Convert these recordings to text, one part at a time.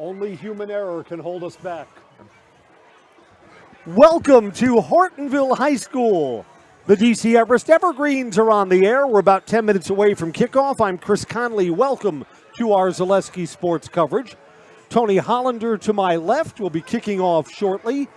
Only human error can hold us back. Welcome to Hortonville High School. The DC Everest Evergreens are on the air. We're about 10 minutes away from kickoff. I'm Chris Conley. Welcome to our Zaleski Sports coverage. Tony Hollander to my left will be kicking off shortly.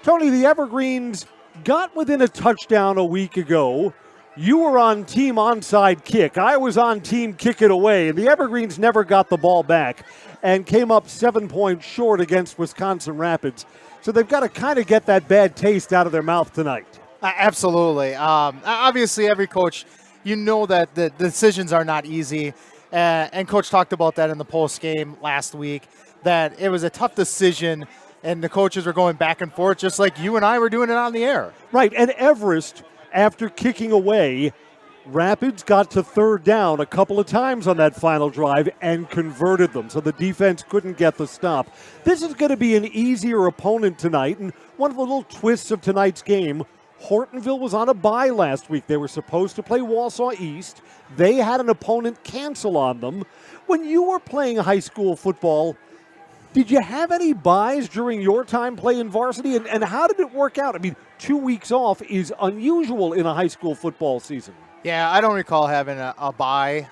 Tony, the Evergreens got within a touchdown a week ago. You were on team onside kick. I was on team kick it away. And the Evergreens never got the ball back and came up 7 points short against Wisconsin Rapids. So they've got to kind of get that bad taste out of their mouth tonight. Absolutely. Obviously, every coach, you know that the decisions are not easy. And Coach talked about that in the post game last week, that it was a tough decision and the coaches were going back and forth just like you and I were doing it on the air. Right, and Everest, after kicking away, Rapids got to third down a couple of times on that final drive and converted them, so the defense couldn't get the stop. This is going to be an easier opponent tonight, and one of the little twists of tonight's game, Hortonville was on a bye last week. They were supposed to play Wausau East. They had an opponent cancel on them. When you were playing high school football, did you have any buys during your time playing varsity, and how did it work out? I mean, 2 weeks off is unusual in a high school football season. Yeah, I don't recall having a bye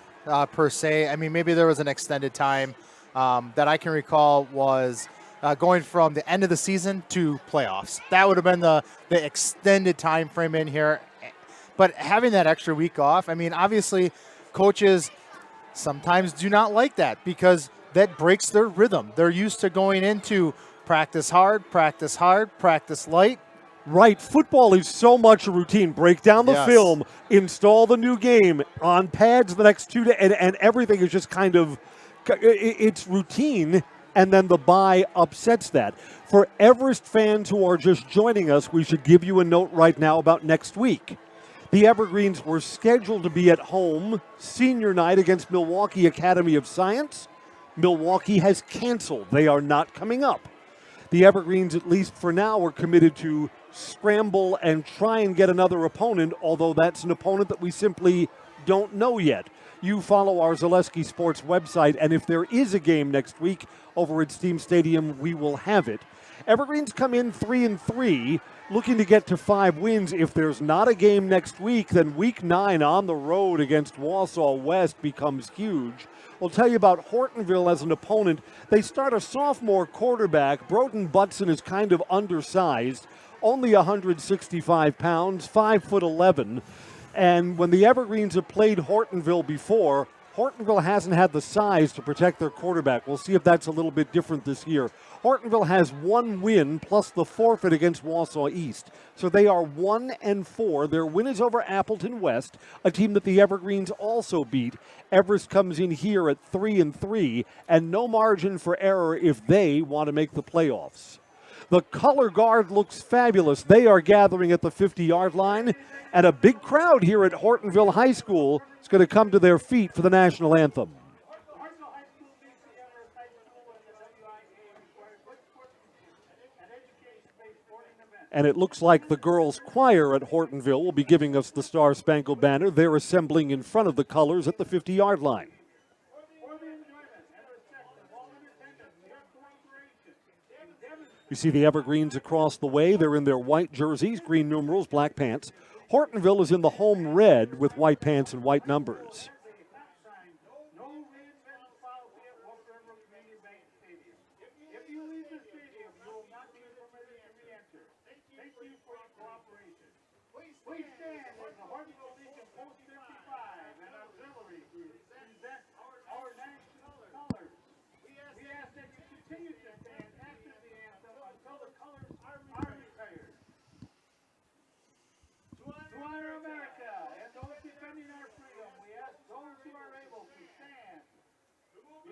per se. I mean, maybe there was an extended time that I can recall was going from the end of the season to playoffs. That would have been the extended time frame in here. But having that extra week off, I mean, obviously coaches sometimes do not like that because that breaks their rhythm. They're used to going into practice hard, practice light. Right. Football is so much a routine. Break down the film, install the new game on pads the next 2 days, and everything is just kind of, it's routine, and then the bye upsets that. For Everest fans who are just joining us, we should give you a note right now about next week. The Evergreens were scheduled to be at home senior night against Milwaukee Academy of Science. Milwaukee has canceled. They are not coming up. The Evergreens, at least for now, are committed to scramble and try and get another opponent, although that's an opponent that we simply don't know yet. You follow our Zaleski Sports website, and if there is a game next week over at Steam Stadium, we will have it. Evergreens come in 3-3, looking to get to 5 wins. If there's not a game next week, then week 9 on the road against Wausau West becomes huge. We'll tell you about Hortonville as an opponent. They start a sophomore quarterback. Broden Butson is kind of undersized, only 165 pounds, 5'11". And when the Evergreens have played Hortonville before, Hortonville hasn't had the size to protect their quarterback. We'll see if that's a little bit different this year. Hortonville has 1 win plus the forfeit against Wausau East. So they are 1-4. Their win is over Appleton West, a team that the Evergreens also beat. Everest comes in here at 3-3, and no margin for error if they want to make the playoffs. The color guard looks fabulous. They are gathering at the 50-yard line, and a big crowd here at Hortonville High School is going to come to their feet for the national anthem. And it looks like the girls' choir at Hortonville will be giving us the Star Spangled Banner. They're assembling in front of the colors at the 50-yard line. You see the Evergreens across the way. They're in their white jerseys, green numerals, black pants. Hortonville is in the home red with white pants and white numbers.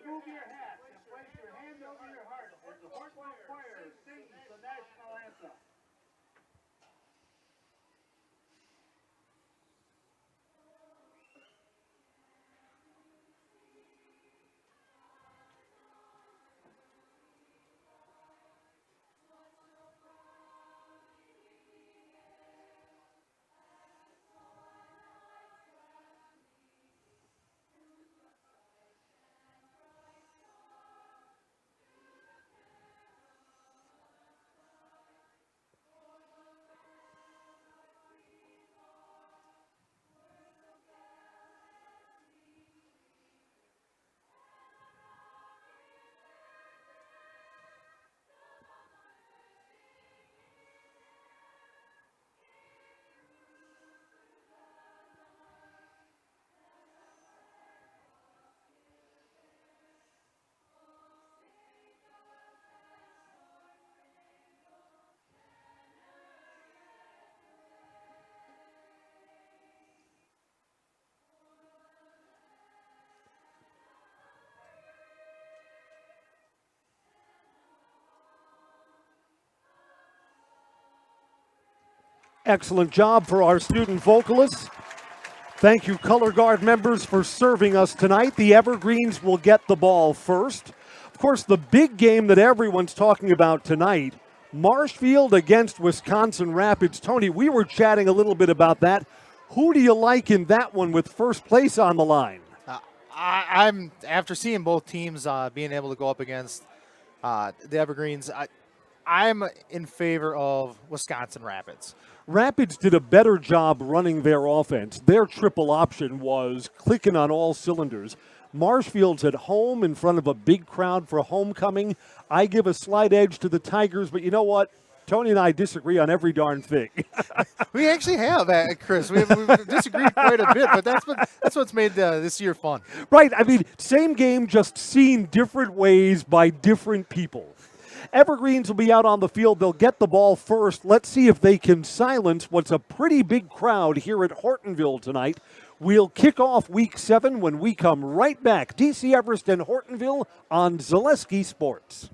Remove your hat and place your hand over your heart as the Hortonville Choir sings the national anthem. Excellent job for our student vocalists. Thank you, Color Guard members, for serving us tonight. The Evergreens will get the ball first. Of course, the big game that everyone's talking about tonight, Marshfield against Wisconsin Rapids. Tony, we were chatting a little bit about that. Who do you like in that one with first place on the line? I'm after seeing both teams being able to go up against the Evergreens, I'm in favor of Wisconsin Rapids. Rapids did a better job running their offense. Their triple option was clicking on all cylinders. Marshfield's at home in front of a big crowd for homecoming. I give a slight edge to the Tigers, but you know what? Tony and I disagree on every darn thing. We actually have, Chris. We've disagreed quite a bit, but that's what's made this year fun. Right. I mean, same game, just seen different ways by different people. Evergreens will be out on the field. They'll get the ball first. Let's see if they can silence what's a pretty big crowd here at Hortonville tonight. We'll kick off Week 7 when we come right back. DC Everest and Hortonville on Zaleski Sports.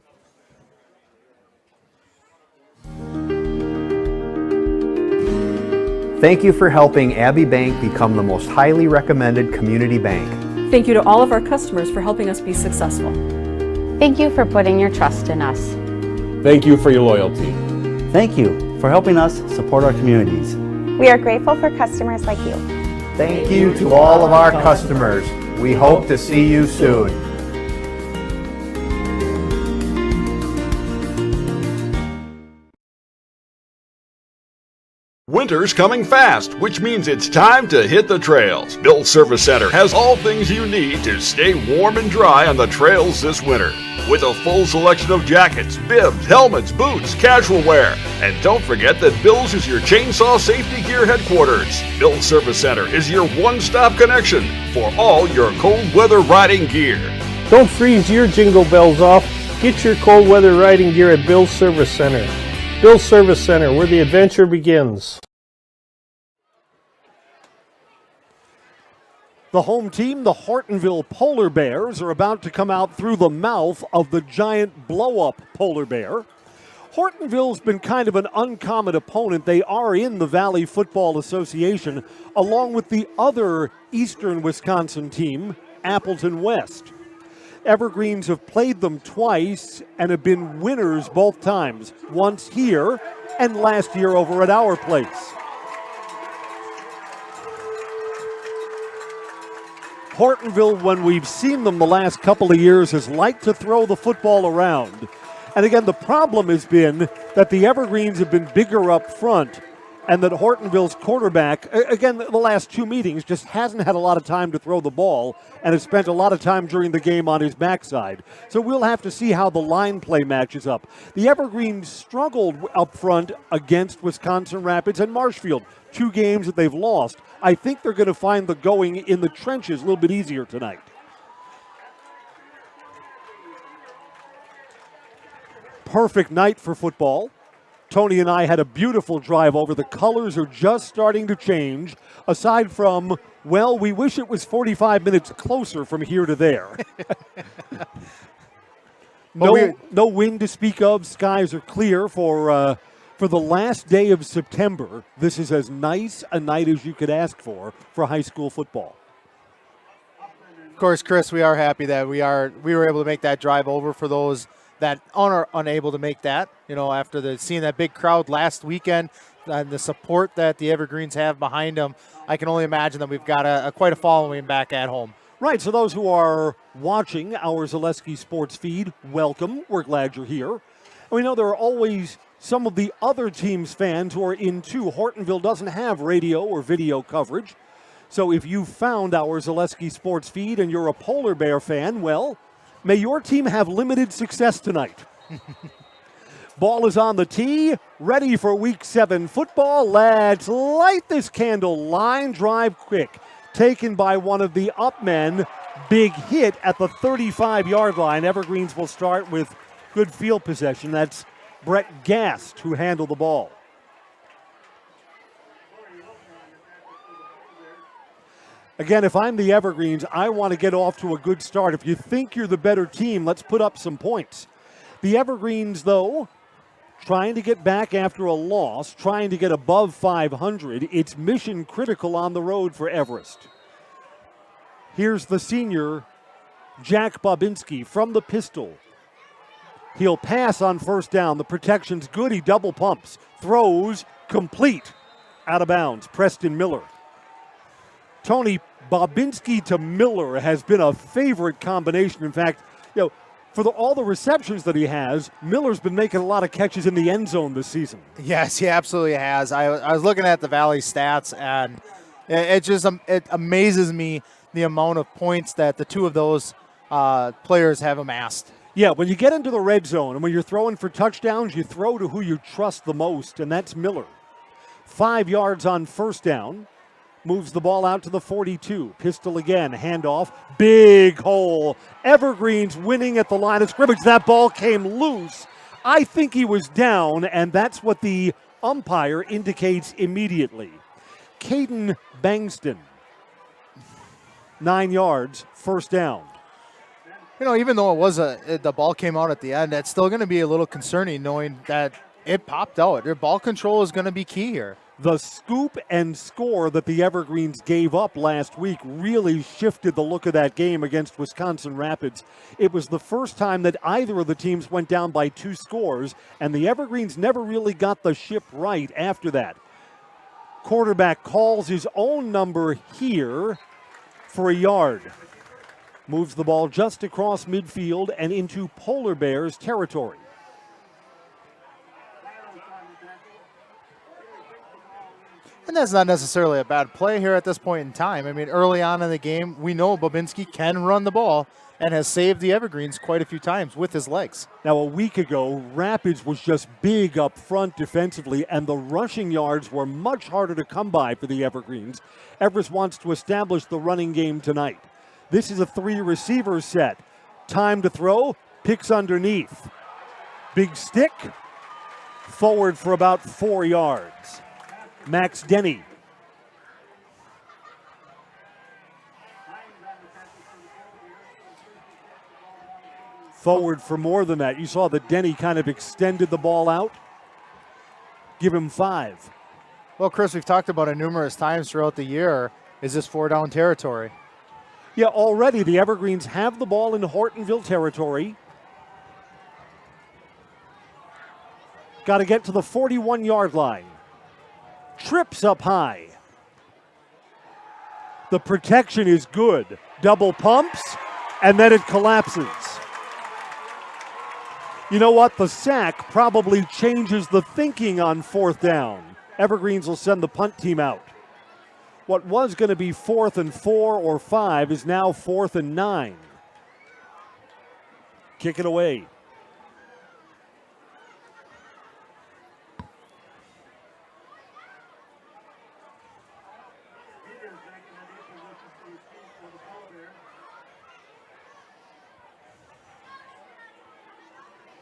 Thank you for helping Abbey Bank become the most highly recommended community bank. Thank you to all of our customers for helping us be successful. Thank you for putting your trust in us. Thank you for your loyalty. Thank you for helping us support our communities. We are grateful for customers like you. Thank you to all of our customers. We hope to see you soon. Winter's coming fast, which means it's time to hit the trails. Bill's Service Center has all things you need to stay warm and dry on the trails this winter. With a full selection of jackets, bibs, helmets, boots, casual wear. And don't forget that Bill's is your chainsaw safety gear headquarters. Bill's Service Center is your one-stop connection for all your cold weather riding gear. Don't freeze your jingle bells off. Get your cold weather riding gear at Bill's Service Center. Bill's Service Center, where the adventure begins. The home team, the Hortonville Polar Bears, are about to come out through the mouth of the giant blow-up polar bear. Hortonville's been kind of an uncommon opponent. They are in the Valley Football Association, along with the other Eastern Wisconsin team, Appleton West. Evergreens have played them twice and have been winners both times, once here and last year over at our place. Hortonville, when we've seen them the last couple of years, has liked to throw the football around. And again, the problem has been that the Evergreens have been bigger up front, and that Hortonville's quarterback, again, the last two meetings, just hasn't had a lot of time to throw the ball and has spent a lot of time during the game on his backside. So we'll have to see how the line play matches up. The Evergreens struggled up front against Wisconsin Rapids and Marshfield, two games that they've lost. I think they're going to find the going in the trenches a little bit easier tonight. Perfect night for football. Tony and I had a beautiful drive over. The colors are just starting to change. Aside from, well, we wish it was 45 minutes closer from here to there. No wind to speak of. Skies are clear for the last day of September. This is as nice a night as you could ask for high school football. Of course, Chris, we are happy that we were able to make that drive over for those that are unable to make that, after seeing that big crowd last weekend and the support that the Evergreens have behind them. I can only imagine that we've got quite a following back at home. Right, so those who are watching our Zaleski Sports feed, welcome. We're glad you're here. And we know there are always some of the other teams' fans who are in too. Hortonville doesn't have radio or video coverage. So if you found our Zaleski Sports feed and you're a Polar Bear fan, well, may your team have limited success tonight. Ball is on the tee, ready for Week 7 football. Let's light this candle. Line drive quick. Taken by one of the up men. Big hit at the 35-yard line. Evergreens will start with good field possession. That's Brett Gast who handled the ball. Again, if I'm the Evergreens, I want to get off to a good start. If you think you're the better team, let's put up some points. The Evergreens, though, trying to get back after a loss, trying to get above 500. It's mission critical on the road for Everest. Here's the senior, Jack Bobinski, from the pistol. He'll pass on first down. The protection's good. He double pumps, throws, complete, out of bounds. Preston Miller. Tony, Bobinski to Miller has been a favorite combination. In fact, for all the receptions that he has, Miller's been making a lot of catches in the end zone this season. Yes, he absolutely has. I was looking at the Valley stats, and it amazes me the amount of points that the two of those players have amassed. Yeah, when you get into the red zone and when you're throwing for touchdowns, you throw to who you trust the most, and that's Miller. 5 yards on first down. Moves the ball out to the 42. Pistol again, handoff, big hole. Evergreen's winning at the line of scrimmage. That ball came loose. I think he was down, and that's what the umpire indicates immediately. Caden Bangston, 9 yards, first down. Even though the ball came out at the end, that's still going to be a little concerning knowing that it popped out. Their ball control is going to be key here. The scoop and score that the Evergreens gave up last week really shifted the look of that game against Wisconsin Rapids. It was the first time that either of the teams went down by 2 scores, and the Evergreens never really got the ship right after that. Quarterback calls his own number here for a yard. Moves the ball just across midfield and into Polar Bears territory. And that's not necessarily a bad play here at this point in time. I mean, early on in the game, we know Bobinski can run the ball and has saved the Evergreens quite a few times with his legs. Now, a week ago, Rapids was just big up front defensively, and the rushing yards were much harder to come by for the Evergreens. Everest wants to establish the running game tonight. This is a 3-receiver set. Time to throw, picks underneath. Big stick, forward for about 4 yards. Max Denny. Forward for more than that. You saw that Denny kind of extended the ball out. Give him 5. Well, Chris, we've talked about it numerous times throughout the year. Is this 4-down territory? Yeah, already the Evergreens have the ball in Hortonville territory. Got to get to the 41-yard line. Trips up high. The protection is good. Double pumps, and then it collapses. You know what? The sack probably changes the thinking on 4th down. Evergreens will send the punt team out. What was going to be 4th and 4 or 5 is now 4th and 9. Kick it away.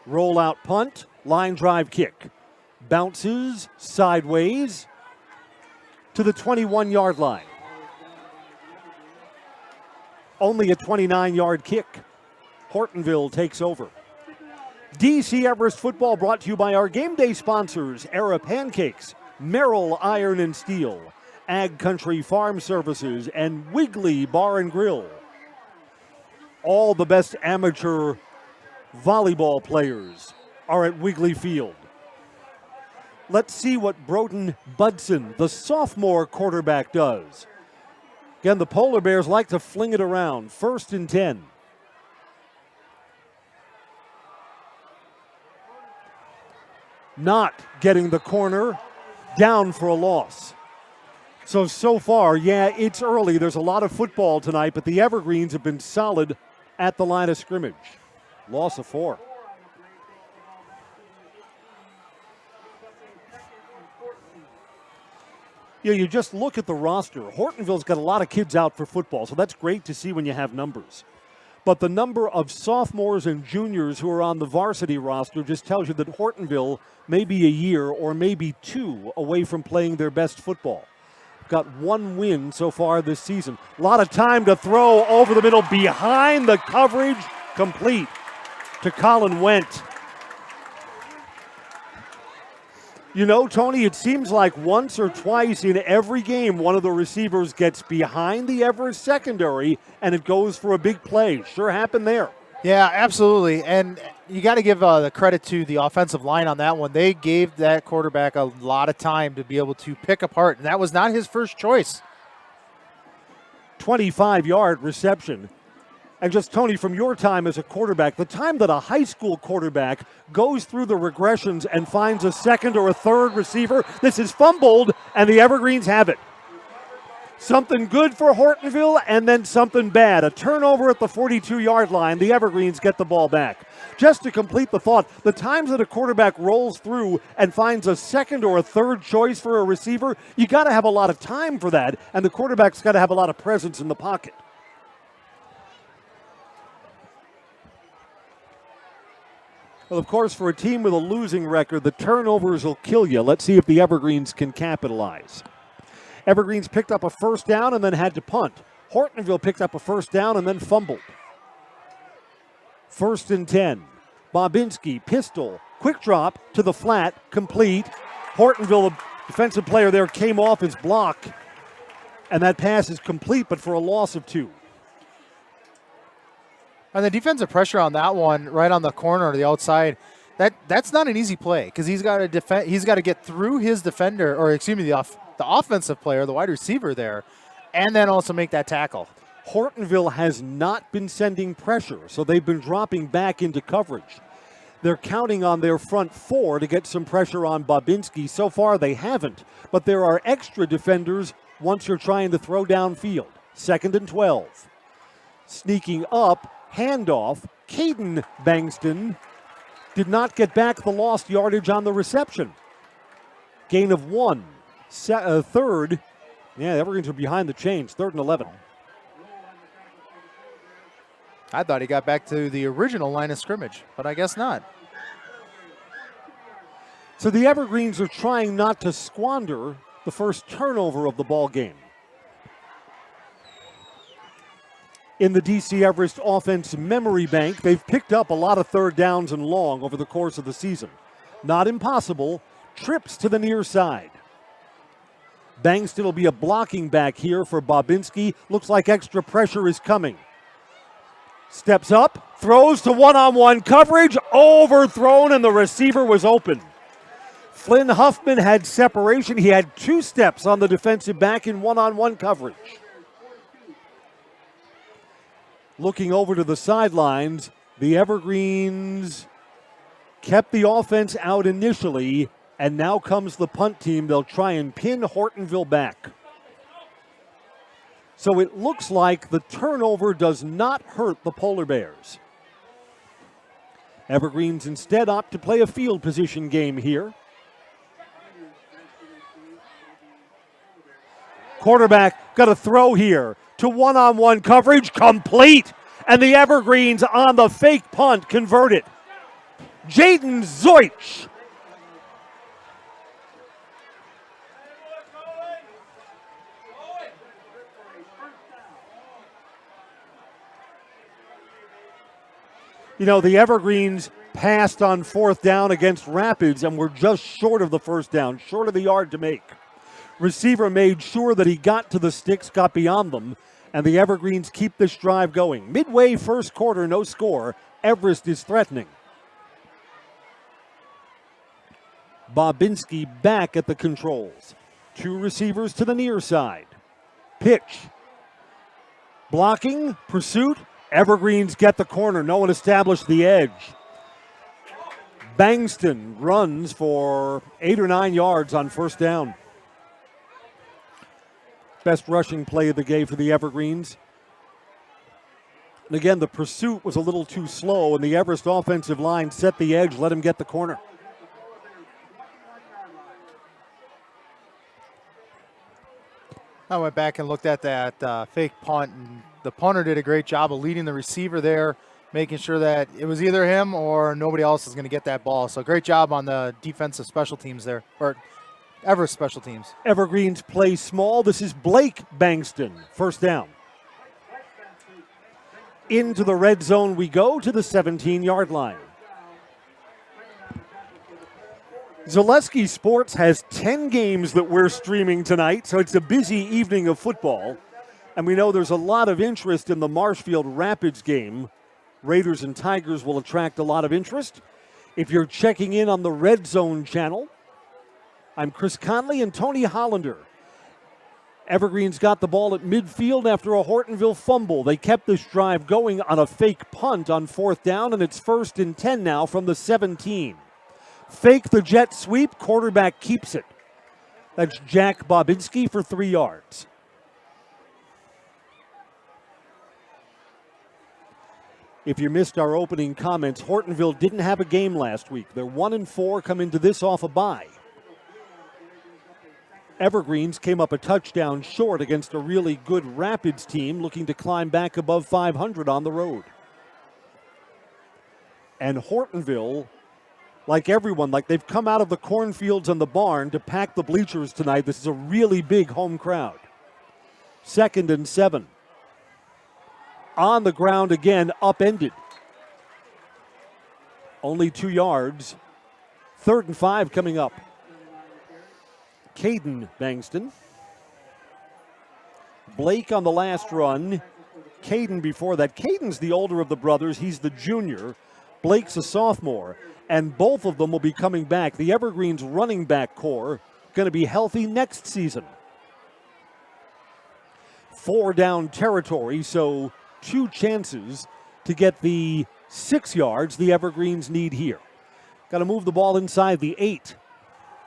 Roll out punt, line drive kick. Bounces sideways to the 21-yard line. Only a 29-yard kick. Hortonville takes over. DC Everest football brought to you by our game day sponsors, Era Pancakes, Merrill Iron and Steel, Ag Country Farm Services, and Wiggly Bar and Grill. All the best amateur volleyball players are at Wiggly Field. Let's see what Broden Budson, the sophomore quarterback, does. Again, the Polar Bears like to fling it around. 1st and 10. Not getting the corner, down for a loss. So far, yeah, it's early. There's a lot of football tonight, but the Evergreens have been solid at the line of scrimmage. Loss of 4. You just look at the roster. Hortonville's got a lot of kids out for football, so that's great to see when you have numbers. But the number of sophomores and juniors who are on the varsity roster just tells you that Hortonville may be a year or maybe 2 away from playing their best football. Got 1 win so far this season. A lot of time to throw over the middle, behind the coverage, complete to Colin Wendt. You know, Tony, it seems like once or twice in every game, one of the receivers gets behind the Everest secondary and it goes for a big play. Sure happened there. Yeah, absolutely. And you got to give the credit to the offensive line on that one. They gave that quarterback a lot of time to be able to pick apart, and that was not his first choice. 25-yard reception. And just, Tony, from your time as a quarterback, the time that a high school quarterback goes through the regressions and finds a second or a third receiver, this is fumbled, and the Evergreens have it. Something good for Hortonville, and then something bad. A turnover at the 42-yard line. The Evergreens get the ball back. Just to complete the thought, the times that a quarterback rolls through and finds a second or a third choice for a receiver, you got to have a lot of time for that, and the quarterback's got to have a lot of presence in the pocket. Well, of course, for a team with a losing record, the turnovers will kill you. Let's see if the Evergreens can capitalize. Evergreens picked up a first down and then had to punt. Hortonville picked up a first down and then fumbled. 1st and 10. Bobinski, pistol, quick drop to the flat, complete. Hortonville, the defensive player there, came off his block, and that pass is complete, but for a loss of 2. And the defensive pressure on that one, right on the corner or the outside, that's not an easy play because he's got to defend. He's got to get through his defender, or excuse me, the offensive player, the wide receiver there, and then also make that tackle. Hortonville has not been sending pressure, so they've been dropping back into coverage. They're counting on their front 4 to get some pressure on Bobinski. So far, they haven't, but there are extra defenders once you're trying to throw downfield. 2nd and 12. Sneaking up. Handoff. Caden Bangston did not get back the lost yardage on the reception. Gain of 1. Third. Yeah, the Evergreens are behind the chains. 3rd and 11. I thought he got back to the original line of scrimmage, but I guess not. So the Evergreens are trying not to squander the first turnover of the ball game. In the DC Everest offense memory bank, they've picked up a lot of third downs and long over the course of the season. Not impossible. Trips to the near side. Bangston will be a blocking back here for Bobinski. Looks like extra pressure is coming. Steps up, throws to one-on-one coverage, overthrown, and the receiver was open. Flynn Huffman had separation. He had 2 steps on the defensive back in one-on-one coverage. Looking over to the sidelines, the Evergreens kept the offense out initially, and now comes the punt team. They'll try and pin Hortonville back. So it looks like the turnover does not hurt the Polar Bears. Evergreens instead opt to play a field position game here. Quarterback got a throw here to one-on-one coverage, complete. And the Evergreens on the fake punt converted. Jaden Zoich. You know, the Evergreens passed on 4th down against Rapids and were just short of the first down, short of the yard to make. Receiver made sure that he got to the sticks, got beyond them, and the Evergreens keep this drive going. Midway first quarter, no score. Everest is threatening. Bobinski back at the controls. 2 receivers to the near side. Pitch. Blocking, pursuit. Evergreens get the corner. No one established the edge. Bangston runs for 8 or 9 yards on first down. Best rushing play of the game for the Evergreens. And again, the pursuit was a little too slow, and the Everest offensive line set the edge, let him get the corner. I went back and looked at that fake punt, and the punter did a great job of leading the receiver there, making sure that it was either him or nobody else is going to get that ball. So great job on the defensive special teams there, or Everest special teams. Evergreens play small. This is Blake Bangston, first down. Into the red zone we go to the 17-yard line. Zaleski Sports has 10 games that we're streaming tonight, so it's a busy evening of football. And we know there's a lot of interest in the Marshfield Rapids game. Raiders and Tigers will attract a lot of interest. If you're checking in on the Red Zone channel, I'm Chris Conley and Tony Hollander. Evergreen's got the ball at midfield after a Hortonville fumble. They kept this drive going on a fake punt on 4th down, and it's 1st and 10 now from the 17. Fake the jet sweep, quarterback keeps it. That's Jack Bobinski for 3 yards. If you missed our opening comments, Hortonville didn't have a game last week. They're 1-4, come into this off a bye. Evergreens came up a touchdown short against a really good Rapids team looking to climb back above 500 on the road. And Hortonville, like everyone, like they've come out of the cornfields and the barn to pack the bleachers tonight. This is a really big home crowd. 2nd and 7. On the ground again, upended. Only 2 yards. 3rd and 5 coming up. Caden Bankston. Blake on the last run. Caden before that. Caden's the older of the brothers. He's the junior. Blake's a sophomore. And both of them will be coming back. The Evergreens running back core going to be healthy next season. 4 down territory, so 2 chances to get the 6 yards the Evergreens need here. Got to move the ball inside the 8.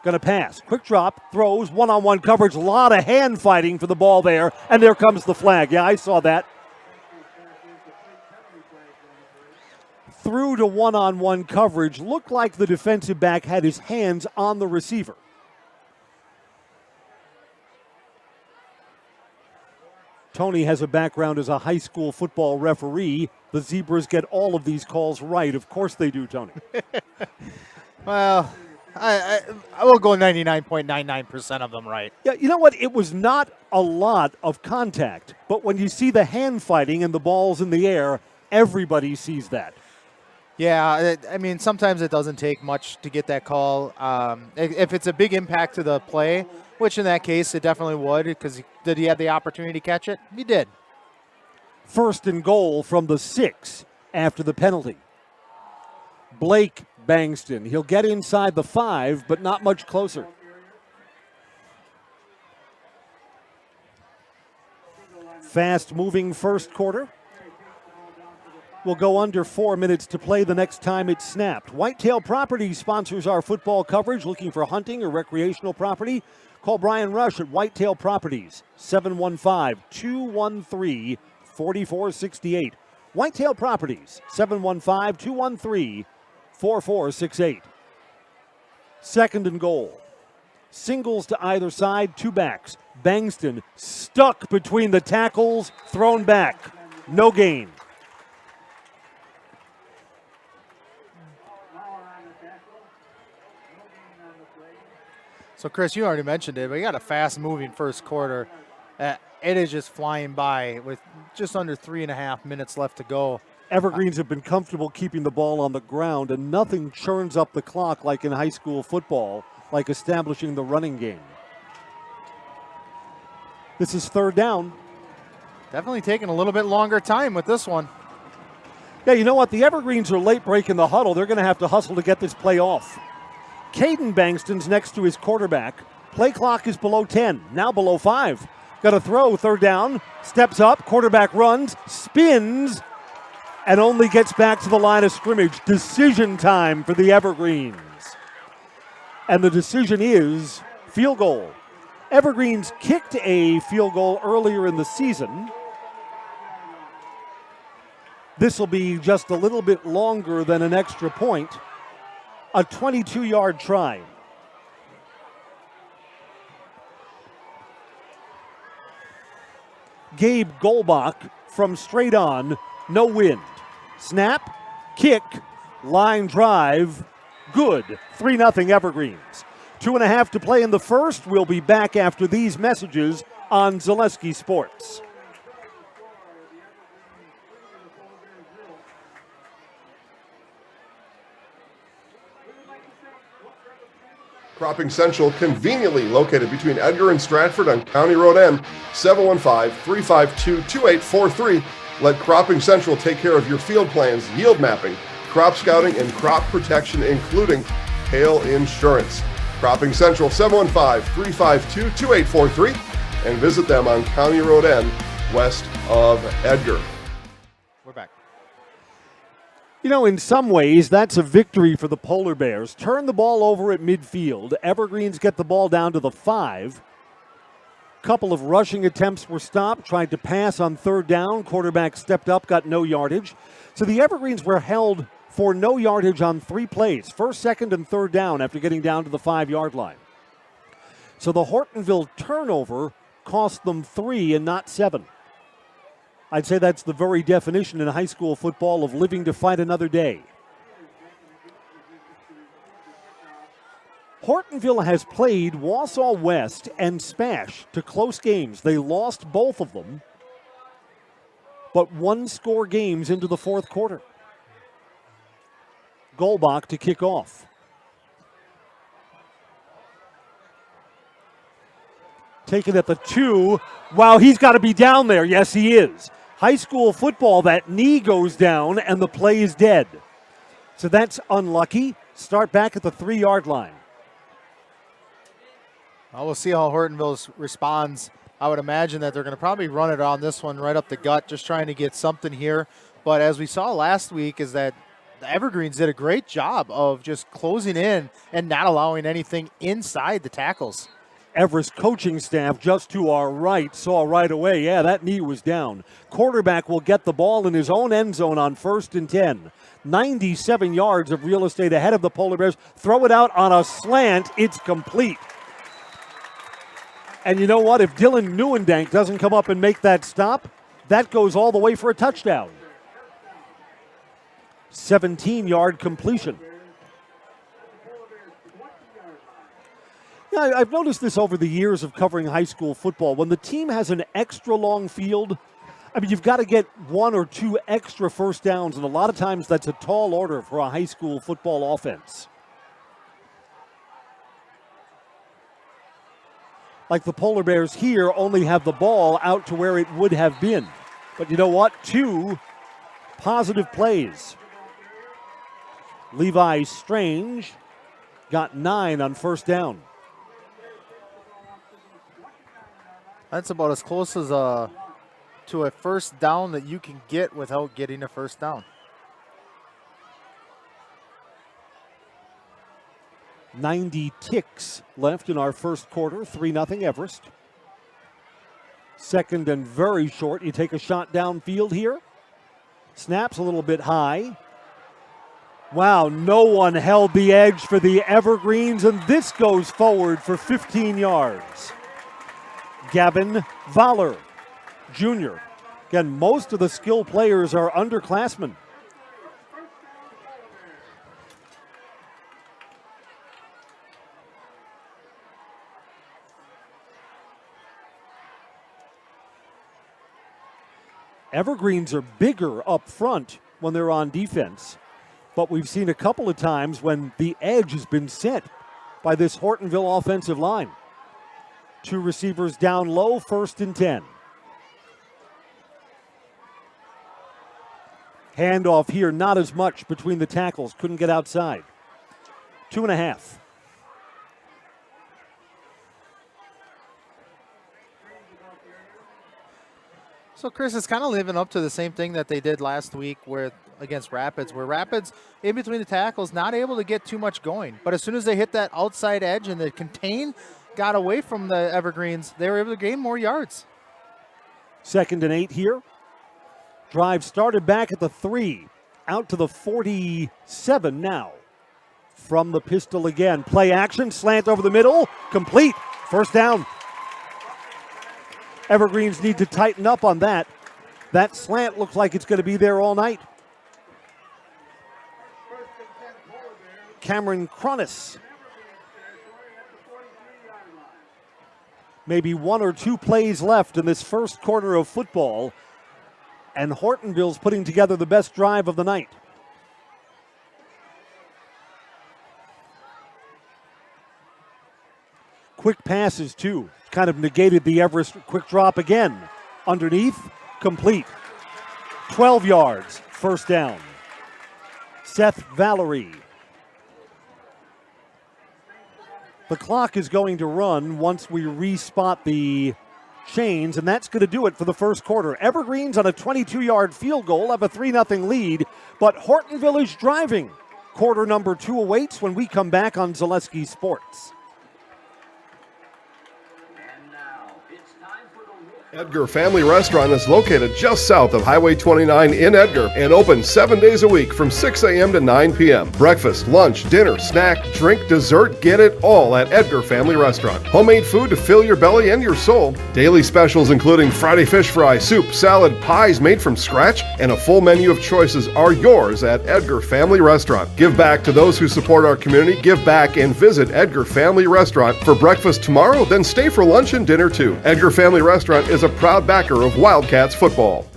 Going to pass. Quick drop, throws, one-on-one coverage. A lot of hand fighting for the ball there, and there comes the flag. Yeah, I saw that. Through to one-on-one coverage. Looked like the defensive back had his hands on the receiver. Tony has a background as a high school football referee. The Zebras get all of these calls right. Of course they do, Tony. Well, I will go 99.99% of them right. Yeah, you know what? It was not a lot of contact, but when you see the hand fighting and the ball's in the air, everybody sees that. Yeah, I mean, sometimes it doesn't take much to get that call. If it's a big impact to the play, which in that case it definitely would, because did he have the opportunity to catch it? He did. 1st and goal from the 6 after the penalty. Blake Bankston. He'll get inside the 5, but not much closer. Fast-moving first quarter. We'll go under 4 minutes to play the next time it's snapped. Whitetail Properties sponsors our football coverage. Looking for hunting or recreational property? Call Brian Rush at Whitetail Properties, 715-213-4468. Whitetail Properties, 715-213-4468. 2nd and goal. Singles to either side, 2 backs. Bankston stuck between the tackles, thrown back. No gain. So, Chris, you already mentioned it, but you got a fast-moving first quarter. It is just flying by with just under 3.5 minutes left to go. Evergreens have been comfortable keeping the ball on the ground, and nothing churns up the clock like in high school football, like establishing the running game. This is 3rd down. Definitely taking a little bit longer time with this one. Yeah, you know what? The Evergreens are late breaking the huddle. They're going to have to hustle to get this play off. Caden Bankston's next to his quarterback. Play clock is below 10, now below 5. Got to throw, 3rd down, steps up, quarterback runs, spins, and only gets back to the line of scrimmage. Decision time for the Evergreens. And the decision is field goal. Evergreens kicked a field goal earlier in the season. This will be just a little bit longer than an extra point. A 22-yard try. Gabe Golbach from straight on, no wind. Snap, kick, line drive, good. 3-0 Evergreens. 2.5 to play in the first. We'll be back after these messages on Zaleski Sports. Cropping Central, conveniently located between Edgar and Stratford on County Road N, 715-352-2843. Let Cropping Central take care of your field plans, yield mapping, crop scouting, and crop protection, including hail insurance. Cropping Central, 715-352-2843, and visit them on County Road N, west of Edgar. We're back. You know, in some ways, that's a victory for the Polar Bears. Turn the ball over at midfield. Evergreens get the ball down to the 5. Couple of rushing attempts were stopped. Tried to pass on third down. Quarterback stepped up, got no yardage. So the Evergreens were held for no yardage on 3 plays. First, second, and third down after getting down to the 5-yard line. So the Hortonville turnover cost them 3 and not 7. I'd say that's the very definition in high school football of living to fight another day. Hortonville has played Wausau West and Spash to close games. They lost both of them, but one-score games into the fourth quarter. Golbach to kick off. Taken at the 2. Wow, he's got to be down there. Yes, he is. High school football, that knee goes down and the play is dead. So that's unlucky. Start back at the 3-yard line. Well, we'll see how Hortonville responds. I would imagine that they're going to probably run it on this one right up the gut, just trying to get something here. But as we saw last week is that the Evergreens did a great job of just closing in and not allowing anything inside the tackles. Everest coaching staff just to our right saw right away, yeah, that knee was down. Quarterback will get the ball in his own end zone on 1st and 10. 97 yards of real estate ahead of the Polar Bears. Throw it out on a slant. It's complete. And you know what? If Dylan Neuendank doesn't come up and make that stop, that goes all the way for a touchdown. 17-yard completion. Yeah, I've noticed this over the years of covering high school football. When the team has an extra long field, I mean, you've got to get 1 or 2 extra first downs, and a lot of times that's a tall order for a high school football offense. Like the Polar Bears here only have the ball out to where it would have been. But you know what? 2 positive plays. Levi Strange got 9 on first down. That's about as close as to a first down that you can get without getting a first down. 90 ticks left in our first quarter. 3-0 Everest. Second and very short. You take a shot downfield here. Snaps a little bit high. Wow, no one held the edge for the Evergreens, and this goes forward for 15 yards. Gavin Voller, Jr. Again, most of the skill players are underclassmen. Evergreens are bigger up front when they're on defense, but we've seen a couple of times when the edge has been set by this Hortonville offensive line. 2 receivers down low, 1st and 10. Handoff here, not as much between the tackles, couldn't get outside. 2.5. So, Chris, it's kind of living up to the same thing that they did last week against Rapids, where Rapids, in between the tackles, not able to get too much going. But as soon as they hit that outside edge and the contain got away from the Evergreens, they were able to gain more yards. 2nd and 8 here. Drive started back at the 3, out to the 47 now. From the pistol again. Play action, slant over the middle, complete. First down. Evergreens need to tighten up on that. That slant looks like it's going to be there all night. Cameron Cronus. Maybe 1 or 2 plays left in this first quarter of football, and Hortonville's putting together the best drive of the night. quick passes, too. Kind of negated the Everest quick drop again. Underneath, complete. 12 yards, first down. Seth Valerie. The clock is going to run once we respot the chains, and that's going to do it for the first quarter. Evergreens on a 22-yard field goal have a 3-0 lead, but Hortonville is driving. Quarter number 2 awaits when we come back on Zaleski Sports. Edgar Family Restaurant is located just south of Highway 29 in Edgar and open 7 days a week from 6 a.m. to 9 p.m. Breakfast, lunch, dinner, snack, drink, dessert, get it all at Edgar Family Restaurant. Homemade food to fill your belly and your soul. Daily specials including Friday fish fry, soup, salad, pies made from scratch, and a full menu of choices are yours at Edgar Family Restaurant. Give back to those who support our community. Give back and visit Edgar Family Restaurant for breakfast tomorrow, then stay for lunch and dinner too. Edgar Family Restaurant is a proud backer of Wildcats football.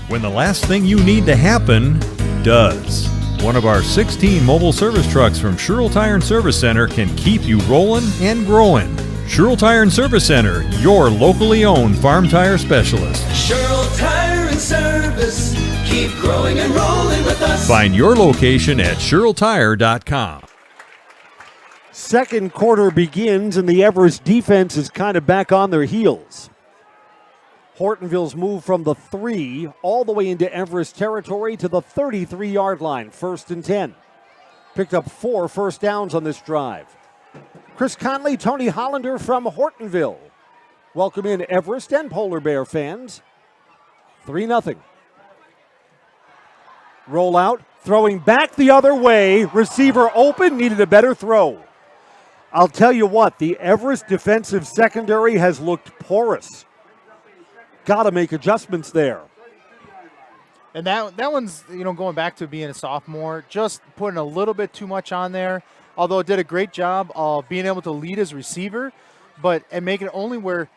When the last thing you need to happen does. One of our 16 mobile service trucks from Sherrill Tire and Service Center can keep you rolling and growing. Sherrill Tire and Service Center, your locally owned farm tire specialist. Sherrill Tire and Service, keep growing and rolling with us. Find your location at SherrillTire.com. Second quarter begins, and the Everest defense is kind of back on their heels. Hortonville's moved from the 3 all the way into Everest territory to the 33-yard line, 1st and 10. Picked up 4 first downs on this drive. Chris Conley, Tony Hollander from Hortonville. Welcome in Everest and Polar Bear fans. 3-0. Roll out, throwing back the other way. Receiver open, needed a better throw. I'll tell you what, the Everest defensive secondary has looked porous. Got to make adjustments there. And that one's, going back to being a sophomore, just putting a little bit too much on there, although it did a great job of being able to lead his receiver, and make it only where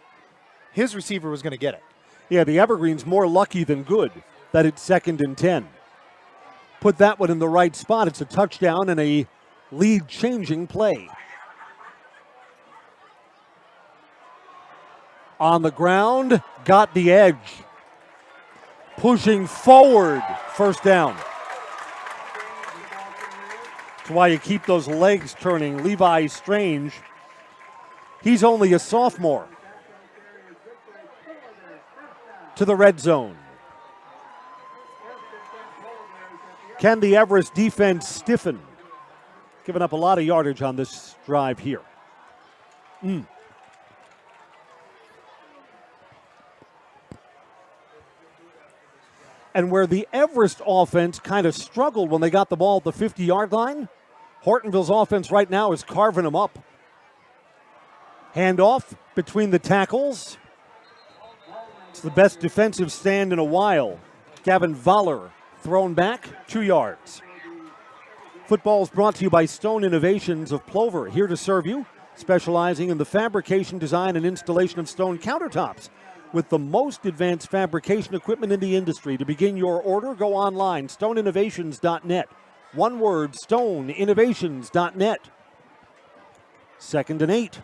his receiver was going to get it. Yeah, the Evergreen's more lucky than good that it's 2nd and 10. Put that one in the right spot. It's a touchdown and a lead-changing play. On the ground, got the edge. Pushing forward, first down. That's why you keep those legs turning. Levi Strange, he's only a sophomore. To the red zone. Can the Everest defense stiffen? Giving up a lot of yardage on this drive here. And where the Everest offense kind of struggled when they got the ball at the 50-yard line, Hortonville's offense right now is carving them up. Handoff between the tackles. It's the best defensive stand in a while. Gavin Voller thrown back, 2 yards. Football is brought to you by Stone Innovations of Plover, here to serve you, specializing in the fabrication, design, and installation of stone countertops. With the most advanced fabrication equipment in the industry. To begin your order, go online, stoneinnovations.net. One word, stoneinnovations.net. 2nd and 8.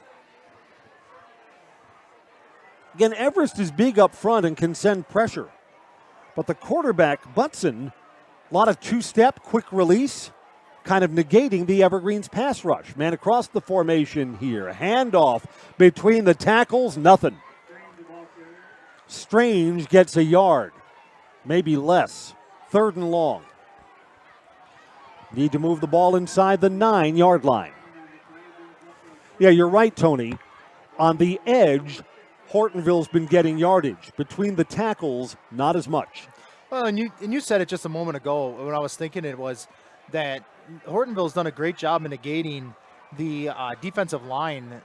Again, Everest is big up front and can send pressure. But the quarterback, Butson, a lot of two-step, quick release, kind of negating the Evergreens pass rush. Man across the formation here. Handoff between the tackles, nothing. Strange gets a yard, maybe less. 3rd and long. Need to move the ball inside the 9-yard line. Yeah, you're right, Tony. On the edge, Hortonville's been getting yardage. Between the tackles, not as much. Well, and you said it just a moment ago. When I was thinking it was that Hortonville's done a great job in negating the defensive line,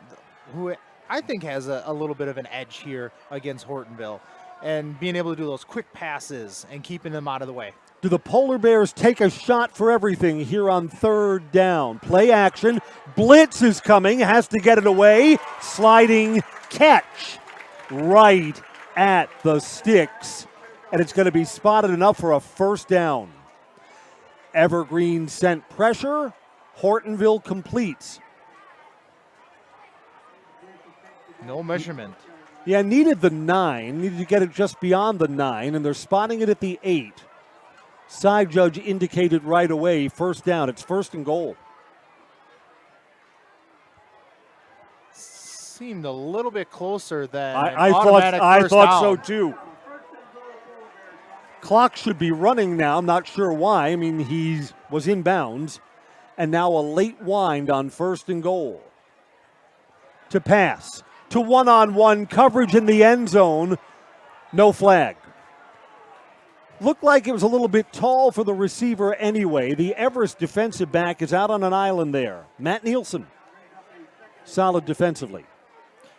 who I think has a little bit of an edge here against Hortonville, and being able to do those quick passes and keeping them out of the way. Do the Polar Bears take a shot for everything here on 3rd down? Play action. Blitz is coming. Has to get it away. Sliding catch right at the sticks. And it's going to be spotted enough for a first down. Evergreen sent pressure. Hortonville completes. No measurement. Yeah, needed the 9. Needed to get it just beyond the 9, and they're spotting it at the 8. Side judge indicated right away, first down. It's 1st and goal. Seemed a little bit closer than I thought so too. Clock should be running now. I'm not sure why. I mean, he was in bounds. And now a late wind on 1st and goal. To pass. To one-on-one coverage in the end zone. No flag. Looked like it was a little bit tall for the receiver anyway. The Everest defensive back is out on an island there. Matt Nielsen. Solid defensively.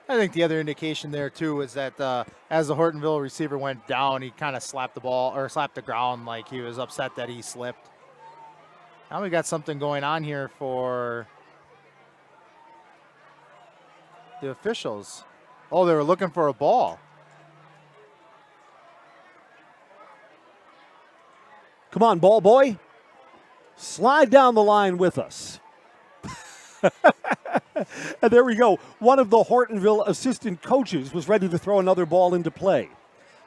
I think the other indication there, too, is that as the Hortonville receiver went down, he kind of slapped the ground like he was upset that he slipped. Now we got something going on here for the officials. Oh, they were looking for a ball. Come on, ball boy. Slide down the line with us. And there we go. One of the Hortonville assistant coaches was ready to throw another ball into play.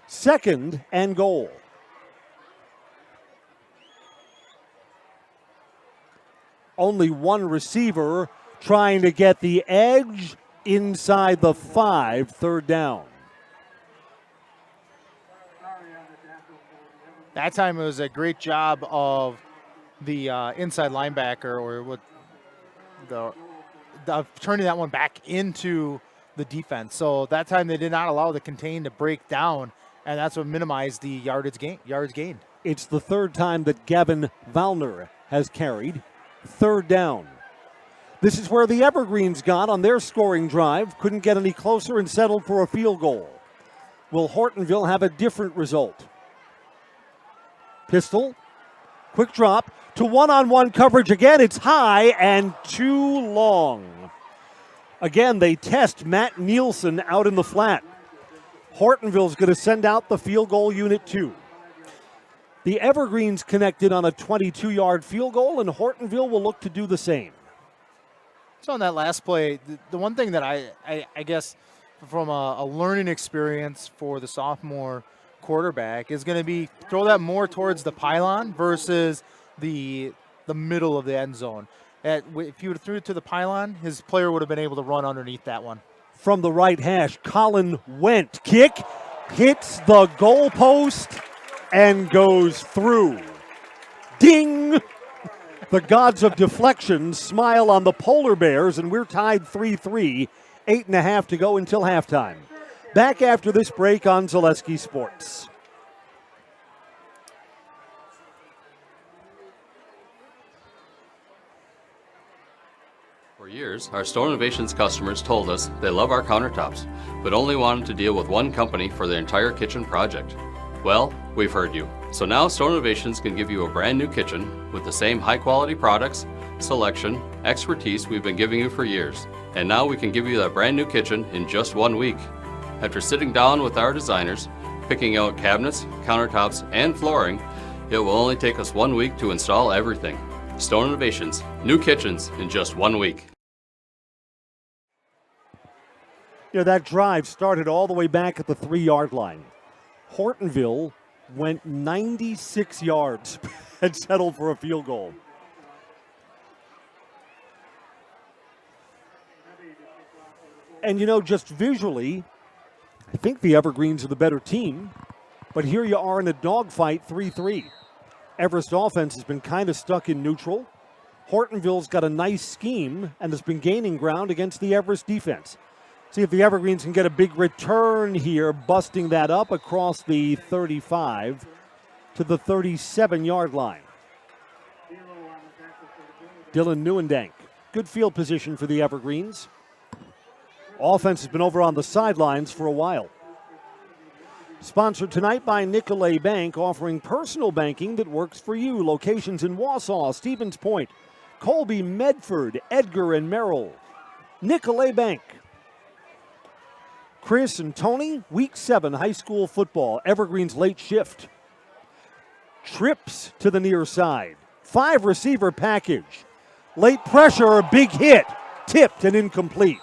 2nd and goal. Only one receiver trying to get the edge inside the 5, 3rd down. That time it was a great job of the inside linebacker, or what turning that one back into the defense. So that time they did not allow the contain to break down, and that's what minimized the yards gained. It's the 3rd time that Gavin Valner has carried. 3rd down. This is where the Evergreens got on their scoring drive. Couldn't get any closer and settled for a field goal. Will Hortonville have a different result? Pistol. Quick drop to one-on-one coverage again. It's high and too long. Again, they test Matt Nielsen out in the flat. Hortonville's going to send out the field goal unit 2. The Evergreens connected on a 22-yard field goal, and Hortonville will look to do the same. So on that last play, the one thing that I guess from a learning experience for the sophomore quarterback is going to be throw that more towards the pylon versus the middle of the end zone. If you would have threw it to the pylon, his player would have been able to run underneath that one. From the right hash, Colin Wendt. Kick hits the goalpost and goes through. Ding! The gods of deflection smile on the Polar Bears, and we're tied 3-3. 8.5 to go until halftime. Back after this break on Zaleski Sports. For years, our Store Innovations customers told us they love our countertops, but only wanted to deal with one company for their entire kitchen project. Well, we've heard you. So now Store Innovations can give you a brand new kitchen with the same high quality products, selection, expertise we've been giving you for years. And now we can give you that brand new kitchen in just 1 week. After sitting down with our designers, picking out cabinets, countertops, and flooring, it will only take us 1 week to install everything. Store Innovations, new kitchens in just 1 week. You know, that drive started all the way back at the 3-yard line. Hortonville went 96 yards and settled for a field goal. And, you know, just visually, I think the Evergreens are the better team. But here you are in a dogfight, 3-3. Everest offense has been kind of stuck in neutral. Hortonville's got a nice scheme and has been gaining ground against the Everest defense. See if the Evergreens can get a big return here, busting that up across the 35 to the 37-yard line. Dylan Neuendank, good field position for the Evergreens. Offense has been over on the sidelines for a while. Sponsored tonight by Nicolet Bank, offering personal banking that works for you. Locations in Wausau, Stevens Point, Colby, Medford, Edgar, and Merrill. Nicolet Bank. Chris and Tony, Week 7 high school football. Evergreen's late shift. Trips to the near side. 5-receiver package. Late pressure, big hit. Tipped and incomplete.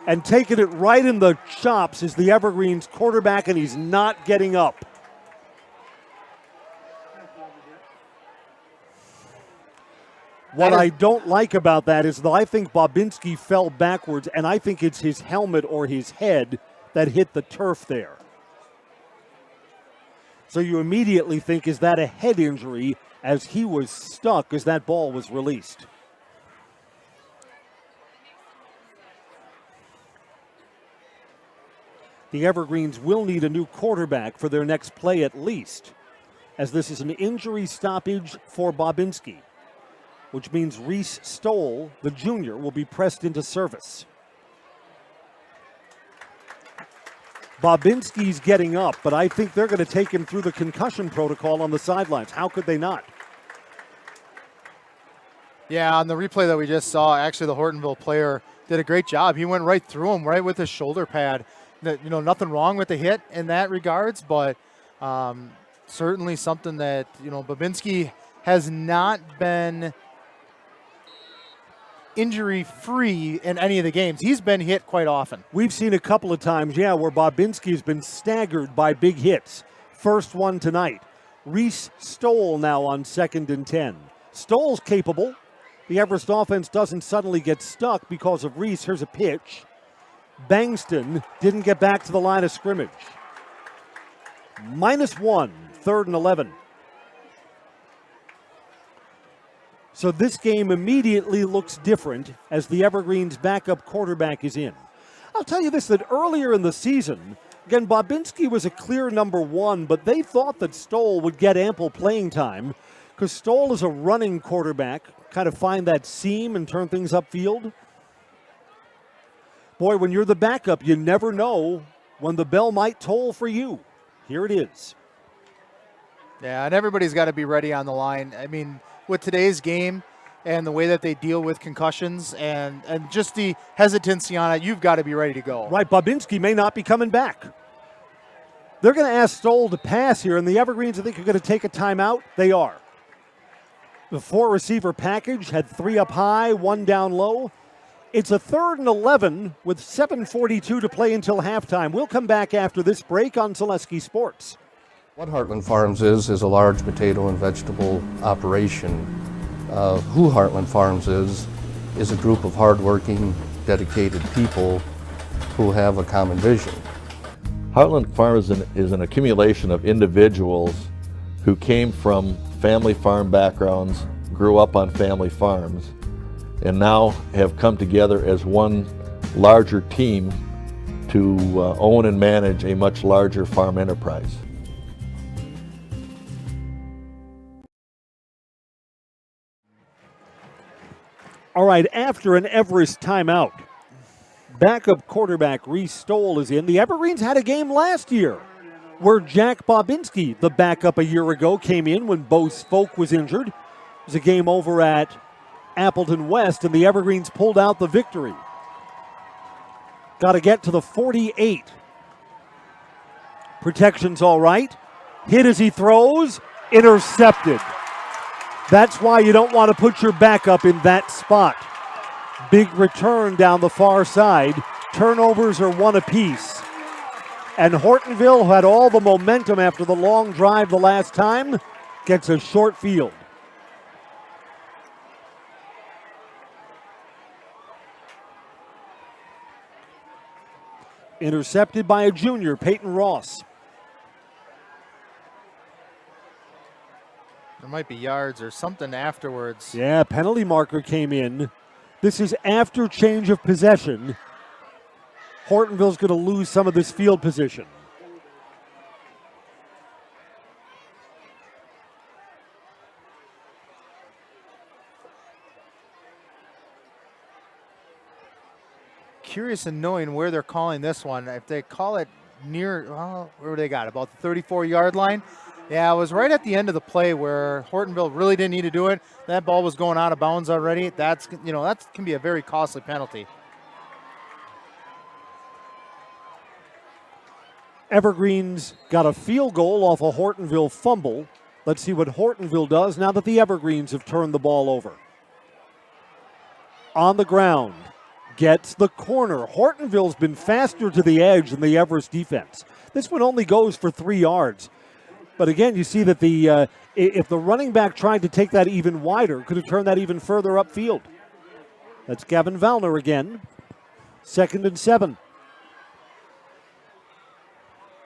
And taking it right in the chops is the Evergreens quarterback, and he's not getting up. What I don't like about that is that I think Bobinski fell backwards, and I think it's his helmet or his head that hit the turf there. So you immediately think, is that a head injury, as he was stuck as that ball was released? The Evergreens will need a new quarterback for their next play at least, as this is an injury stoppage for Bobinski, which means Reese Stoll, the junior, will be pressed into service. Bobinski's getting up, but I think they're going to take him through the concussion protocol on the sidelines. How could they not? Yeah, on the replay that we just saw, actually the Hortonville player did a great job. He went right through him, right with his shoulder pad. Nothing wrong with the hit in that regards, but certainly something that, Bobinski has not been injury-free in any of the games. He's been hit quite often. We've seen a couple of times, where Bobinski's been staggered by big hits. First one tonight. Reese Stoll now on 2nd and 10. Stoll's capable. The Everest offense doesn't suddenly get stuck because of Reese. Here's a pitch. Bangston didn't get back to the line of scrimmage. -1, 3rd and 11. So this game immediately looks different as the Evergreens' backup quarterback is in. I'll tell you this, that earlier in the season, again, Bobinski was a clear number 1, but they thought that Stoll would get ample playing time because Stoll is a running quarterback, kind of find that seam and turn things upfield. Boy, when you're the backup, you never know when the bell might toll for you. Here it is. Yeah, and everybody's got to be ready on the line. I mean, with today's game and the way that they deal with concussions and just the hesitancy on it, you've got to be ready to go. Right, Bobinski may not be coming back. They're going to ask Stoll to pass here, and the Evergreens, I think, are going to take a timeout. They are. The 4-receiver package had 3 up high, 1 down low. It's a 3rd and 11 with 7:42 to play until halftime. We'll come back after this break on Zaleski Sports. What Heartland Farms is a large potato and vegetable operation. Who Heartland Farms is a group of hardworking, dedicated people who have a common vision. Heartland Farms is an accumulation of individuals who came from family farm backgrounds, grew up on family farms, and now have come together as one larger team to own and manage a much larger farm enterprise. All right, after an Everest timeout, backup quarterback Reese Stoll is in. The Evergreens had a game last year where Jack Bobinski, the backup a year ago, came in when Bo Spoke was injured. It was a game over at Appleton West, and the Evergreens pulled out the victory. Got to get to the 48. Protection's all right. Hit as he throws, intercepted. That's why you don't want to put your backup in that spot. Big return down the far side. Turnovers are 1 apiece. And Hortonville, who had all the momentum after the long drive the last time, gets a short field. Intercepted by a junior, Peyton Ross. There might be yards or something afterwards. Yeah, penalty marker came in. This is after change of possession. Hortonville's going to lose some of this field position. Curious in knowing where they're calling this one. If they call it near, well, where they got about the 34-yard line. Yeah, it was right at the end of the play where Hortonville really didn't need to do it. That ball was going out of bounds already. That can be a very costly penalty. Evergreens got a field goal off a Hortonville fumble. Let's see what Hortonville does now that the Evergreens have turned the ball over. On the ground, gets the corner. Hortonville's been faster to the edge than the Everest defense. This one only goes for 3 yards. But again, you see that if the running back tried to take that even wider, could have turned that even further upfield. That's Gavin Valner again. 2nd and 7.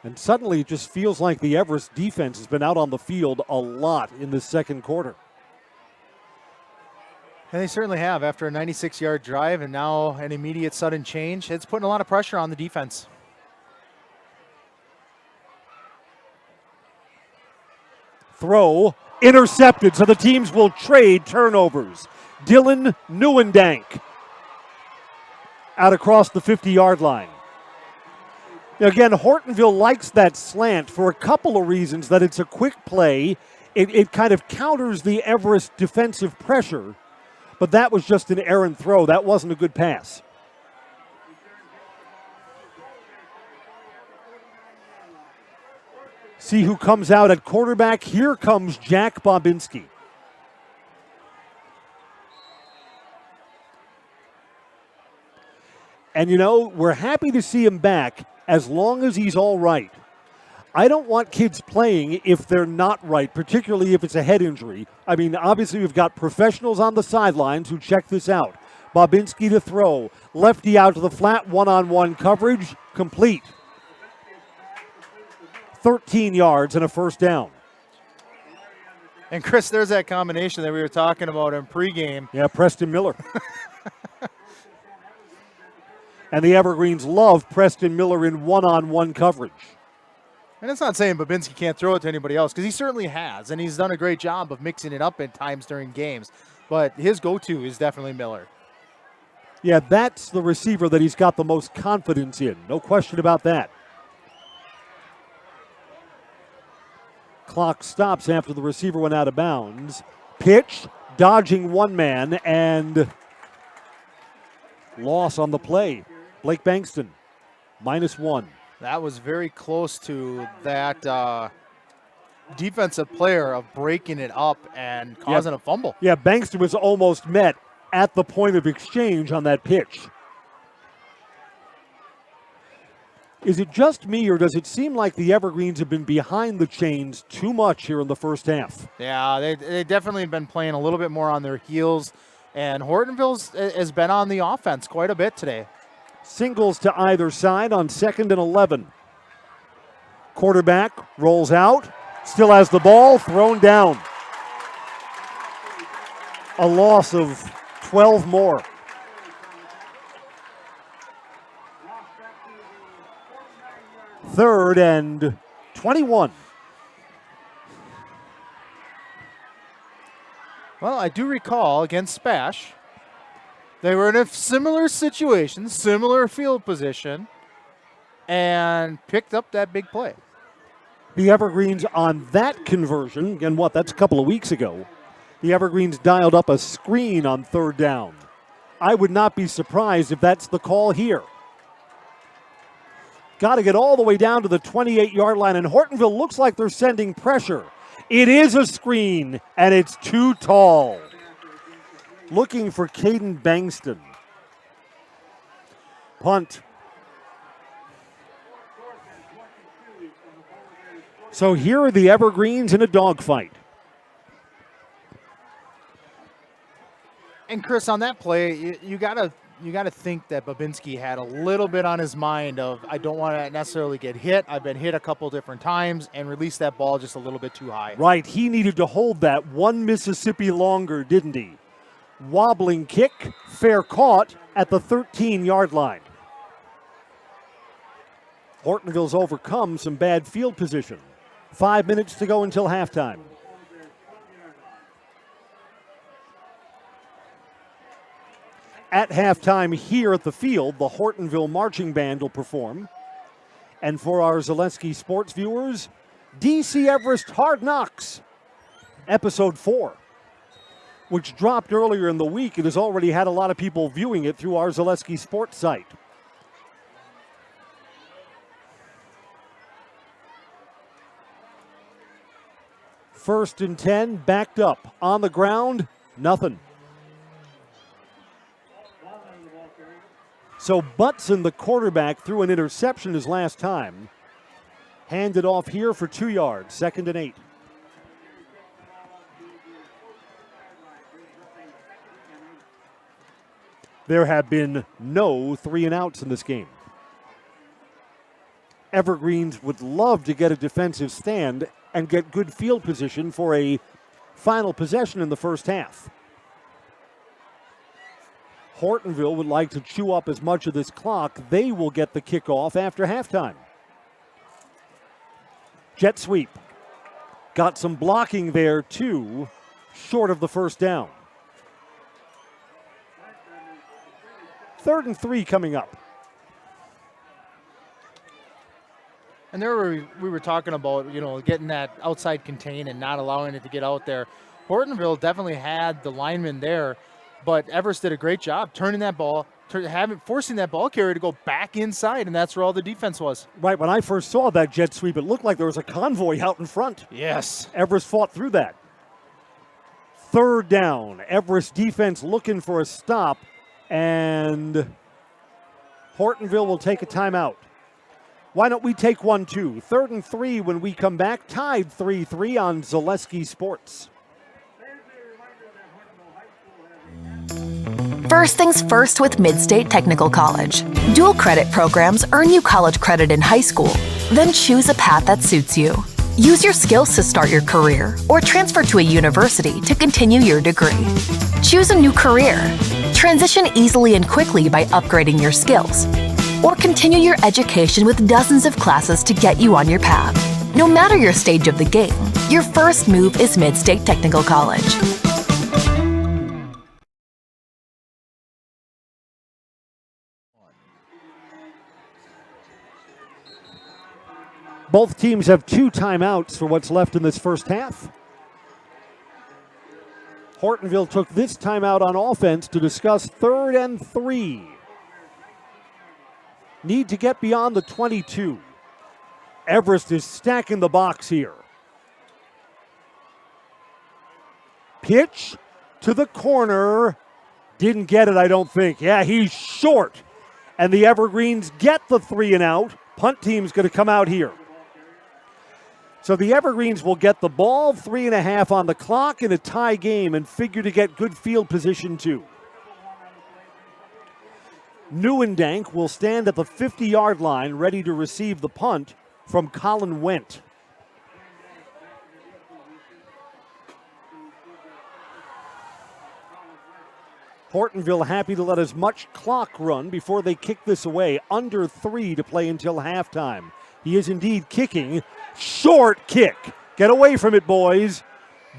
And suddenly it just feels like the Everest defense has been out on the field a lot in the second quarter. And they certainly have. After a 96-yard drive and now an immediate sudden change, it's putting a lot of pressure on the defense. Throw intercepted, so the teams will trade turnovers. Dylan Neuendank out across the 50-yard line. Again, Hortonville likes that slant for a couple of reasons, that it's a quick play. It kind of counters the Everest defensive pressure, but that was just an errant throw. That wasn't a good pass. See who comes out at quarterback. Here comes Jack Bobinski. And, you know, we're happy to see him back as long as he's all right. I don't want kids playing if they're not right, particularly if it's a head injury. I mean, obviously we've got professionals on the sidelines who check this out. Bobinski to throw. Lefty out to the flat, one-on-one coverage, complete. 13 yards and a first down. And Chris, there's that combination that we were talking about in pregame. Yeah, Preston Miller. And the Evergreens love Preston Miller in one-on-one coverage. And it's not saying Bobinski can't throw it to anybody else, because he certainly has, and he's done a great job of mixing it up at times during games. But his go-to is definitely Miller. Yeah, that's the receiver that he's got the most confidence in. No question about that. Clock stops after the receiver went out of bounds. Pitch, dodging one man, and loss on the play. Blake Bankston, -1. That was very close to that defensive player of breaking it up and causing a fumble. Yeah, Bankston was almost met at the point of exchange on that pitch. Is it just me, or does it seem like the Evergreens have been behind the chains too much here in the first half? Yeah, they definitely have been playing a little bit more on their heels, and Hortonville has been on the offense quite a bit today. Singles to either side on 2nd and 11. Quarterback rolls out, still has the ball, thrown down. A loss of 12 more. Third and 21. Well, I do recall against Spash, they were in a similar situation, similar field position, and picked up that big play. The Evergreens on that conversion, again, that's a couple of weeks ago, the Evergreens dialed up a screen on 3rd down. I would not be surprised if that's the call here. Got to get all the way down to the 28-yard line, and Hortonville looks like they're sending pressure. It is a screen, and it's too tall. Looking for Caden Bankston. Punt. So here are the Evergreens in a dogfight. And Chris, on that play, you gotta think that Bobinski had a little bit on his mind of, I don't want to necessarily get hit. I've been hit a couple different times, and release that ball just a little bit too high. Right, he needed to hold that one Mississippi longer, didn't he? Wobbling kick, fair caught at the 13-yard line. Hortonville's overcome some bad field position. 5 minutes to go until halftime. At halftime here at the field, the Hortonville Marching Band will perform. And for our Zaleski Sports viewers, DC Everest Hard Knocks, Episode 4, which dropped earlier in the week. It has already had a lot of people viewing it through our Zaleski Sports site. First and 10, backed up. On the ground, nothing. So Butson, the quarterback, threw an interception his last time. Handed off here for 2 yards, 2nd and 8. There have been no 3-and-outs in this game. Evergreens would love to get a defensive stand and get good field position for a final possession in the first half. Hortonville would like to chew up as much of this clock. They will get the kickoff after halftime. Jet sweep. Got some blocking there, too, short of the first down. 3rd and 3 coming up. And there we were talking about, getting that outside contain and not allowing it to get out there. Hortonville definitely had the lineman there, but Everest did a great job turning that ball, forcing that ball carrier to go back inside, and that's where all the defense was. Right, when I first saw that jet sweep, it looked like there was a convoy out in front. Yes. Everest fought through that. 3rd down. Everest defense looking for a stop, and Hortonville will take a timeout. Why don't we take one, too? 3rd and 3 when we come back. Tied 3-3 on Zaleski Sports. First things first with Mid-State Technical College. Dual credit programs earn you college credit in high school. Then choose a path that suits you. Use your skills to start your career or transfer to a university to continue your degree. Choose a new career. Transition easily and quickly by upgrading your skills. Or continue your education with dozens of classes to get you on your path. No matter your stage of the game, your first move is Mid-State Technical College. Both teams have 2 timeouts for what's left in this first half. Hortonville took this timeout on offense to discuss 3rd and 3. Need to get beyond the 22. Everest is stacking the box here. Pitch to the corner. Didn't get it, I don't think. Yeah, he's short. And the Evergreens get the 3-and-out. Punt team's going to come out here. So the Evergreens will get the ball, 3.5 on the clock in a tie game, and figure to get good field position too. Neuendank will stand at the 50-yard line, ready to receive the punt from Colin Wendt. Hortonville happy to let as much clock run before they kick this away. Under 3 to play until halftime. He is indeed kicking. Short kick. Get away from it, boys.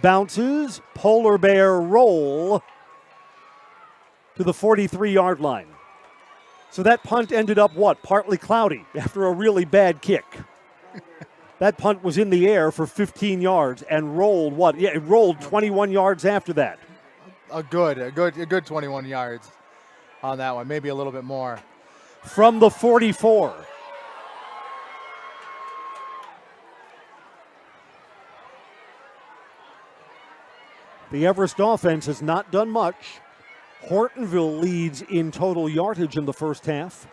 Bounces. Polar bear roll to the 43-yard line. So that punt ended up what? Partly cloudy after a really bad kick. That punt was in the air for 15 yards and rolled what? Yeah, it rolled 21 yards after that. A good 21 yards on that one, maybe a little bit more. From the 44. The Everest offense has not done much. Hortonville leads in total yardage in the first half.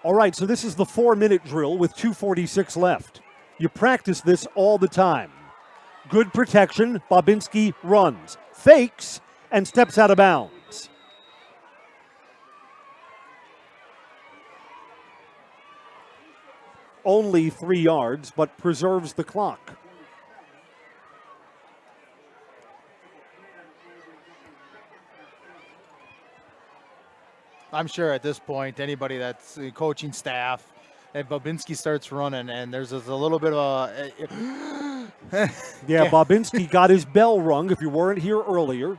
All right, so this is the 4-minute drill with 2:46 left. You practice this all the time. Good protection. Bobinski runs, fakes, and steps out of bounds. Only 3 yards, but preserves the clock. I'm sure at this point, anybody that's coaching staff, and Bobinski starts running, and there's a little bit of a... Yeah, Bobinski got his bell rung, if you weren't here earlier.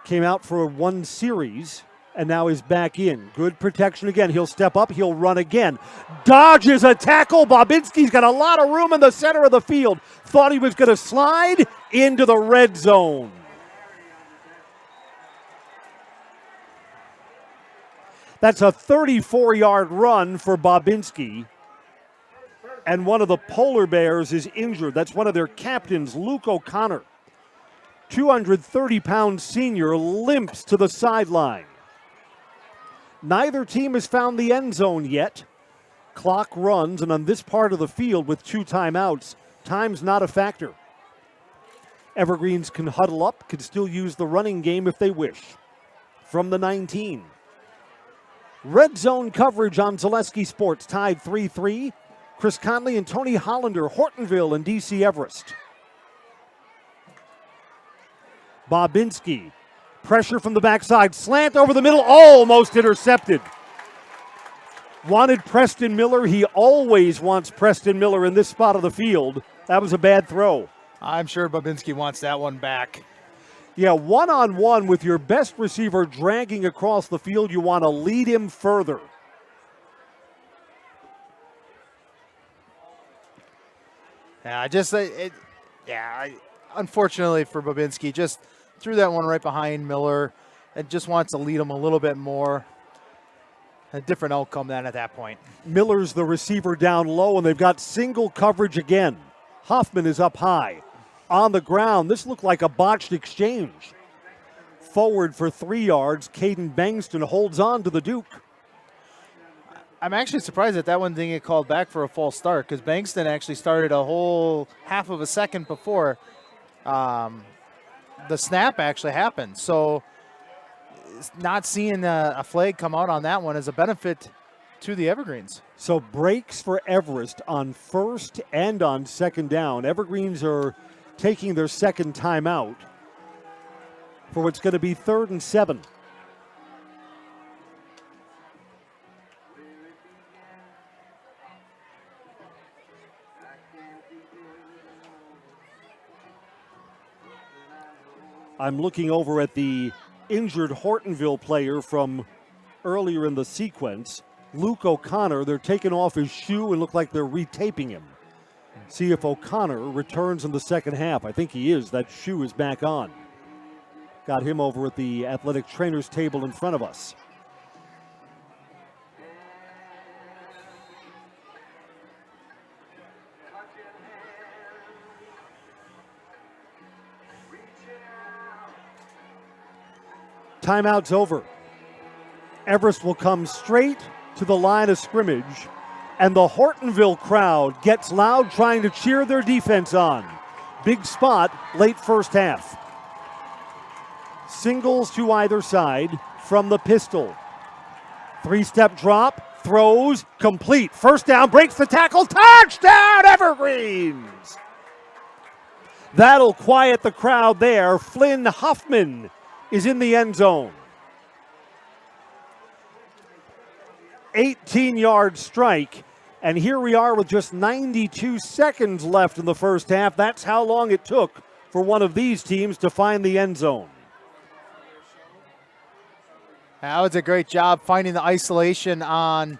Came out for one series, and now is back in. Good protection again. He'll step up. He'll run again. Dodges a tackle. Bobinski's got a lot of room in the center of the field. Thought he was going to slide into the red zone. That's a 34-yard run for Bobinski. And one of the polar bears is injured. That's one of their captains, Luke O'Connor. 230-pound senior limps to the sideline. Neither team has found the end zone yet. Clock runs, and on this part of the field with 2 timeouts, time's not a factor. Evergreens can huddle up, can still use the running game if they wish. From the 19. Red zone coverage on Zaleski Sports, tied 3-3. Chris Conley and Tony Hollander, Hortonville and DC Everest. Bobinski, pressure from the backside, slant over the middle, almost intercepted. Wanted Preston Miller. He always wants Preston Miller in this spot of the field. That was a bad throw. I'm sure Bobinski wants that one back. Yeah, one-on-one with your best receiver dragging across the field, you want to lead him further. Unfortunately for Bobinski, just threw that one right behind Miller and just wants to lead him a little bit more. A different outcome than at that point. Miller's the receiver down low, and they've got single coverage again. Huffman is up high. On the ground, this looked like a botched exchange. Forward for 3 yards, Caden Bangston holds on to the Duke. I'm actually surprised that one didn't get called back for a false start, because Bangston actually started a whole half of a second before the snap actually happened. So not seeing a flag come out on that one is a benefit to the Evergreens. So breaks for Everest on first and on second down. Evergreens are taking their second timeout for what's going to be 3rd and 7. I'm looking over at the injured Hortonville player from earlier in the sequence, Luke O'Connor. They're taking off his shoe and look like they're retaping him. See if O'Connor returns in the second half. I think he is. That shoe is back on. Got him over at the athletic trainers table in front of us. Timeout's over. Everest will come straight to the line of scrimmage, and the Hortonville crowd gets loud trying to cheer their defense on. Big spot, late first half. Singles to either side from the pistol. 3-step drop, throws, complete. First down, breaks the tackle, touchdown Evergreens! That'll quiet the crowd there. Flynn Huffman is in the end zone. 18-yard strike, and here we are with just 92 seconds left in the first half. That's how long it took for one of these teams to find the end zone. That was a great job finding the isolation on.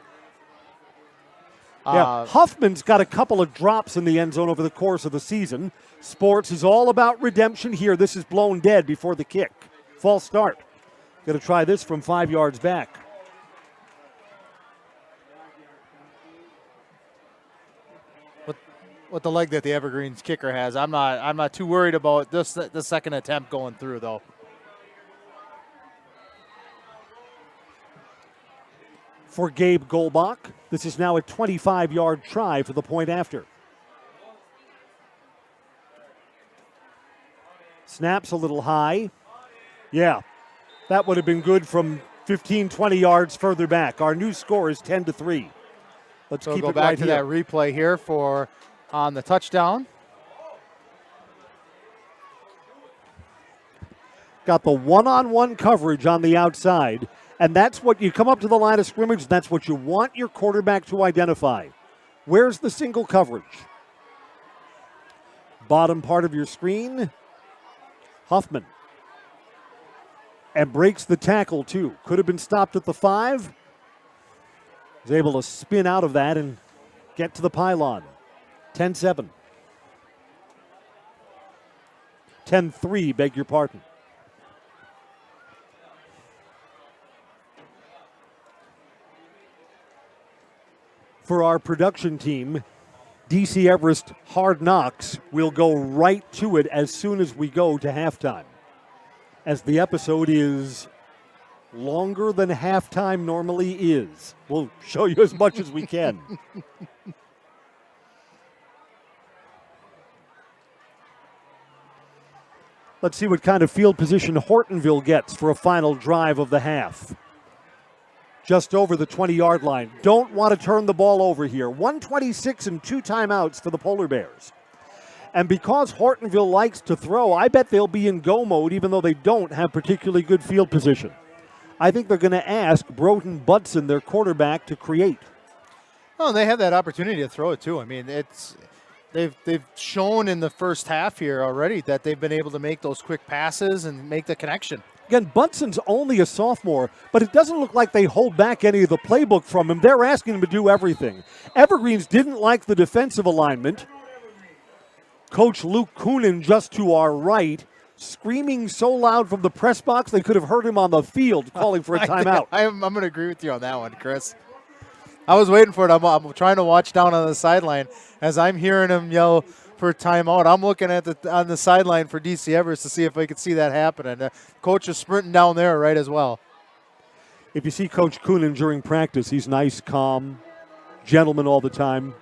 Huffman's got a couple of drops in the end zone over the course of the season. Sports is all about redemption here. This is blown dead before the kick. False start. Going to try this from 5 yards back. With the leg that the Evergreens kicker has, I'm not too worried about the second attempt going through though. For Gabe Golbach, this is now a 25-yard try for the point after. Snaps a little high. Yeah, that would have been good from 15, 20 yards further back. Our new score is 10-3. Let's keep go it back right to here. that replay here for on the touchdown. Got the one-on-one coverage on the outside, and that's what you come up to the line of scrimmage. That's what you want your quarterback to identify. Where's the single coverage? Bottom part of your screen. Huffman. And breaks the tackle, too. Could have been stopped at the 5. Was able to spin out of that and get to the pylon. 10-7. 10-3, beg your pardon. For our production team, DC Everest Hard Knocks. We'll go right to it as soon as we go to halftime, as the episode is longer than halftime normally is. We'll show you as much as we can. Let's see what kind of field position Hortonville gets for a final drive of the half. Just over the 20-yard line. Don't want to turn the ball over here. 1:26 and 2 timeouts for the Polar Bears. And because Hortonville likes to throw, I bet they'll be in go mode even though they don't have particularly good field position. I think they're going to ask Broughton Butson, their quarterback, to create. Oh, they have that opportunity to throw it too. I mean, they've shown in the first half here already that they've been able to make those quick passes and make the connection. Again, Butson's only a sophomore, but it doesn't look like they hold back any of the playbook from him. They're asking him to do everything. Evergreens didn't like the defensive alignment. Coach Luke Coonan just to our right, screaming so loud from the press box they could have heard him on the field calling for a timeout. I'm going to agree with you on that one, Chris. I was waiting for it. I'm trying to watch down on the sideline as I'm hearing him yell for a timeout. I'm looking at on the sideline for DC Everest to see if I could see that happen. And coach is sprinting down there right as well. If you see Coach Coonan during practice, he's nice, calm, gentleman all the time.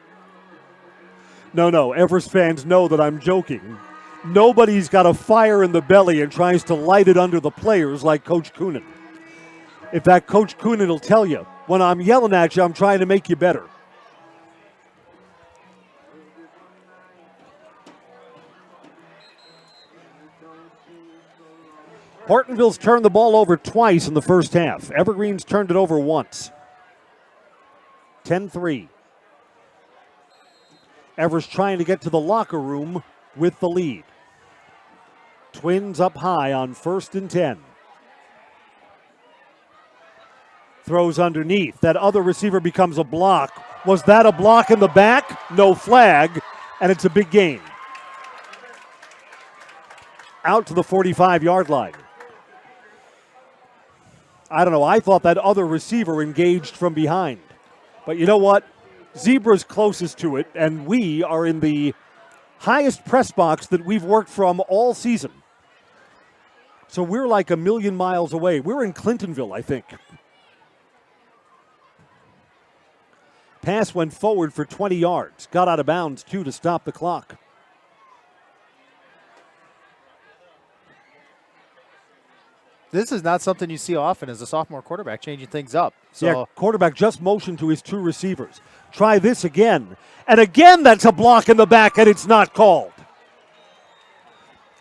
No, Everest fans know that I'm joking. Nobody's got a fire in the belly and tries to light it under the players like Coach Coonan. In fact, Coach Coonan will tell you, when I'm yelling at you, I'm trying to make you better. Hortonville's turned the ball over twice in the first half. Evergreens turned it over once. 10-3. Everest trying to get to the locker room with the lead. Twins up high on 1st and 10. Throws underneath. That other receiver becomes a block. Was that a block in the back? No flag, and it's a big gain. Out to the 45-yard line. I don't know. I thought that other receiver engaged from behind. But you know what? Zebra's closest to it, and we are in the highest press box that we've worked from all season. So we're like a million miles away. We're in Clintonville, I think. Pass went forward for 20 yards. Got out of bounds, too, to stop the clock. This is not something you see often as a sophomore quarterback changing things up. So yeah, quarterback just motioned to his 2 receivers. Try this again. And again, that's a block in the back, and it's not called.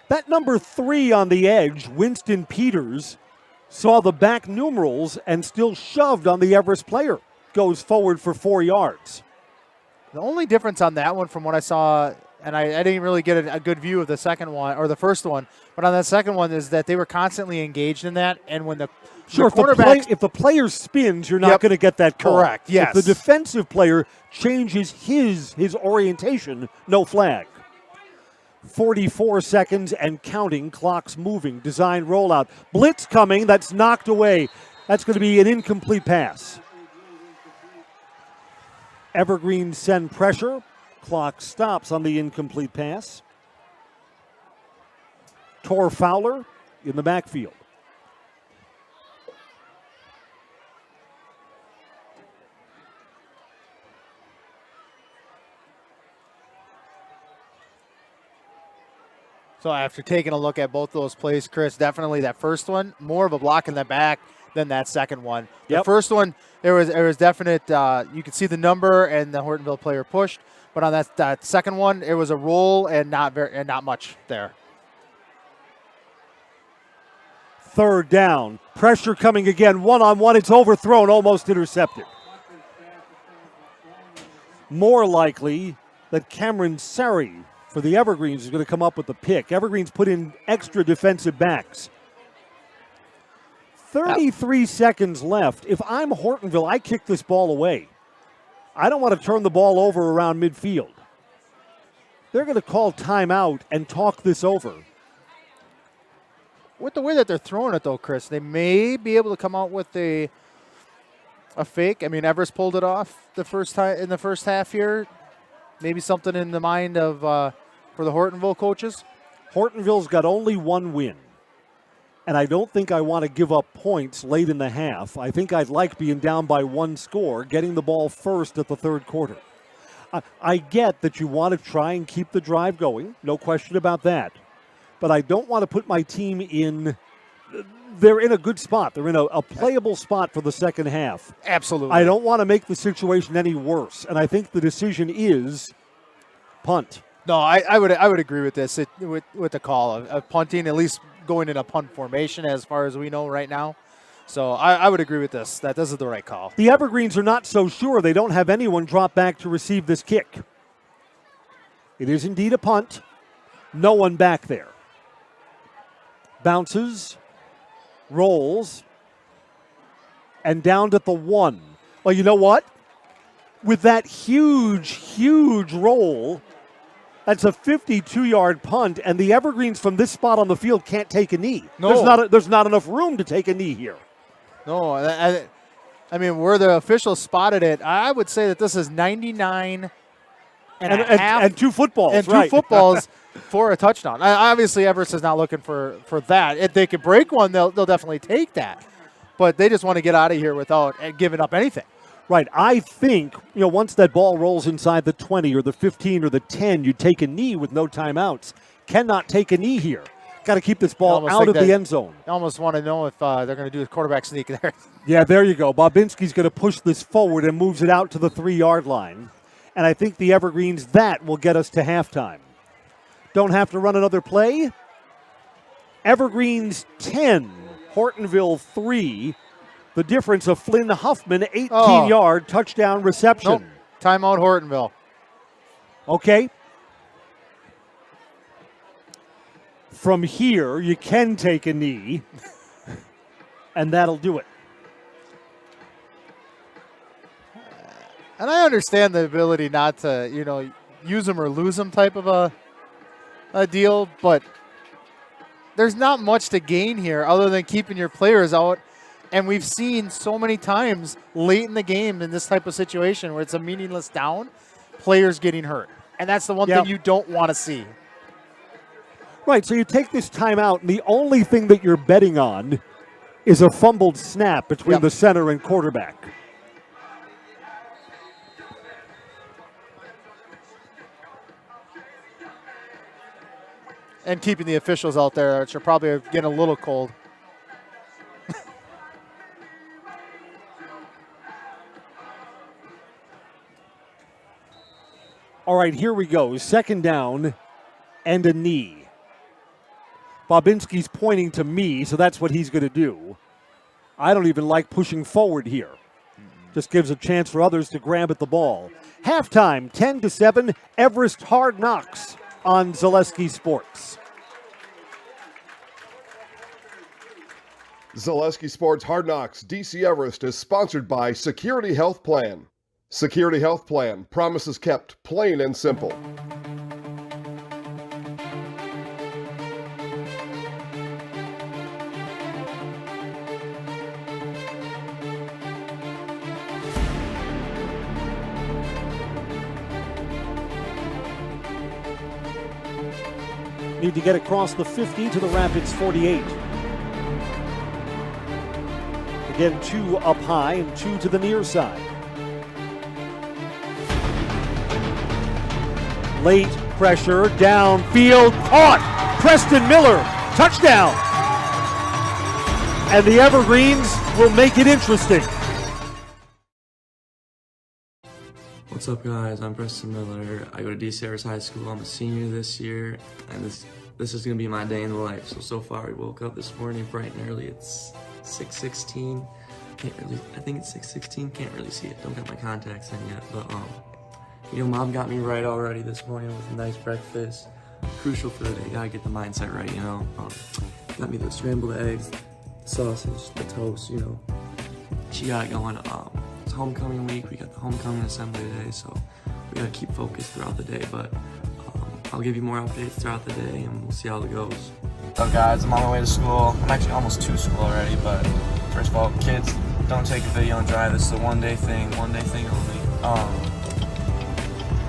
That number 3 on the edge, Winston Peters, saw the back numerals and still shoved on the Everest player. Goes forward for 4 yards. The only difference on that one from what I saw, and I didn't really get a good view of the second one or the first one, but on that second one is that they were constantly engaged in that, and when the quarterback, if the player spins, you're not going to get that call. Correct. Yes. If the defensive player changes his orientation, no flag. 44 seconds and counting. Clock's moving. Design rollout. Blitz coming. That's knocked away. That's going to be an incomplete pass. Evergreens send pressure. Clock stops on the incomplete pass. Tor Fowler in the backfield. So after taking a look at both those plays, Chris, definitely that first one, more of a block in the back than that second one. Yep. The first one, there was definite, you could see the number and the Hortonville player pushed, but on that second one, it was a roll and not much there. 3rd down. Pressure coming again. One-on-one. It's overthrown, almost intercepted. More likely that Cameron Sari for the Evergreens is going to come up with the pick. Evergreens put in extra defensive backs. 33 seconds left. If I'm Hortonville, I kick this ball away. I don't want to turn the ball over around midfield. They're going to call timeout and talk this over. With the way that they're throwing it, though, Chris, they may be able to come out with a fake. I mean, Everest pulled it off the first time in the first half here. maybe something in the mind of for the Hortonville coaches? Hortonville's got only one win. And I don't think I want to give up points late in the half. I think I'd like being down by one score, getting the ball first at the third quarter. I get that you want to try and keep the drive going, no question about that. But I don't want to put my team in. They're in a good spot. They're in a playable spot for the second half. Absolutely. I don't want to make the situation any worse. And I think the decision is punt. No, I would agree with this. With the call of punting, at least going in a punt formation as far as we know right now. So I would agree with this, that this is the right call. The Evergreens are not so sure. They don't have anyone drop back to receive this kick. It is indeed a punt. No one back there. Bounces, rolls, and down at the 1. Well, you know what? With that huge roll, that's a 52-yard punt, and the Evergreens from this spot on the field can't take a knee. No. There's not enough room to take a knee here. No, I mean, where the officials spotted it, I would say that this is 99 and a half. And 2 footballs, and right. 2 footballs for a touchdown. Obviously, Everest is not looking for that. If they could break one, they'll definitely take that. But they just want to get out of here without giving up anything. Right. I think, once that ball rolls inside the 20 or the 15 or the 10, you take a knee with no timeouts. Cannot take a knee here. Got to keep this ball out of the end zone. I almost want to know if they're going to do a quarterback sneak there. Yeah, there you go. Bobinski's going to push this forward and moves it out to the 3-yard line. And I think the Evergreens, that will get us to halftime. Don't have to run another play. Evergreens 10, Hortonville 3. The difference of Flynn Huffman, 18-yard touchdown reception. Nope. Timeout Hortonville. Okay. From here, you can take a knee, and that'll do it. And I understand the ability not to, use them or lose them type of a deal, but there's not much to gain here other than keeping your players out. And we've seen so many times late in the game in this type of situation where it's a meaningless down, players getting hurt. And that's the one thing you don't want to see. Right, so you take this timeout, and the only thing that you're betting on is a fumbled snap between the center and quarterback. And keeping the officials out there, which are probably getting a little cold. All right, here we go. Second down and a knee. Bobinski's pointing to me, so that's what he's going to do. I don't even like pushing forward here. Just gives a chance for others to grab at the ball. Halftime, 10-7, Everest Hard Knocks on Zaleski Sports. Zaleski Sports Hard Knocks DC Everest is sponsored by Security Health Plan. Security Health Plan, promises kept, plain and simple. Need to get across the 50 to the Rapids 48. Again, 2 up high and 2 to the near side. Late pressure, downfield, caught! Preston Miller, touchdown! And the Evergreens will make it interesting. What's up, guys? I'm Preston Miller. I go to DC Everest High School. I'm a senior this year, and this is gonna be my day in the life. So far, we woke up this morning bright and early. It's 6:16. I think it's 6:16. Can't really see it. Don't got my contacts in yet, but Mom got me right already this morning with a nice breakfast. Crucial for the day. Gotta get the mindset right, Got me the scrambled eggs, the sausage, the toast. She got it going. It's homecoming week. We got the homecoming assembly today, so we gotta keep focused throughout the day. But I'll give you more updates throughout the day, and we'll see how it goes. What's up, guys? I'm on my way to school. I'm actually almost to school already, but first of all, kids, don't take a video and drive. This is a one-day thing only.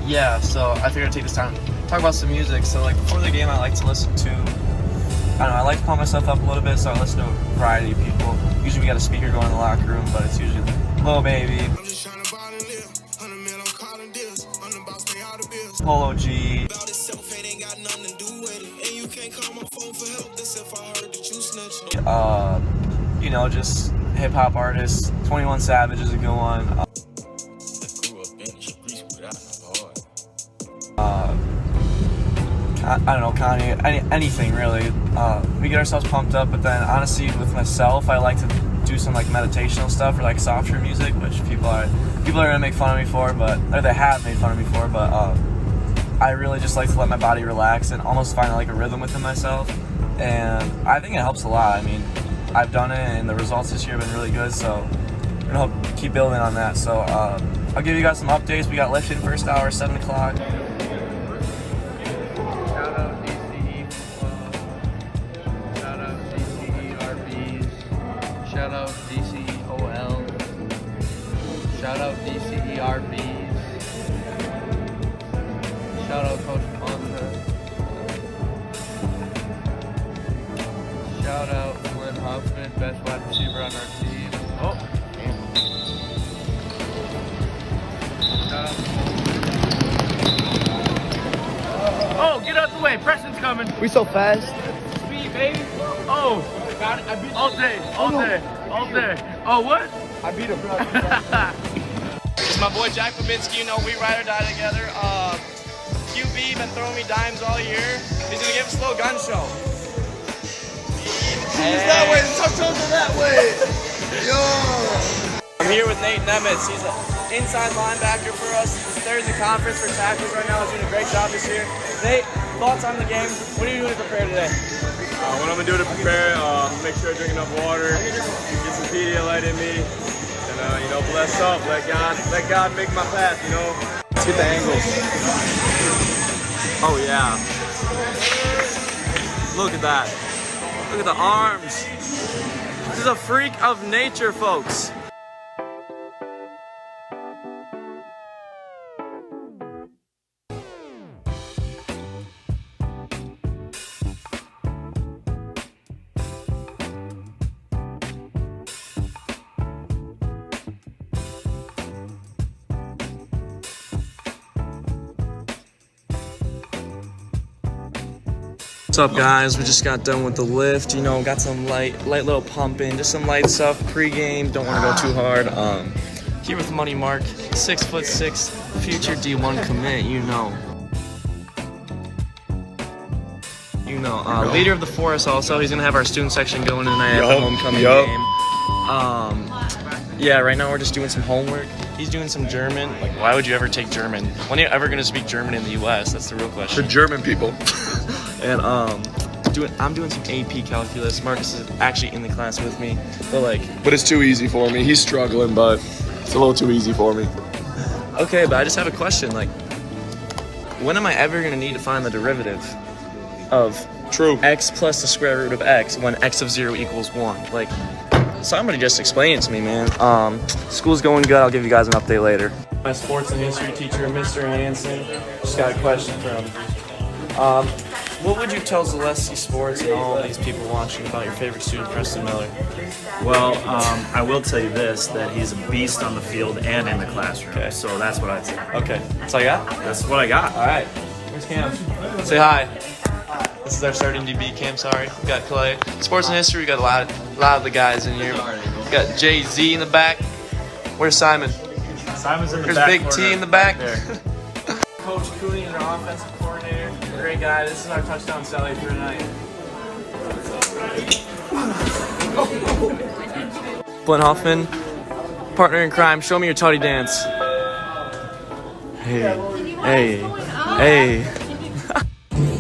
Yeah, so I figured I'd take this time to talk about some music. So like before the game, I like to listen to, I don't know, I like to pump myself up a little bit, so I listen to a variety of people. Usually we got a speaker going in the locker room, but it's usually Lil Baby, Polo G, you know, just hip hop artists. 21 Savage is a good one. I don't know, Kanye, anything really. We get ourselves pumped up, but then honestly, with myself, I like to do some like meditational stuff or like softer music, which people are gonna make fun of me for, or they have made fun of me for, but I really just like to let my body relax and almost find like a rhythm within myself, and I think it helps a lot. I mean, I've done it, and the results this year have been really good, so we're gonna hope keep building on that. So I'll give you guys some updates. We got lifting first hour, 7 o'clock. Shout out DCEOL. Shout out DCERBs. Shout out Coach Ponta. Shout out Flynn Huffman, best wide receiver on our team. Oh, damn. Oh, get out the way. Preston's coming. We so fast. Speed, baby. Oh. Got it. I beat all day. Oh, what? I beat him. It's my boy Jack Babinski. You know, we ride or die together. QB been throwing me dimes all year. He's gonna give us a little gun show. He's that way. The toes are that way. Yo. I'm here with Nate Nemitz. He's an inside linebacker for us. He's third in the conference for tackles right now. He's doing a great job this year. Nate, thoughts on the game? What are you doing to prepare today? What I'm gonna do to prepare, make sure I drink enough water, get some Pedialyte in me, and you know, bless up. Let God make my path. You know. Let's get the angles. Oh yeah. Look at that. Look at the arms. This is a freak of nature, folks. What's up, guys? We just got done with the lift. You know, got some light little pumping, just some light stuff pre-game. Don't want to go too hard. Here with Money Mark, 6'6", future D1 commit. You know, leader of the forest. Also, he's gonna have our student section going tonight at the homecoming game. Yeah, right now we're just doing some homework. He's doing some German. Like, why would you ever take German? When are you ever gonna speak German in the U.S.? That's the real question. For German people. And I'm doing some AP calculus. Marcus is actually in the class with me, but it's too easy for me. He's struggling, but it's a little too easy for me. Okay, but I just have a question. Like, when am I ever gonna need to find the derivative of x plus the square root of x when x of 0 equals 1? Like, somebody just explain it to me, man. School's going good. I'll give you guys an update later. My sports and history teacher, Mr. Hansen, just got a question for him. What would you tell Zaleski Sports and all these people watching about your favorite student, Preston Miller? Well, I will tell you this, that he's a beast on the field and in the classroom. Okay. So that's what I'd say. Okay. That's all you got? That's what I got. All right. Where's Cam? Say hi. This is our starting DB, Cam, sorry. We got Clay. Sports and history, we got a lot of the guys in here. We got Jay-Z in the back. Where's Simon? Simon's in the There's back Big corner, T in the back. there. Coach Cooney is our offensive coordinator. Great guy. This is our touchdown Sally for tonight. Flynn Hoffman, partner in crime. Show me your tutty dance. Hey.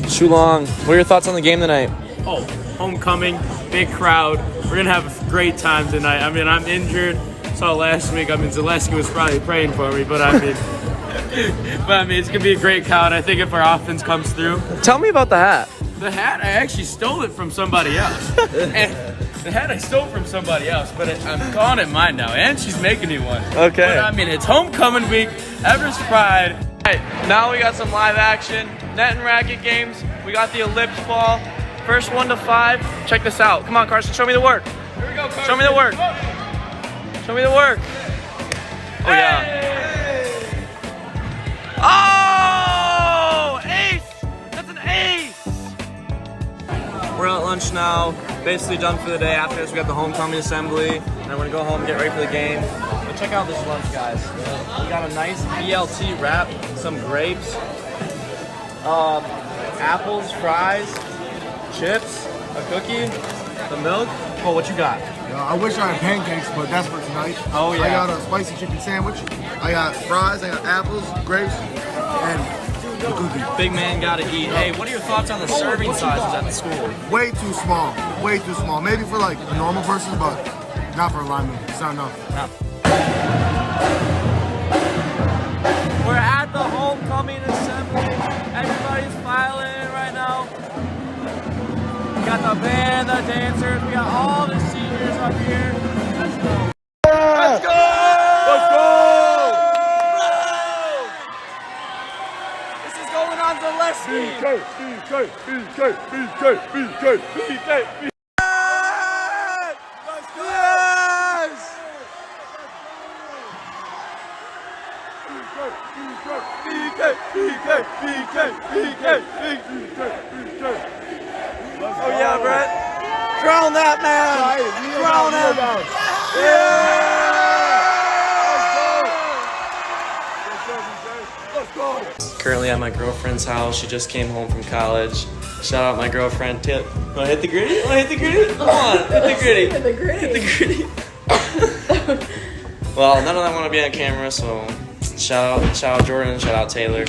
Shulong, what are your thoughts on the game tonight? Oh, homecoming, big crowd. We're gonna have a great time tonight. I mean, I'm injured. Saw last week. I mean, Zaleski was probably praying for me, but I mean, it's gonna be a great crowd. I think if our offense comes through. Tell me about the hat. The hat, I actually stole it from somebody else. The hat I stole from somebody else, but I'm calling it mine now, and she's making me one. Okay. But I mean, it's homecoming week, Everest Pride. Alright, now we got some live action net and racket games. We got the ellipse ball. First 1 to 5. Check this out. Come on, Carson, show me the work. Here we go, Carson. Show me the work. Show me the work. Oh, yeah. Oh! Ace! That's an ace! We're at lunch now. Basically done for the day. After this, we got the homecoming assembly. And I'm going to go home and get ready for the game. But check out this lunch, guys. We got a nice BLT wrap, some grapes, apples, fries, chips, a cookie, the milk. Oh, what you got? I wish I had pancakes, but that's for tonight. Oh, yeah. I got a spicy chicken sandwich. I got fries, I got apples, grapes, and the cookie. Big man gotta eat. Hey, what are your thoughts on the serving sizes at the school? Way too small. Way too small. Maybe for like a normal person, but not for a lineman. It's not enough. We're at the homecoming assembly. Everybody's filing in right now. We got the band, the dancers, we got all the seniors up here. Let's go. Let's go! Let's go! This is going on Zaleski. BK. Oh yeah, Brett. Crown that man. Crown him. Yeah. Let's go. Currently at my girlfriend's house. She just came home from college. Shout out my girlfriend. Wanna hit the gritty? Wanna hit the gritty? Come on, hit the gritty. Hit the gritty. Hit the gritty. Well, none of them want to be on camera, so shout out Jordan, shout out Taylor.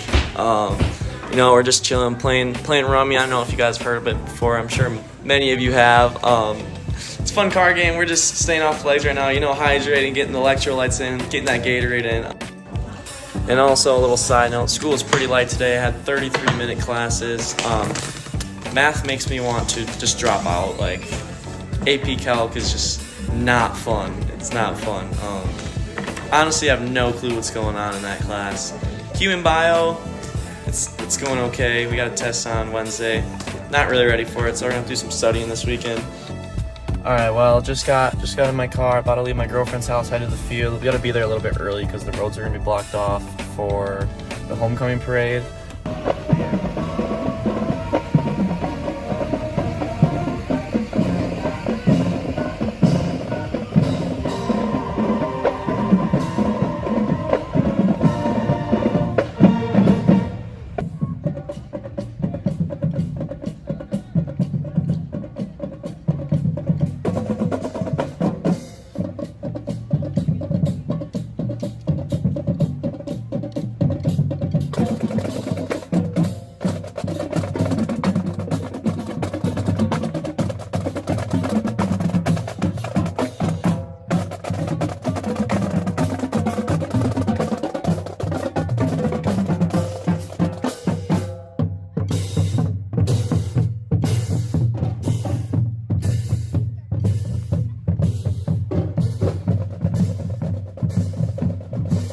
You know, we're just chilling, playing rummy. I don't know if you guys have heard of it before. I'm sure many of you have. It's a fun card game. We're just staying off legs right now. You know, hydrating, getting the electrolytes in, getting that Gatorade in. And also a little side note, school was pretty light today. I had 33-minute classes. Math makes me want to just drop out. Like, AP Calc is just not fun. It's not fun. Honestly, I have no clue what's going on in that class. Human Bio, it's going okay. We got a test on Wednesday. Not really ready for it, so we're gonna have to do some studying this weekend. All right, well, just got in my car, about to leave my girlfriend's house, head to the field. We gotta be there a little bit early because the roads are gonna be blocked off for the homecoming parade.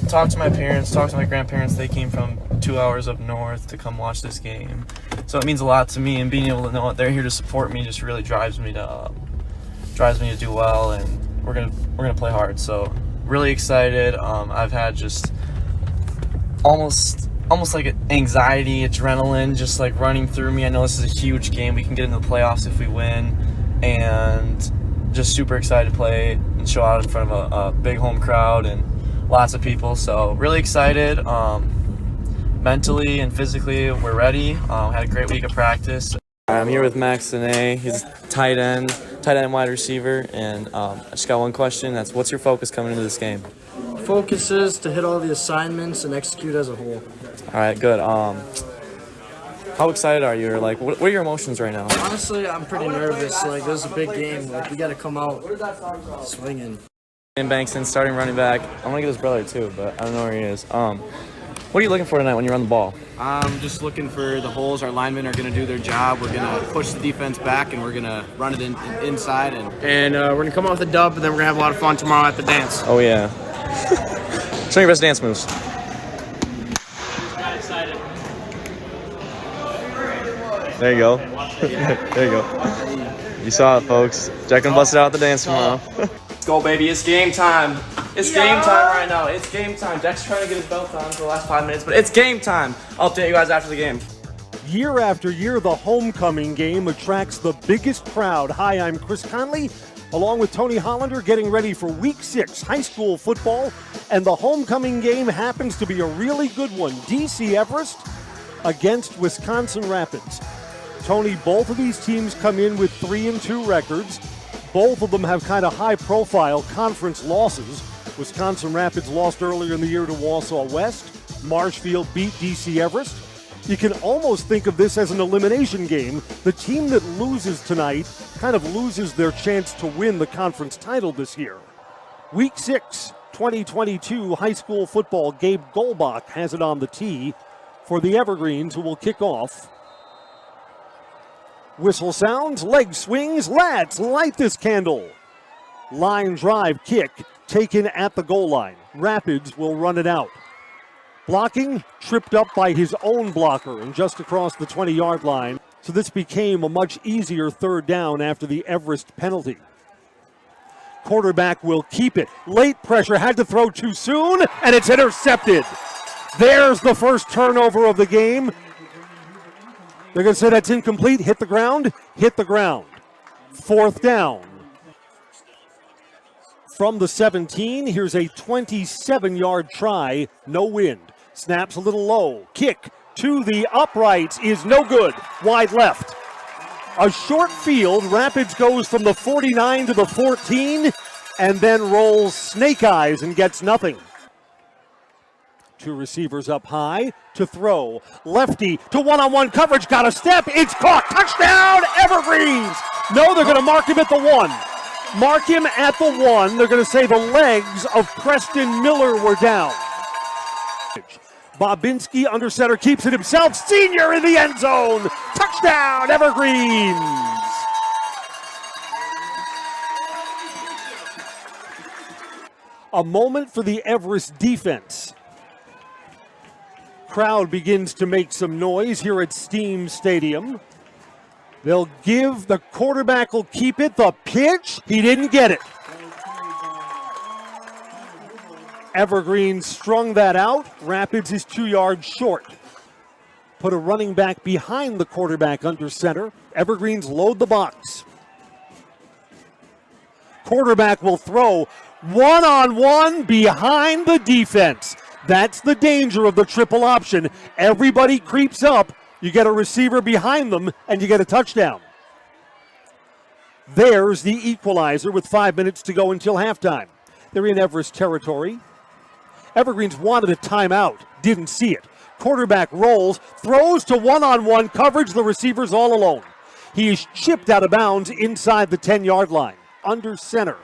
Talked to my parents, talked to my grandparents. They came from 2 hours up north to come watch this game. So it means a lot to me, and being able to know that they're here to support me just really drives me to do well, and we're gonna play hard. So really excited. I've had just almost like anxiety, adrenaline just like running through me. I know this is a huge game. We can get into the playoffs if we win, and just super excited to play and show out in front of a big home crowd and lots of people. So really excited. Mentally and physically, we're ready. Had a great week of practice. I'm here with Max Dene. He's tight end wide receiver, and I just got one question. That's, what's your focus coming into this game? Focus is to hit all the assignments and execute as a whole. All right, good. How excited are you? Or like, what are your emotions right now? Honestly, I'm pretty nervous. Like, this is a big game. Like, we got to come out swinging. Bankston, starting running back. I'm gonna get his brother too, but I don't know where he is. What are you looking for tonight when you run the ball? I'm just looking for the holes. Our linemen are going to do their job. We're going to push the defense back, and we're going to run it inside. And we're going to come out with a dub, and then we're going to have a lot of fun tomorrow at the dance. Oh, yeah. Show me your best dance moves. There you go. There you go. You saw it, folks. Jack gonna bust it out at the dance tomorrow. Let's go, baby. It's game time. It's game time right now. It's game time. Jack's trying to get his belt on for the last 5 minutes, but it's game time. I'll update you guys after the game. Year after year, the homecoming game attracts the biggest crowd. Hi, I'm Chris Conley, along with Tony Hollander, getting ready for Week 6 high school football. And the homecoming game happens to be a really good one. DC Everest against Wisconsin Rapids. Tony, both of these teams come in with 3-2 records. Both of them have kind of high-profile conference losses. Wisconsin Rapids lost earlier in the year to Wausau West. Marshfield beat DC Everest. You can almost think of this as an elimination game. The team that loses tonight kind of loses their chance to win the conference title this year. Week 6, 2022 high school football. Gabe Golbach has it on the tee for the Evergreens, who will kick off. Whistle sounds, leg swings, let's light this candle. Line drive kick taken at the goal line. Rapids will run it out. Blocking, tripped up by his own blocker and just across the 20-yard line. So this became a much easier third down after the Everest penalty. Quarterback will keep it. Late pressure, had to throw too soon, and it's intercepted. There's the first turnover of the game. They're going to say that's incomplete. Hit the ground. Hit the ground. Fourth down. From the 17, here's a 27-yard try. No wind. Snaps a little low. Kick to the uprights is no good. Wide left. A short field. Rapids goes from the 49 to the 14 and then rolls snake eyes and gets nothing. Two receivers up high to throw. Lefty to one-on-one coverage. Got a step. It's caught. Touchdown, Evergreens. No, they're going to mark him at the 1. Mark him at the 1. They're going to say the legs of Preston Miller were down. Bobinski under center keeps it himself. Senior in the end zone. Touchdown, Evergreens. A moment for the Everest defense. Crowd begins to make some noise here at Steam Stadium. They'll give, the quarterback will keep it. The pitch, he didn't get it. Evergreen strung that out. Rapids is 2 yards short. Put a running back behind the quarterback under center. Evergreens load the box. Quarterback will throw one-on-one behind the defense. That's the danger of the triple option. Everybody creeps up. You get a receiver behind them, and you get a touchdown. There's the equalizer with 5 minutes to go until halftime. They're in Everest territory. Evergreens wanted a timeout, didn't see it. Quarterback rolls, throws to one-on-one coverage. The receiver's all alone. He is chipped out of bounds inside the 10-yard line, under center.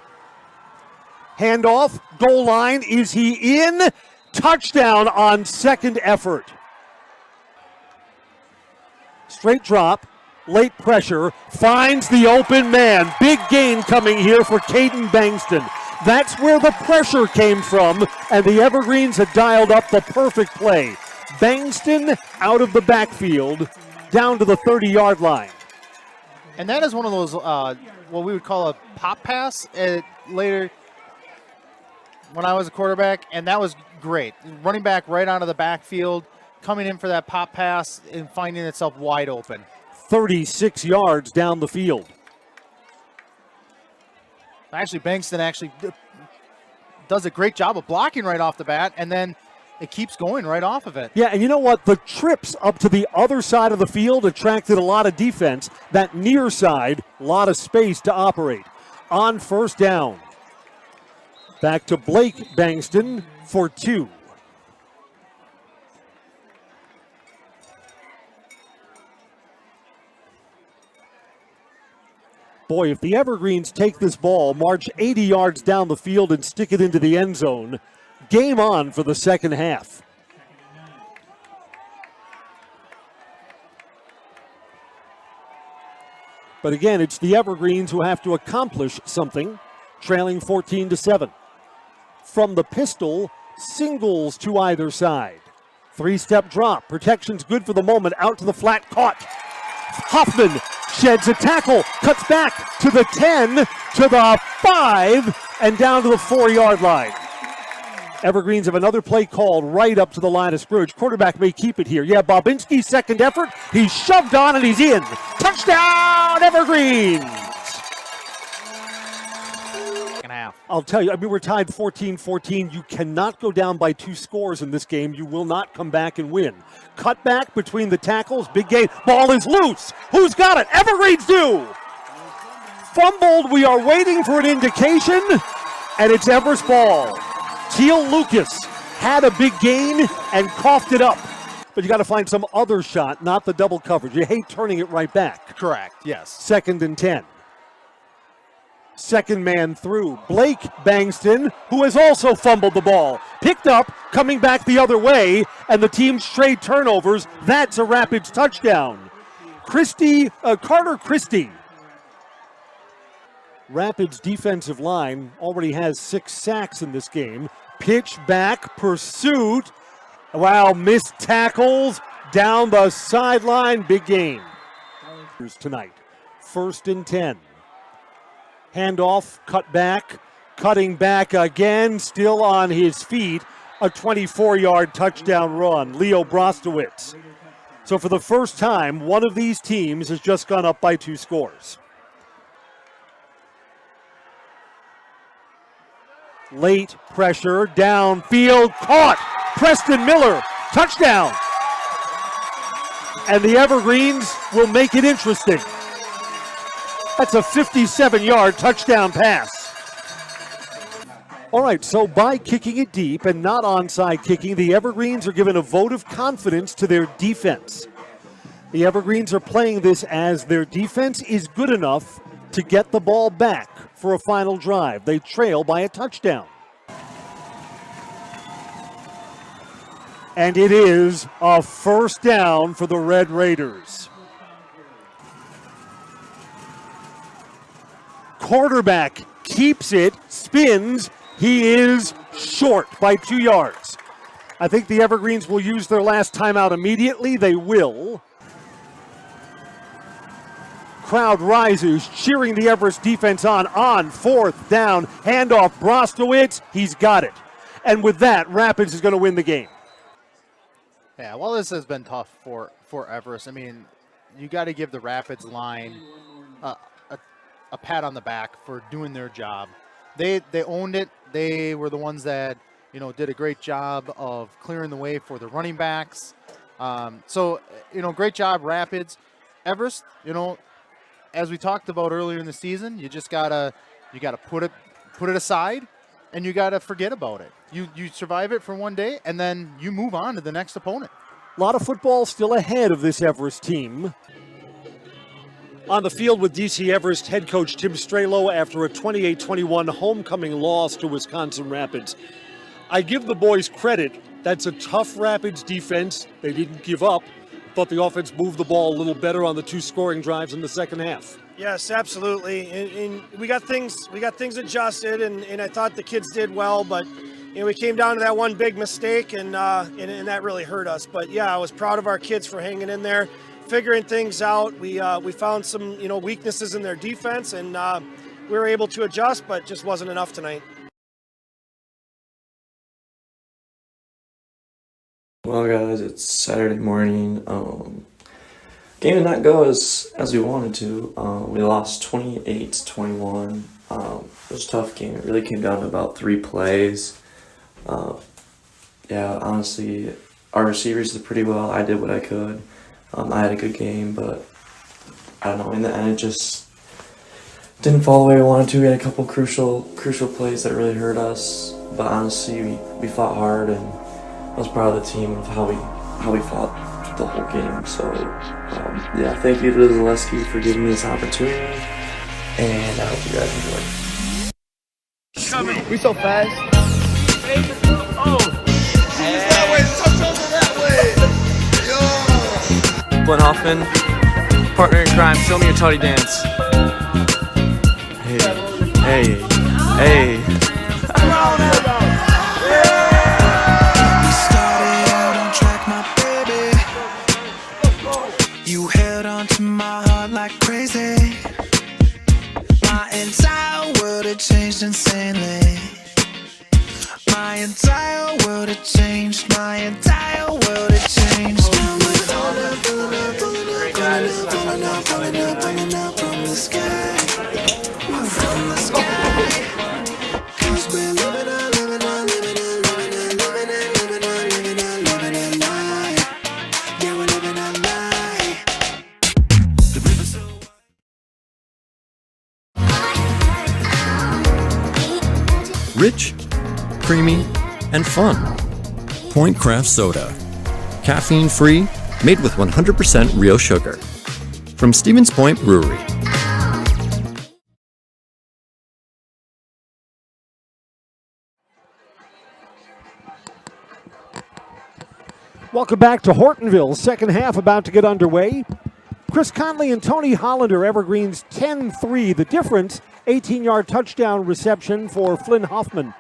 Handoff, goal line. Is he in? Touchdown on second effort. Straight drop, late pressure, finds the open man. Big gain coming here for Caden Bangston. That's where the pressure came from, and the Evergreens had dialed up the perfect play. Bangston out of the backfield, down to the 30-yard line. And that is one of those, what we would call a pop pass later when I was a quarterback, and that was great. Running back right onto the backfield, coming in for that pop pass and finding itself wide open. 36 yards down the field. Actually, Bankston does a great job of blocking right off the bat, and then it keeps going right off of it. Yeah, and you know what? The trips up to the other side of the field attracted a lot of defense. That near side, a lot of space to operate. On first down. Back to Blake Bangston for 2. Boy, if the Evergreens take this ball, march 80 yards down the field and stick it into the end zone, game on for the second half. But again, it's the Evergreens who have to accomplish something, trailing 14-7. From the pistol, singles to either side. 3-step drop. Protection's good for the moment. Out to the flat, caught. Hoffman sheds a tackle, cuts back to the 10, to the 5, and down to the 4-yard line. Evergreens have another play called right up to the line of scrimmage. Quarterback may keep it here. Yeah, Bobinski's second effort. He's shoved on and he's in. Touchdown, Evergreens! Second half. I'll tell you, I mean, we're tied 14-14. You cannot go down by 2 scores in this game. You will not come back and win. Cut back between the tackles. Big gain. Ball is loose. Who's got it? Evergreens do. Fumbled. We are waiting for an indication, and it's Everest ball. Teal Lucas had a big gain and coughed it up. But you got to find some other shot, not the double coverage. You hate turning it right back. Correct, yes. 2nd and 10. Second man through. Blake Bangston, who has also fumbled the ball. Picked up, coming back the other way, and the team's trade turnovers. That's a Rapids touchdown. Carter Christie. Rapids defensive line already has 6 sacks in this game. Pitch back, pursuit. Wow, missed tackles down the sideline. Big game tonight. 1st and 10. Handoff, cut back, cutting back again, still on his feet. A 24-yard touchdown run. Leo Brostowitz. So for the first time, one of these teams has just gone up by 2 scores. Late pressure, downfield, caught. Preston Miller, touchdown. And the Evergreens will make it interesting. That's a 57-yard touchdown pass. All right, so by kicking it deep and not onside kicking, the Evergreens are given a vote of confidence to their defense. The Evergreens are playing this as their defense is good enough to get the ball back for a final drive. They trail by a touchdown. And it is a 1st down for the Red Raiders. Quarterback keeps it, spins. He is short by 2 yards. I think the Evergreens will use their last timeout immediately. They will. Crowd rises, cheering the Everest defense on 4th down. Handoff, Brostowitz, he's got it. And with that, Rapids is going to win the game. Yeah, well, this has been tough for Everest. I mean, you got to give the Rapids line a pat on the back for doing their job. They owned it. They were the ones that, did a great job of clearing the way for the running backs. So, great job, Rapids. Everest, as we talked about earlier in the season, you just gotta put it aside, and you gotta forget about it. You survive it for one day, and then you move on to the next opponent. A lot of football still ahead of this Everest team. On the field with DC Everest head coach Tim Strelo after a 28-21 homecoming loss to Wisconsin Rapids. I give the boys credit. That's a tough Rapids defense. They didn't give up. Thought the offense moved the ball a little better on the 2 scoring drives in the second half. Yes, absolutely. And we got things adjusted, and I thought the kids did well, but we came down to that one big mistake, and that really hurt us. But yeah, I was proud of our kids for hanging in there, figuring things out. We found some weaknesses in their defense, and we were able to adjust, but just wasn't enough tonight. Well, guys, it's Saturday morning. Game did not go as we wanted to. We lost 28-21. It was a tough game. It really came down to about 3 plays. Yeah, honestly, our receivers did pretty well. I did what I could. I had a good game, but I don't know. In the end, it just didn't fall the way we wanted to. We had a couple crucial plays that really hurt us. But honestly, we fought hard, and I was proud of the team of how we fought the whole game. So yeah, thank you to Zaleski for giving me this opportunity, and I hope you guys enjoy. Coming. We so fast. Glenn Hoffman, partner in crime, show me your tutty dance. Hey. You held on to my entire world had changed. My entire world had changed. Now we're pulling up from the sky. From the sky. 'Cause we're living our life. Yeah, we're living our life. The river's so Rich, creamy, and fun. Point Craft Soda. Caffeine free, made with 100% real sugar. From Stevens Point Brewery. Welcome back to Hortonville. Second half about to get underway. Chris Conley and Tony Hollander, Evergreen's 10-3. The difference, 18-yard touchdown reception for Flynn Hoffman.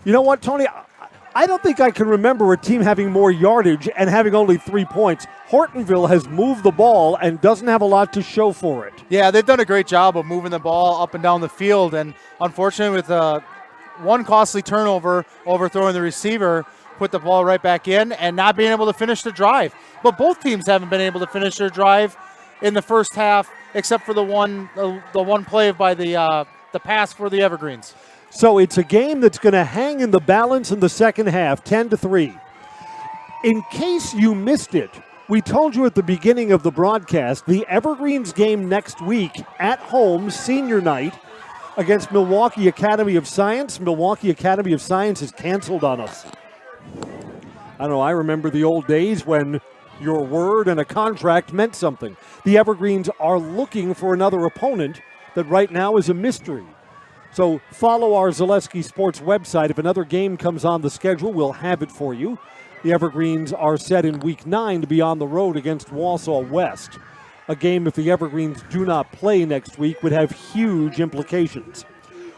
You know what, Tony? I don't think I can remember a team having more yardage and having only 3 points. Hortonville has moved the ball and doesn't have a lot to show for it. Yeah, they've done a great job of moving the ball up and down the field. And unfortunately, with one costly turnover, overthrowing the receiver, put the ball right back in and not being able to finish the drive. But both teams haven't been able to finish their drive in the first half, except for the one play by the pass for the Evergreens. So it's a game that's going to hang in the balance in the second half, 10-3. In case you missed it, we told you at the beginning of the broadcast, the Evergreens game next week at home, senior night, against Milwaukee Academy of Science. Milwaukee Academy of Science is canceled on us. I don't know, I remember the old days when your word and a contract meant something. The Evergreens are looking for another opponent that right now is a mystery. So follow our Zaleski Sports website. If another game comes on the schedule, we'll have it for you. The Evergreens are set in Week 9 to be on the road against Wausau West. A game, if the Evergreens do not play next week, would have huge implications.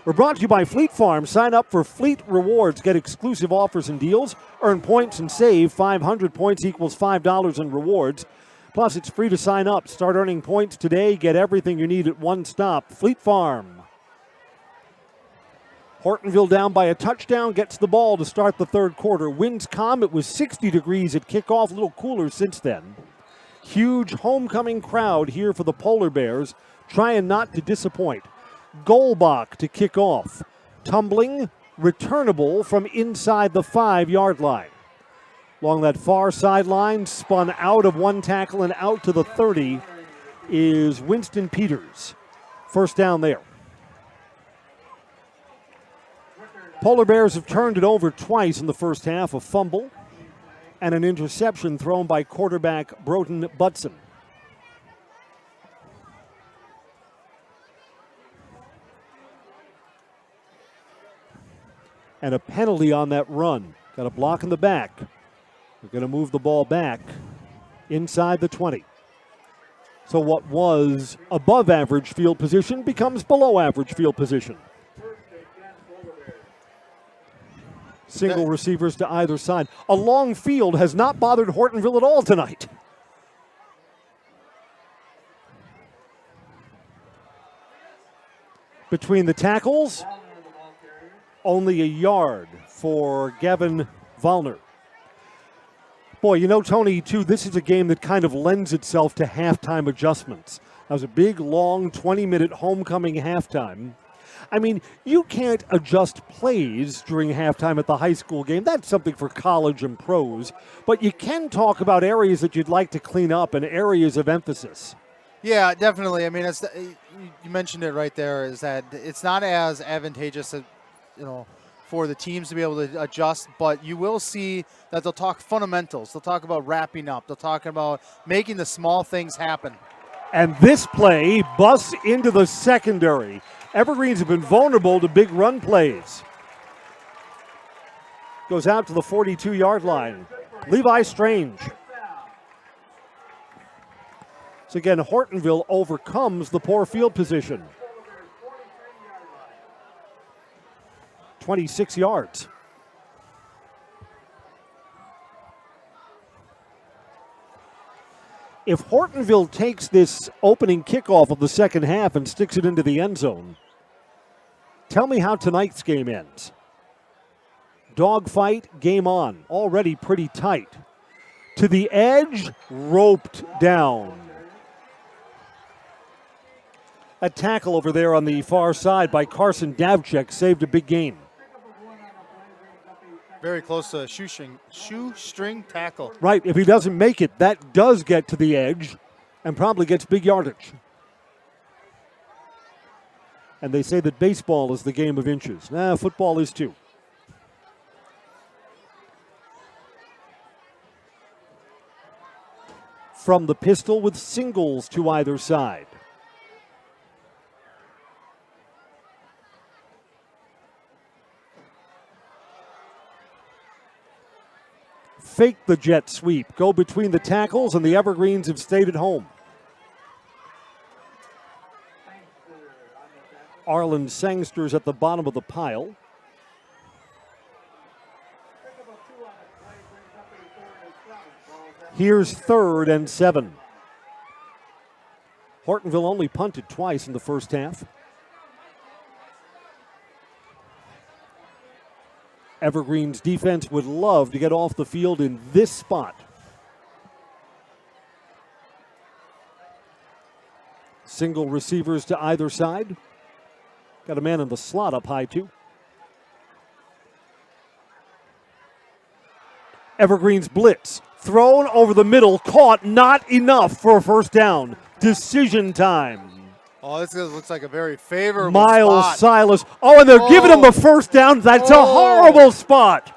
We're brought to you by Fleet Farm. Sign up for Fleet Rewards. Get exclusive offers and deals. Earn points and save. 500 points equals $5 in rewards. Plus, it's free to sign up. Start earning points today. Get everything you need at one stop. Fleet Farm. Hortonville down by a touchdown, gets the ball to start the third quarter. Winds calm. It was 60 degrees at kickoff. A little cooler since then. Huge homecoming crowd here for the Polar Bears, trying not to disappoint. Goalbach to kick off. Tumbling, returnable from inside the 5-yard line. Along that far sideline, spun out of one tackle and out to the 30 is Winston Peters. First down there. Polar Bears have turned it over twice in the first half, a fumble and an interception thrown by quarterback Broughton Butson. And a penalty on that run. Got a block in the back. We're going to move the ball back inside the 20. So what was above average field position becomes below average field position. Single receivers to either side. A long field has not bothered Hortonville at all tonight. Between the tackles, only a yard for Gavin Vollner. Boy, you know, Tony, too, this is a game that kind of lends itself to halftime adjustments. That was a big, long, 20-minute homecoming halftime. I mean, you can't adjust plays during halftime at the high school game. That's something for college and pros. But you can talk about areas that you'd like to clean up and areas of emphasis. Yeah, definitely. I mean, you mentioned it right there, is that it's not as advantageous, for the teams to be able to adjust, but you will see that they'll talk fundamentals. They'll talk about wrapping up. They'll talk about making the small things happen. And this play busts into the secondary. Evergreens have been vulnerable to big run plays. Goes out to the 42-yard line. Levi Strange. So again, Hortonville overcomes the poor field position. 26 yards. If Hortonville takes this opening kickoff of the second half and sticks it into the end zone, tell me how tonight's game ends. dogfight, game on. Already pretty tight. To the edge, roped down. A tackle over there on the far side by Carson Davchek saved a big gain. Very close to a shoestring tackle. Right, if he doesn't make it, that does get to the edge and probably gets big yardage. And they say that baseball is the game of inches. Football is too. From the pistol with singles to either side. Fake the jet sweep, go between the tackles, and the Evergreens have stayed at home. Arlen Sangster's at the bottom of the pile. Here's 3rd and 7. Hortonville only punted twice in the first half. Evergreen's defense would love to get off the field in this spot. Single receivers to either side. Got a man in the slot up high too. Evergreen's blitz. Thrown over the middle, caught, not enough for a first down. Decision time. Oh, this looks like a very favorable Miles spot. Silas. Oh, and they're giving him the first down. That's a horrible spot.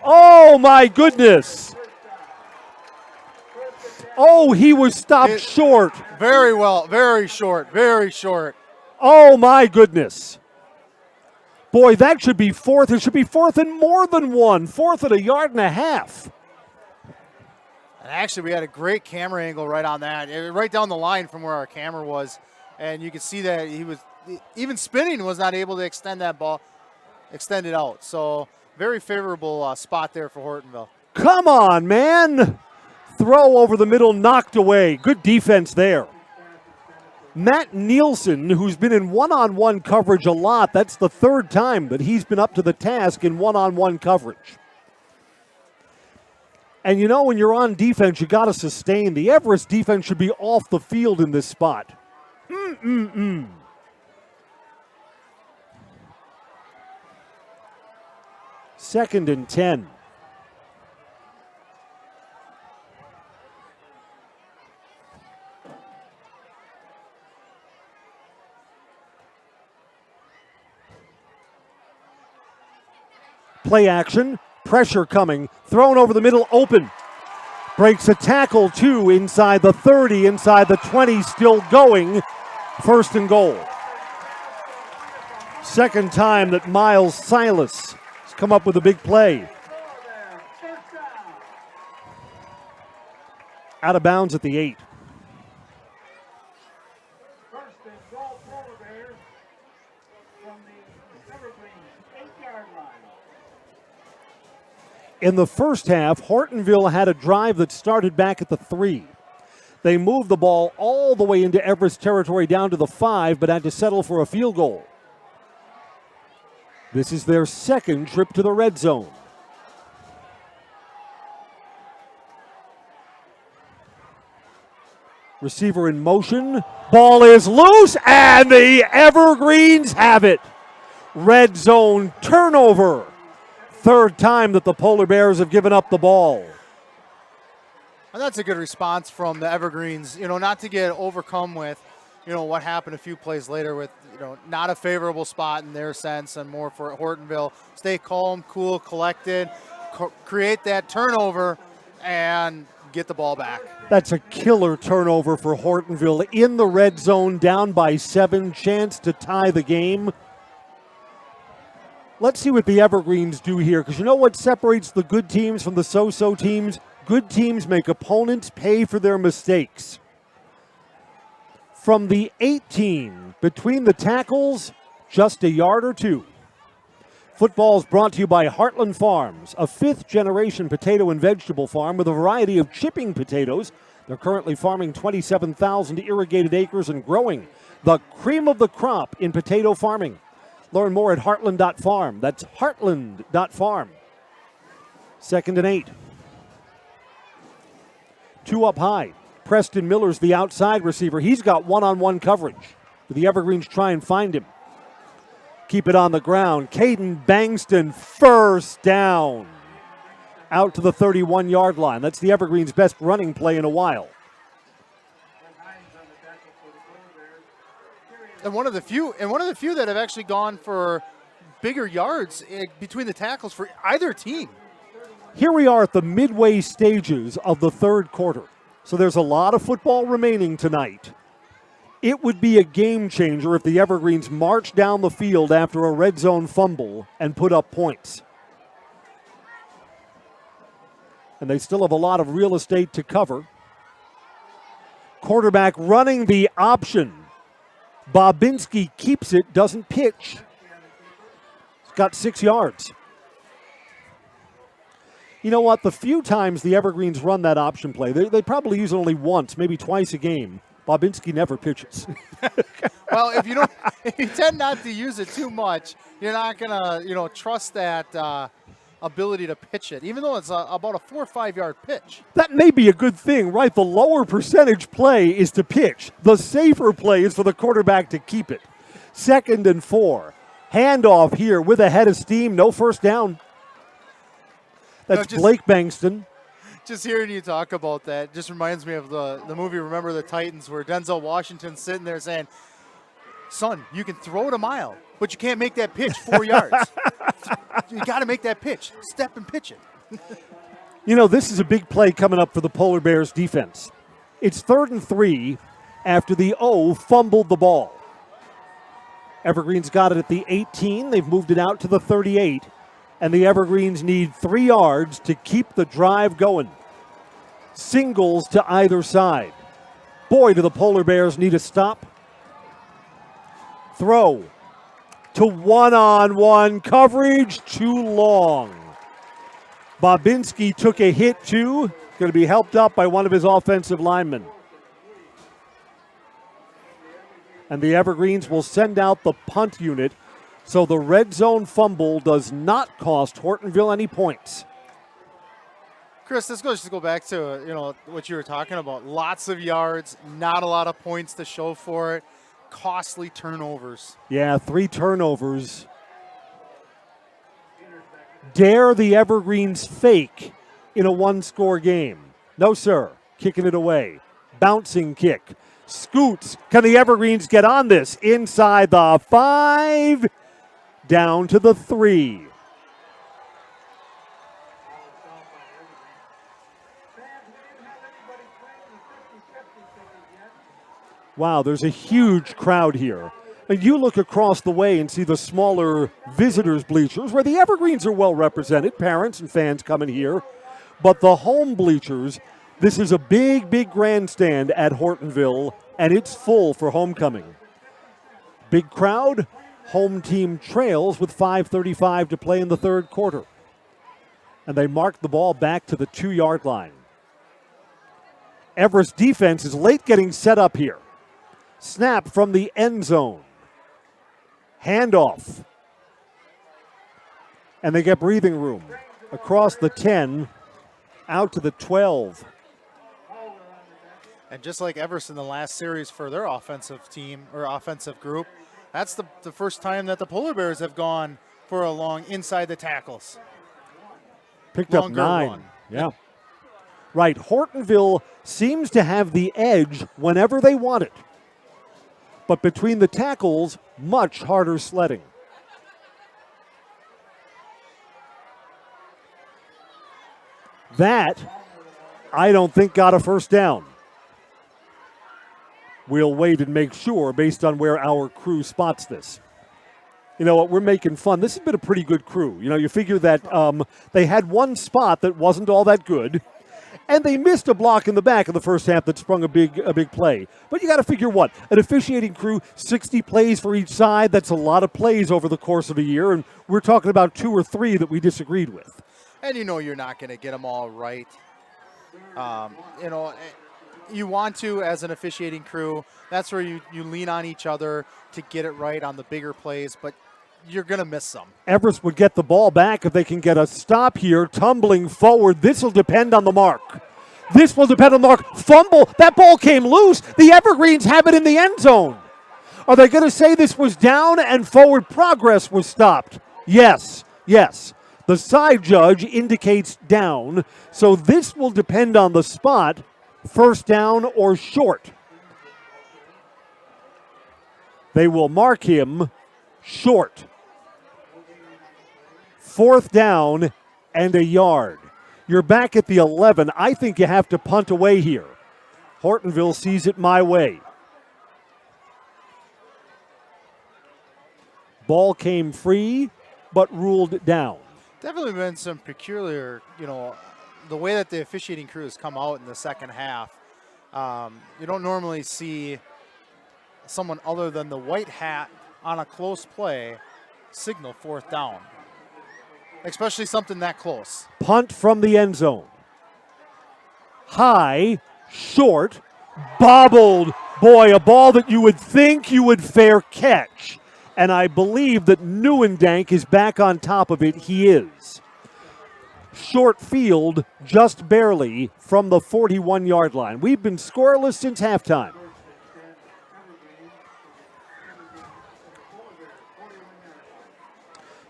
Oh, my goodness. Oh, he was stopped short. Very well, very short, very short. Oh, my goodness. Boy, that should be 4th. It should be 4th and more than 1. 4th at 1.5 yards. And actually, we had a great camera angle right on that, right down the line from where our camera was. And you could see that he was, even spinning, was not able to extend that ball, extend it out. So very favorable spot there for Hortonville. Come on, man. Throw over the middle, knocked away. Good defense there. Matt Nielsen, who's been in one-on-one coverage a lot, that's the 3rd time that he's been up to the task in one-on-one coverage. And you know, when you're on defense, you got to sustain. The Everest defense should be off the field in this spot. Second and 10. Play action, pressure coming, thrown over the middle, open. Breaks a tackle, 2 inside the 30, inside the 20, still going. 1st and goal. Second time that Miles Silas has come up with a big play. Out of bounds at the 8. In the first half, Hortonville had a drive that started back at the 3. They moved the ball all the way into Everest territory down to the 5, but had to settle for a field goal. This is their 2nd trip to the red zone. Receiver in motion. Ball is loose, and the Evergreens have it. Red zone turnover. 3rd time that the Polar Bears have given up the ball. And that's a good response from the Evergreens, not to get overcome with, what happened a few plays later with, not a favorable spot in their sense and more for Hortonville. Stay calm, cool, collected, create that turnover and get the ball back. That's a killer turnover for Hortonville in the red zone, down by 7, chance to tie the game. Let's see what the Evergreens do here, because you know what separates the good teams from the so-so teams? Good teams make opponents pay for their mistakes. From the 18, between the tackles, just 1 yard or 2. Football is brought to you by Heartland Farms, a 5th-generation potato and vegetable farm with a variety of chipping potatoes. They're currently farming 27,000 irrigated acres and growing. The cream of the crop in potato farming. Learn more at heartland.farm. That's heartland.farm. 2nd and 8. 2 up high. Preston Miller's the outside receiver. He's got one-on-one coverage. The Evergreens try and find him. Keep it on the ground. Caden Bangston, first down. Out to the 31-yard line. That's the Evergreens' best running play in a while. And one of the few that have actually gone for bigger yards between the tackles for either team. Here we are at the midway stages of the third quarter. So there's a lot of football remaining tonight. It would be a game changer if the Evergreens march down the field after a red zone fumble and put up points. And they still have a lot of real estate to cover. Quarterback running the option. Bobinski keeps it, doesn't pitch. He's got 6 yards. You know what? The few times the Evergreens run that option play, they probably use it only once, maybe twice a game. Bobinski never pitches. Well, if you tend not to use it too much, you're not gonna, trust that ability to pitch it, even though it's about a 4 or 5 yard pitch. That may be a good thing, right? The lower percentage play is to pitch. The safer play is for the quarterback to keep it. 2nd and 4. Handoff here with a head of steam. No first down. That's Blake Bangston. Just hearing you talk about that just reminds me of the movie Remember the Titans, where Denzel Washington's sitting there saying, son, you can throw it a mile, but you can't make that pitch 4 yards. You got to make that pitch. Step and pitch it. This is a big play coming up for the Polar Bears defense. It's 3rd and 3 after the O fumbled the ball. Evergreens got it at the 18. They've moved it out to the 38. And the Evergreens need 3 yards to keep the drive going. Singles to either side. Boy, do the Polar Bears need a stop. Throw to one-on-one coverage, too long. Bobinski took a hit too. Going to be helped up by one of his offensive linemen. And the Evergreens will send out the punt unit. So the red zone fumble does not cost Hortonville any points. Chris, let's just go back to what you were talking about. Lots of yards, not a lot of points to show for it. Costly turnovers. Yeah, 3 turnovers. Dare the Evergreens fake in a 1-score game? No, sir. Kicking it away. Bouncing kick. Scoots. Can the Evergreens get on this? Inside the 5. Down to the 3. Wow, there's a huge crowd here. And you look across the way and see the smaller visitors' bleachers where the Evergreens are well represented. Parents and fans coming here. But the home bleachers, this is a big, big grandstand at Hortonville, and it's full for homecoming. Big crowd. Home team trails with 5:35 to play in the third quarter. And they mark the ball back to the 2-yard line. Everest defense is late getting set up here. Snap from the end zone. Handoff. And they get breathing room. Across the 10, out to the 12. And just like Everest in the last series for their offensive team or offensive group, that's the first time that the Polar Bears have gone for a long inside the tackles. Picked up 9. Run. Yeah. Right. Hortonville seems to have the edge whenever they want it. But between the tackles, much harder sledding. That, I don't think, got a first down. We'll wait and make sure based on where our crew spots this. You know what? We're making fun. This has been a pretty good crew. You figure that they had one spot that wasn't all that good, and they missed a block in the back of the first half that sprung a big play. But you got to figure what? An officiating crew, 60 plays for each side. That's a lot of plays over the course of a year, and we're talking about 2 or 3 that we disagreed with. And you're not going to get them all right. You want to, as an officiating crew, that's where you lean on each other to get it right on the bigger plays. But you're going to miss some. Everest would get the ball back if they can get a stop here. Tumbling forward. This will depend on the mark. This will depend on the mark. Fumble. That ball came loose. The Evergreens have it in the end zone. Are they going to say this was down and forward progress was stopped? Yes. Yes. The side judge indicates down. So this will depend on the spot. First down or short. They will mark him short. Fourth down and a yard. You're back at the 11. I think you have to punt away here. Hortonville sees it my way. Ball came free, but ruled down. Definitely been some peculiar, the way that the officiating crew has come out in the second half. You don't normally see someone other than the white hat on a close play signal fourth down, especially something that close. Punt from the end zone. High, short, bobbled. Boy, a ball that you would think you would fair catch. And I believe that Neuendank is back on top of it. He is. Short field, just barely from the 41-yard line. We've been scoreless since halftime.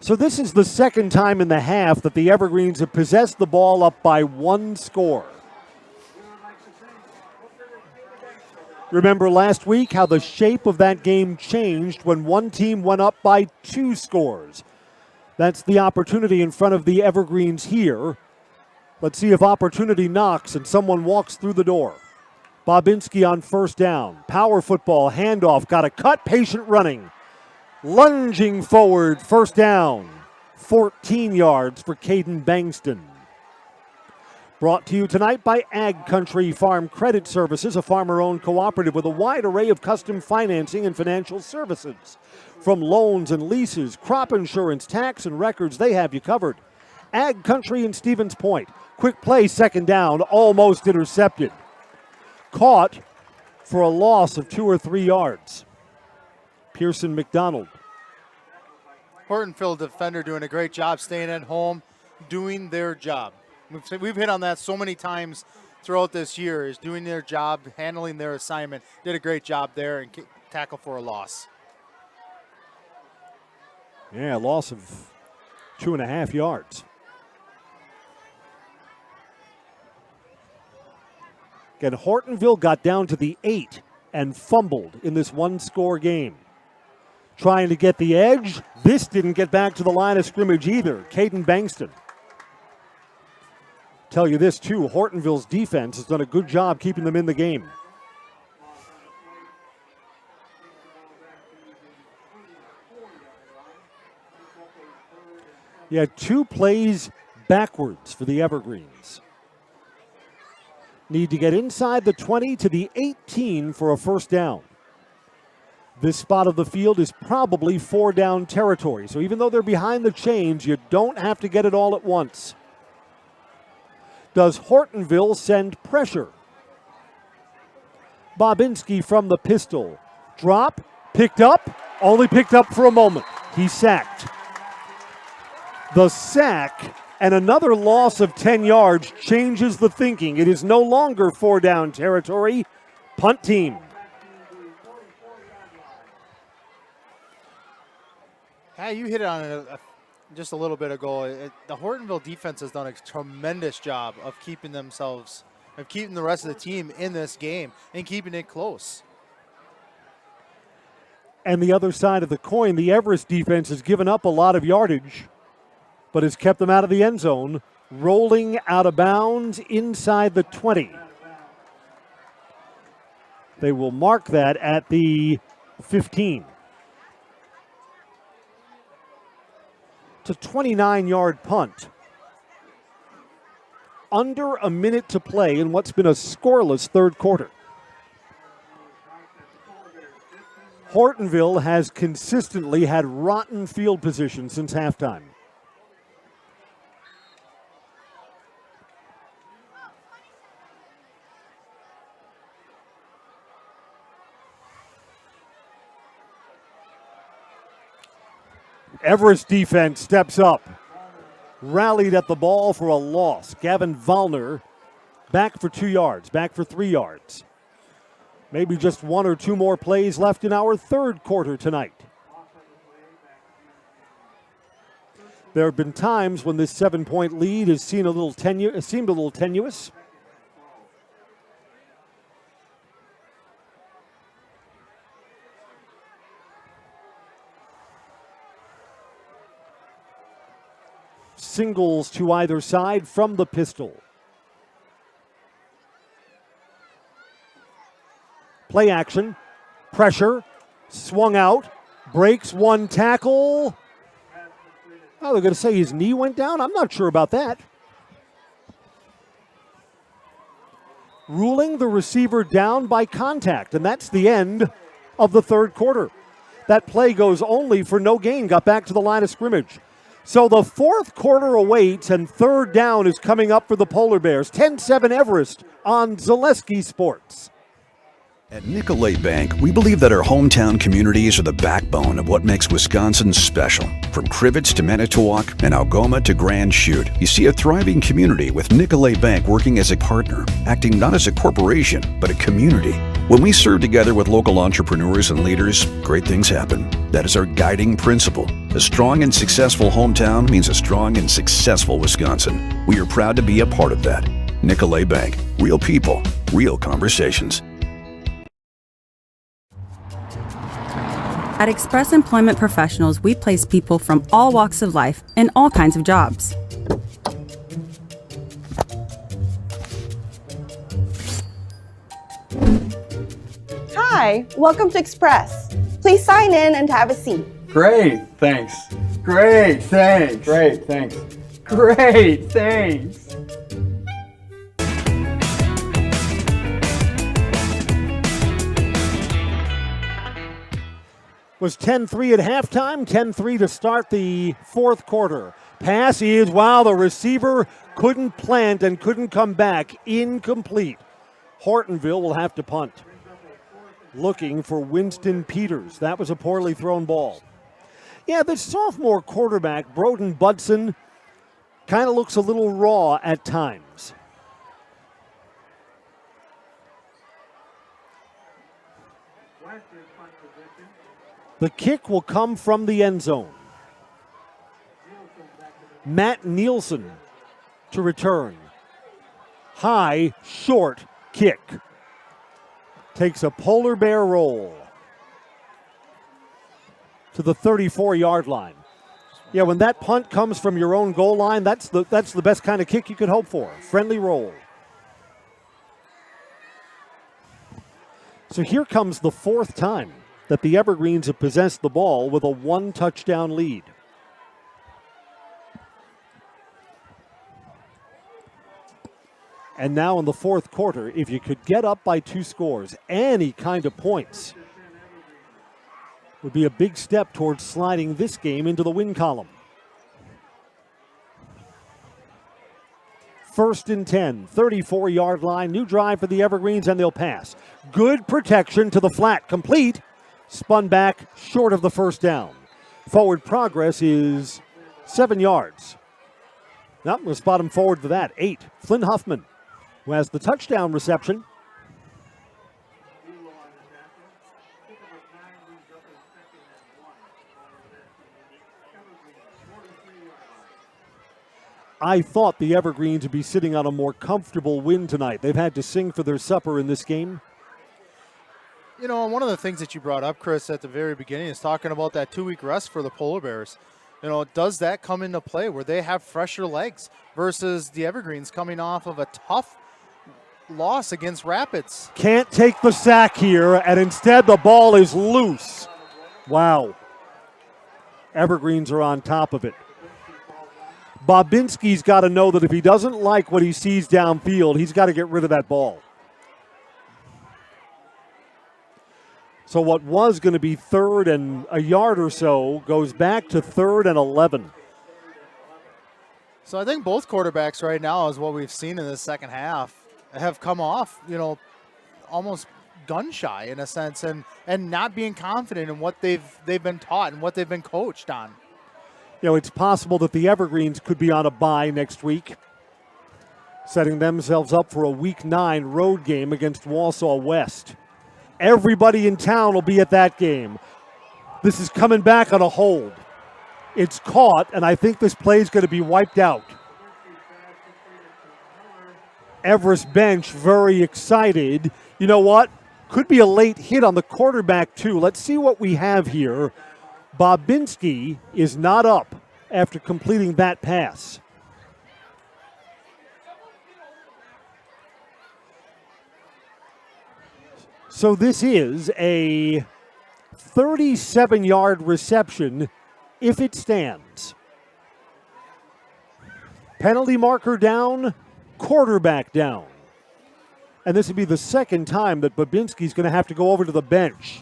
So this is the second time in the half that the Evergreens have possessed the ball up by one score. Remember last week how the shape of that game changed when one team went up by 2 scores. That's the opportunity in front of the Evergreens here. Let's see if opportunity knocks and someone walks through the door. Bobinski on first down. Power football, handoff, got a cut, patient running. Lunging forward, first down. 14 yards for Caden Bangston. Brought to you tonight by Ag Country Farm Credit Services, a farmer-owned cooperative with a wide array of custom financing and financial services. From loans and leases, crop insurance, tax, and records, they have you covered. Ag Country in Stevens Point. Quick play, second down, almost intercepted. Caught for a loss of 2 or 3 yards. Pearson McDonald. Hortonville defender doing a great job staying at home, doing their job. We've hit on that so many times throughout this year, is doing their job, handling their assignment. Did a great job there and tackle for a loss. Yeah, a loss of 2.5 yards. Again, Hortonville got down to the 8 and fumbled in this one-score game. Trying to get the edge. This didn't get back to the line of scrimmage either. Caden Bangston. Tell you this, too, Hortonville's defense has done a good job keeping them in the game. Yeah, 2 plays backwards for the Evergreens. Need to get inside the 20 to the 18 for a first down. This spot of the field is probably 4-down territory. So even though they're behind the chains, you don't have to get it all at once. Does Hortonville send pressure? Bobinski from the pistol. Drop, picked up, only picked up for a moment. He's sacked. The sack and another loss of 10 yards changes the thinking. It is no longer 4-down territory. Punt team. Yeah, you hit it on it just a little bit ago. The Hortonville defense has done a tremendous job of keeping the rest of the team in this game and keeping it close. And the other side of the coin, the Everest defense has given up a lot of yardage, but has kept them out of the end zone, rolling out of bounds inside the 20. They will mark that at the 15. It's a 29-yard punt. Under a minute to play in what's been a scoreless third quarter. Hortonville has consistently had rotten field position since halftime. Everest defense steps up. Rallied at the ball for a loss. Gavin Vollner back for 2 yards, back for 3 yards. Maybe just 1 or 2 more plays left in our third quarter tonight. There have been times when this 7-point lead has seemed a little tenuous. Singles to either side from the pistol. Play action, pressure, swung out, breaks 1 tackle. Oh, they're going to say his knee went down? I'm not sure about that. Ruling the receiver down by contact, and that's the end of the third quarter. That play goes only for no gain, got back to the line of scrimmage. So the fourth quarter awaits, and third down is coming up for the Polar Bears. 10-7 Everest on Zaleski Sports. At Nicolet Bank, we believe that our hometown communities are the backbone of what makes Wisconsin special. From Crivets to Manitowoc and Algoma to Grand Chute, you see a thriving community with Nicolet Bank working as a partner, acting not as a corporation, but a community. When we serve together with local entrepreneurs and leaders, great things happen. That is our guiding principle. A strong and successful hometown means a strong and successful Wisconsin. We are proud to be a part of that. Nicolet Bank. Real people, real conversations. At Express Employment Professionals, we place people from all walks of life in all kinds of jobs. Hi, welcome to Express. Please sign in and have a seat. Great, thanks. Great, thanks. Great, thanks. Great, thanks. Was 10-3 at halftime, 10-3 to start the fourth quarter. Pass is, wow, the receiver couldn't plant and couldn't come back. Incomplete. Hortonville will have to punt. Looking for Winston Peters. That was a poorly thrown ball. Yeah, the sophomore quarterback, Broden Budson, kind of looks a little raw at times. The kick will come from the end zone. Matt Nielsen to return. High, short kick. Takes a polar bear roll to the 34-yard line. Yeah, when that punt comes from your own goal line, that's the best kind of kick you could hope for. Friendly roll. So here comes the fourth time that the Evergreens have possessed the ball with a 1-touchdown lead. And now in the fourth quarter, if you could get up by 2 scores, any kind of points, would be a big step towards sliding this game into the win column. 1st and 10, 34-yard line, new drive for the Evergreens, and they'll pass. Good protection to the flat, complete. Spun back short of the first down. Forward progress is 7 yards. Now we'll spot him forward for that. 8. Flynn Huffman, who has the touchdown reception. I thought the Evergreens would be sitting on a more comfortable win tonight. They've had to sing for their supper in this game. You know, one of the things that you brought up, Chris, at the very beginning is talking about that 2-week rest for the Polar Bears. You know, does that come into play where they have fresher legs versus the Evergreens coming off of a tough loss against Rapids? Can't take the sack here, and instead the ball is loose. Wow. Evergreens are on top of it. Bobinski's got to know that if he doesn't like what he sees downfield, he's got to get rid of that ball. So what was going to be 3rd and a yard or so goes back to 3rd and 11. So I think both quarterbacks right now, is what we've seen in the second half, have come off, you know, almost gun shy in a sense, and not being confident in what they've been taught and what they've been coached on. it's possible that the Evergreens could be on a bye next week, setting themselves up for a Week 9 road game against Wausau West. Everybody in town will be at that game. This is coming back on a hold. It's caught, and I think this play is going to be wiped out. Everest bench very excited. You know what? Could be a late hit on the quarterback, too. Let's see what we have here. Bobinski is not up after completing that pass. So this is a 37-yard reception if it stands. Penalty marker down, quarterback down. And this would be the second time that Babinski's going to have to go over to the bench.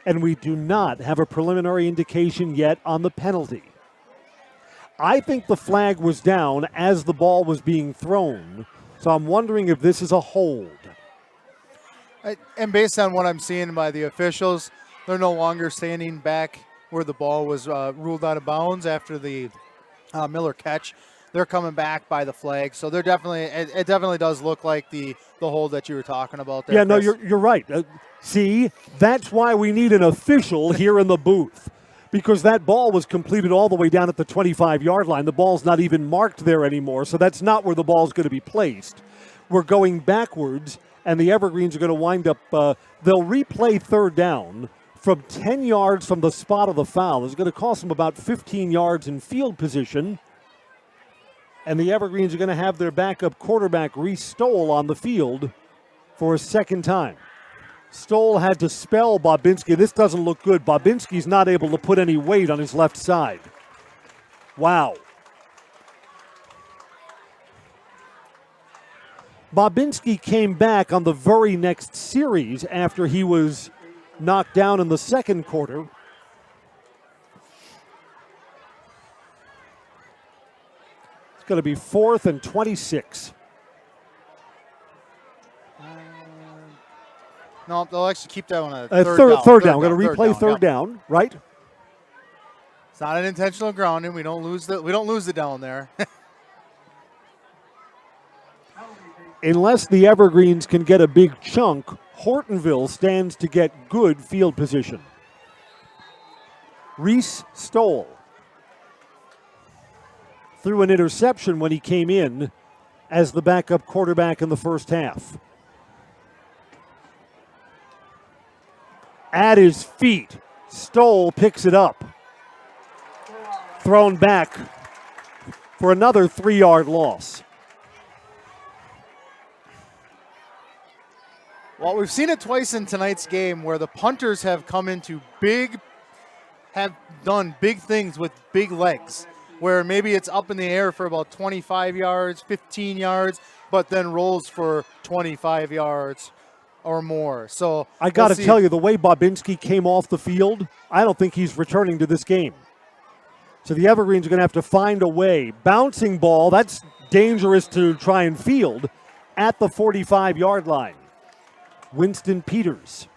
And we do not have a preliminary indication yet on the penalty. I think the flag was down as the ball was being thrown, so I'm wondering if this is a hold. And based on what I'm seeing by the officials, they're no longer standing back where the ball was ruled out of bounds after the Miller catch. They're coming back by the flag, so they're definitely. It definitely does look like the hold that you were talking about there. Yeah, no, Chris. you're right. See, that's why we need an official here in the booth, because that ball was completed all the way down at the 25-yard line. The ball's not even marked there anymore, so that's not where the ball's going to be placed. We're going backwards, and the Evergreens are going to wind up. They'll replay third down from 10 yards from the spot of the foul. It's going to cost them about 15 yards in field position. And the Evergreens are going to have their backup quarterback, Reese Stoll, on the field for a second time. Stoll had to spell Bobinski. This doesn't look good. Bobinski's not able to put any weight on his left side. Wow. Bobinski came back on the very next series after he was knocked down in the second quarter. It's going to be 4th and 26. No, they'll actually keep that one at third down. We're going to replay third down, right? It's not an intentional grounding. We don't lose the down there. Unless the Evergreens can get a big chunk, Hortonville stands to get good field position. Reese Stoll threw an interception when he came in as the backup quarterback in the first half. At his feet, Stoll picks it up. Thrown back for another 3-yard loss. Well, we've seen it twice in tonight's game where the punters have come into have done big things with big legs, where maybe it's up in the air for about 25 yards, 15 yards, but then rolls for 25 yards or more. So I got to tell you, the way Bobinski came off the field, I don't think he's returning to this game. So the Evergreens are going to have to find a way. Bouncing ball, that's dangerous to try and field at the 45-yard line. Winston Peters.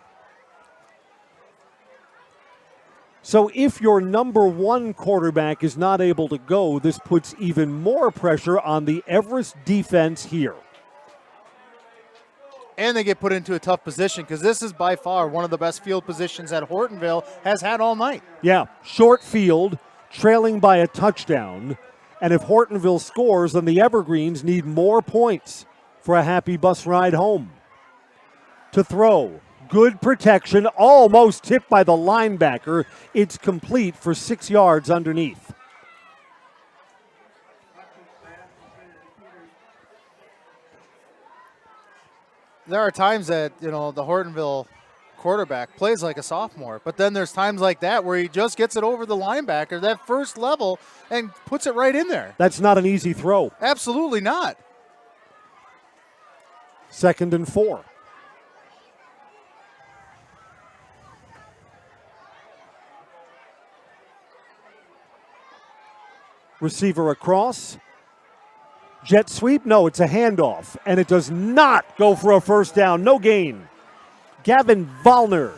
So if your number one quarterback is not able to go, this puts even more pressure on the Everest defense here. And they get put into a tough position because this is by far one of the best field positions that Hortonville has had all night. Yeah, short field, trailing by a touchdown. And if Hortonville scores, then the Evergreens need more points for a happy bus ride home. To throw. Good protection, almost tipped by the linebacker. It's complete for 6 yards underneath. There are times that, the Hortonville quarterback plays like a sophomore, but then there's times like that where he just gets it over the linebacker, that first level, and puts it right in there. That's not an easy throw. Absolutely not. 2nd and 4. Receiver across. Jet sweep? No, it's a handoff. And it does not go for a first down. No gain. Gavin Vollner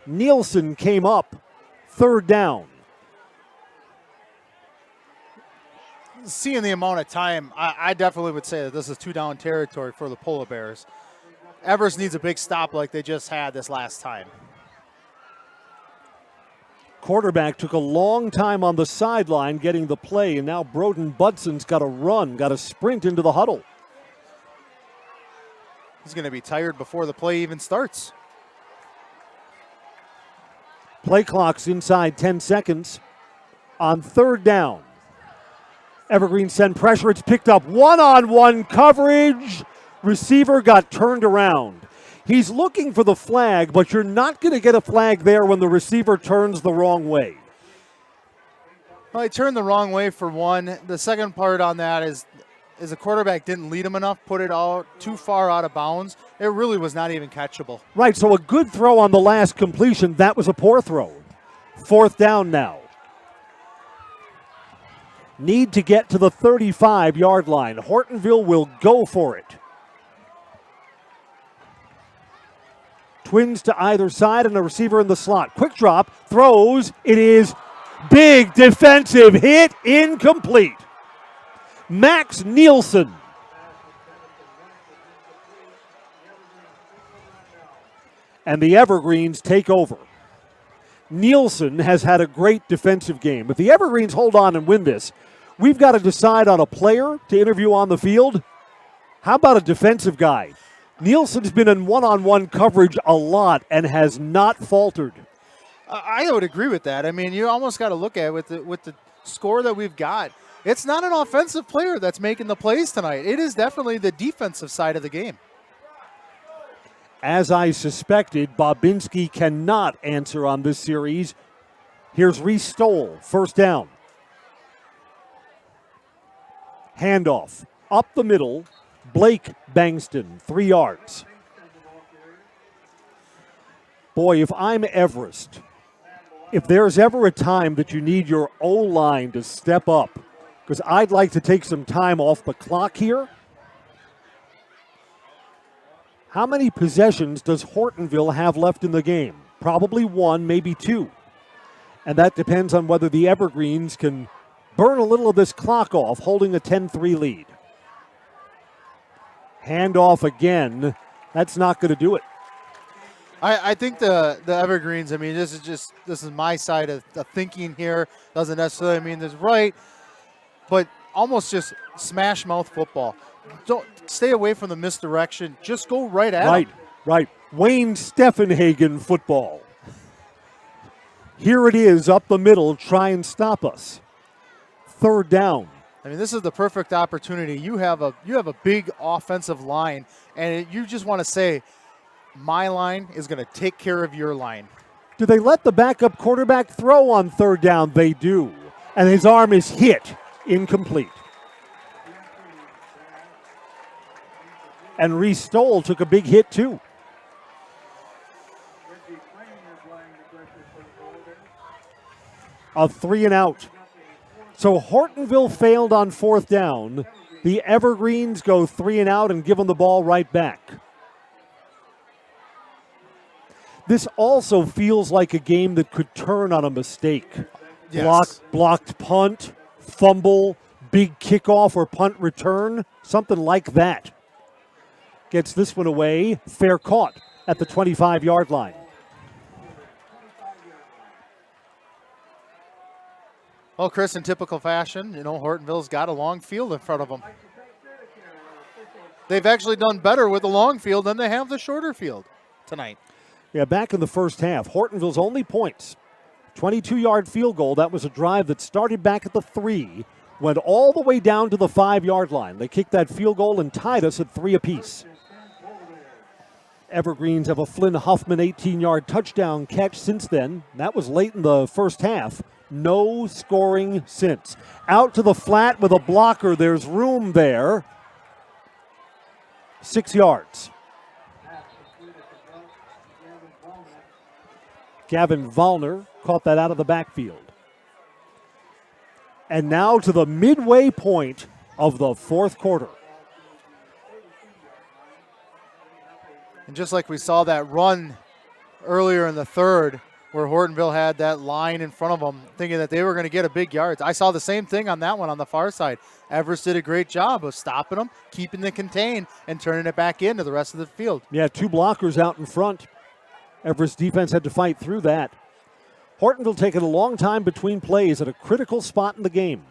Nielsen came up. 3rd down. Seeing the amount of time, I definitely would say that this is 2-down territory for the Polar Bears. Everest needs a big stop like they just had this last time. Quarterback took a long time on the sideline getting the play, and now Broden Budson's got to run, got to sprint into the huddle. He's going to be tired before the play even starts. Play clock's inside 10 seconds. On 3rd down, Evergreen send pressure. It's picked up. One-on-one coverage. Receiver got turned around. He's looking for the flag, but you're not going to get a flag there when the receiver turns the wrong way. Well, he turned the wrong way for one. The second part on that is the quarterback didn't lead him enough, put it out too far out of bounds. It really was not even catchable. Right, so a good throw on the last completion. That was a poor throw. 4th down now. Need to get to the 35-yard line. Hortonville will go for it. Twins to either side and a receiver in the slot. Quick drop, throws. It is big defensive hit, incomplete. Max Nielsen. And the Evergreens take over. Nielsen has had a great defensive game. If the Evergreens hold on and win this, we've got to decide on a player to interview on the field. How about a defensive guy? Nielsen's been in one-on-one coverage a lot and has not faltered. I would agree with that. I mean, you almost got to look at it with the score that we've got. It's not an offensive player that's making the plays tonight. It is definitely the defensive side of the game. As I suspected, Bobinski cannot answer on this series. Here's Reese Stoll, 1st down. Handoff, up the middle. Blake Bangston, 3 yards. Boy, if I'm Everest, if there's ever a time that you need your O-line to step up, because I'd like to take some time off the clock here. How many possessions does Hortonville have left in the game? Probably 1, maybe 2. And that depends on whether the Evergreens can burn a little of this clock off, holding a 10-3 lead. Handoff again. That's not going to do it. I think the Evergreens, I mean, this is my side of the thinking here. Doesn't necessarily mean this right, but almost just smash mouth football. Don't stay away from the misdirection. Just go right at him. Right. Wayne Steffenhagen football. Here it is up the middle. Try and stop us. 3rd down. I mean, this is the perfect opportunity. You have a big offensive line, and you just want to say, my line is going to take care of your line. Do they let the backup quarterback throw on 3rd down? They do. And his arm is hit. Incomplete. And Reese Stoll took a big hit, too. A 3-and-out. So Hortonville failed on 4th down. The Evergreens go 3-and-out and give them the ball right back. This also feels like a game that could turn on a mistake. Yes. Blocked punt, fumble, big kickoff or punt return, something like that. Gets this one away, fair caught at the 25-yard line. Well, Chris, in typical fashion, Hortonville's got a long field in front of them. They've actually done better with the long field than they have the shorter field tonight. Yeah, back in the first half, Hortonville's only points. 22-yard field goal. That was a drive that started back at the 3, went all the way down to the 5-yard line. They kicked that field goal and tied us at 3 apiece. Evergreens have a Flynn Huffman 18-yard touchdown catch since then. That was late in the first half. No scoring since. Out to the flat with a blocker. There's room there. 6 yards. Gavin Vollner caught that out of the backfield. And now to the midway point of the 4th quarter. And just like we saw that run earlier in the third where Hortonville had that line in front of them thinking that they were going to get a big yards. I saw the same thing on that one on the far side. Everest did a great job of stopping them, keeping them contained, and turning it back into the rest of the field. Yeah, 2 blockers out in front. Everest defense had to fight through that. Hortonville taking a long time between plays at a critical spot in the game.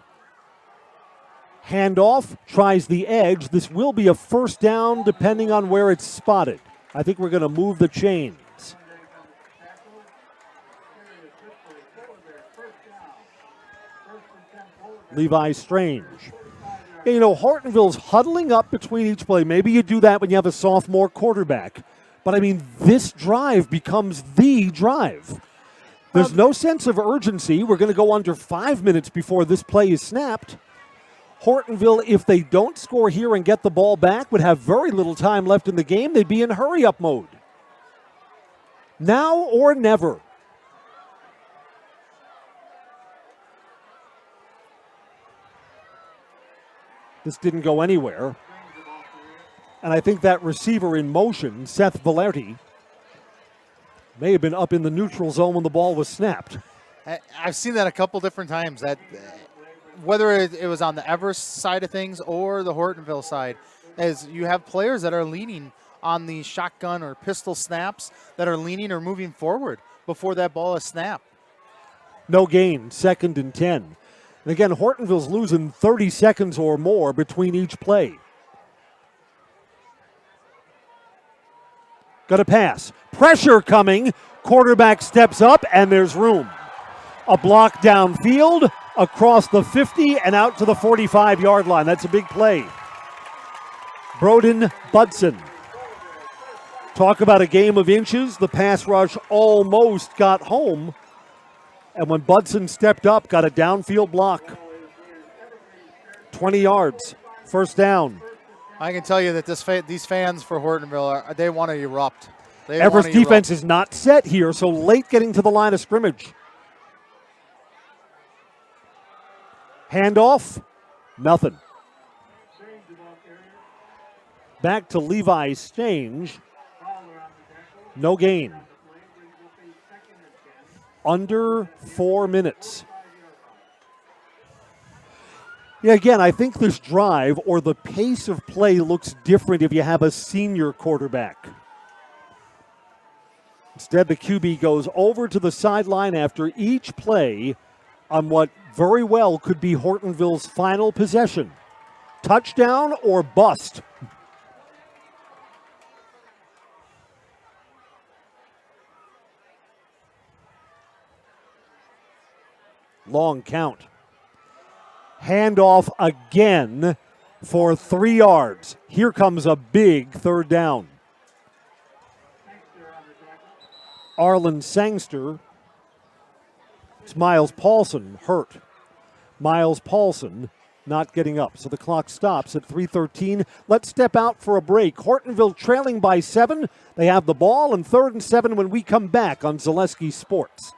Handoff, tries the edge. This will be a first down depending on where it's spotted. I think we're going to move the chains. Levi Strange. You know, Hortonville's huddling up between each play. Maybe you do that when you have a sophomore quarterback. But, I mean, this drive becomes the drive. There's no sense of urgency. We're going to go under 5 minutes before this play is snapped. Hortonville, if they don't score here and get the ball back, would have very little time left in the game. They'd be in hurry-up mode. Now or never. This didn't go anywhere. And I think that receiver in motion, Seth Valerti, may have been up in the neutral zone when the ball was snapped. I've seen that a couple different times, that whether it was on the Everest side of things or the Hortonville side, as you have players that are leaning on the shotgun or pistol snaps that are leaning or moving forward before that ball is snapped. No gain, 2nd and 10. And again, Hortonville's losing 30 seconds or more between each play. Got a pass. Pressure coming. Quarterback steps up, and there's room. A block downfield, across the 50, and out to the 45-yard line. That's a big play. Broden Budson. Talk about a game of inches. The pass rush almost got home. And when Budson stepped up, got a downfield block. 20 yards, first down. I can tell you that these fans for Hortonville, they want to erupt. Everest defense is not set here, so late getting to the line of scrimmage. Handoff, nothing. Back to Levi Strange. No gain. Under 4 minutes. Yeah, again, I think this drive or the pace of play looks different if you have a senior quarterback. Instead, the QB goes over to the sideline after each play on what very well could be Hortonville's final possession. Touchdown or bust. Long count. Handoff again for 3 yards. Here comes a big third down. Arlen Sangster. It's Miles Paulson hurt. Miles Paulson not getting up. So the clock stops at 3:13. Let's step out for a break. Hortonville trailing by 7. They have the ball and 3rd and 7 when we come back on Zaleski Sports.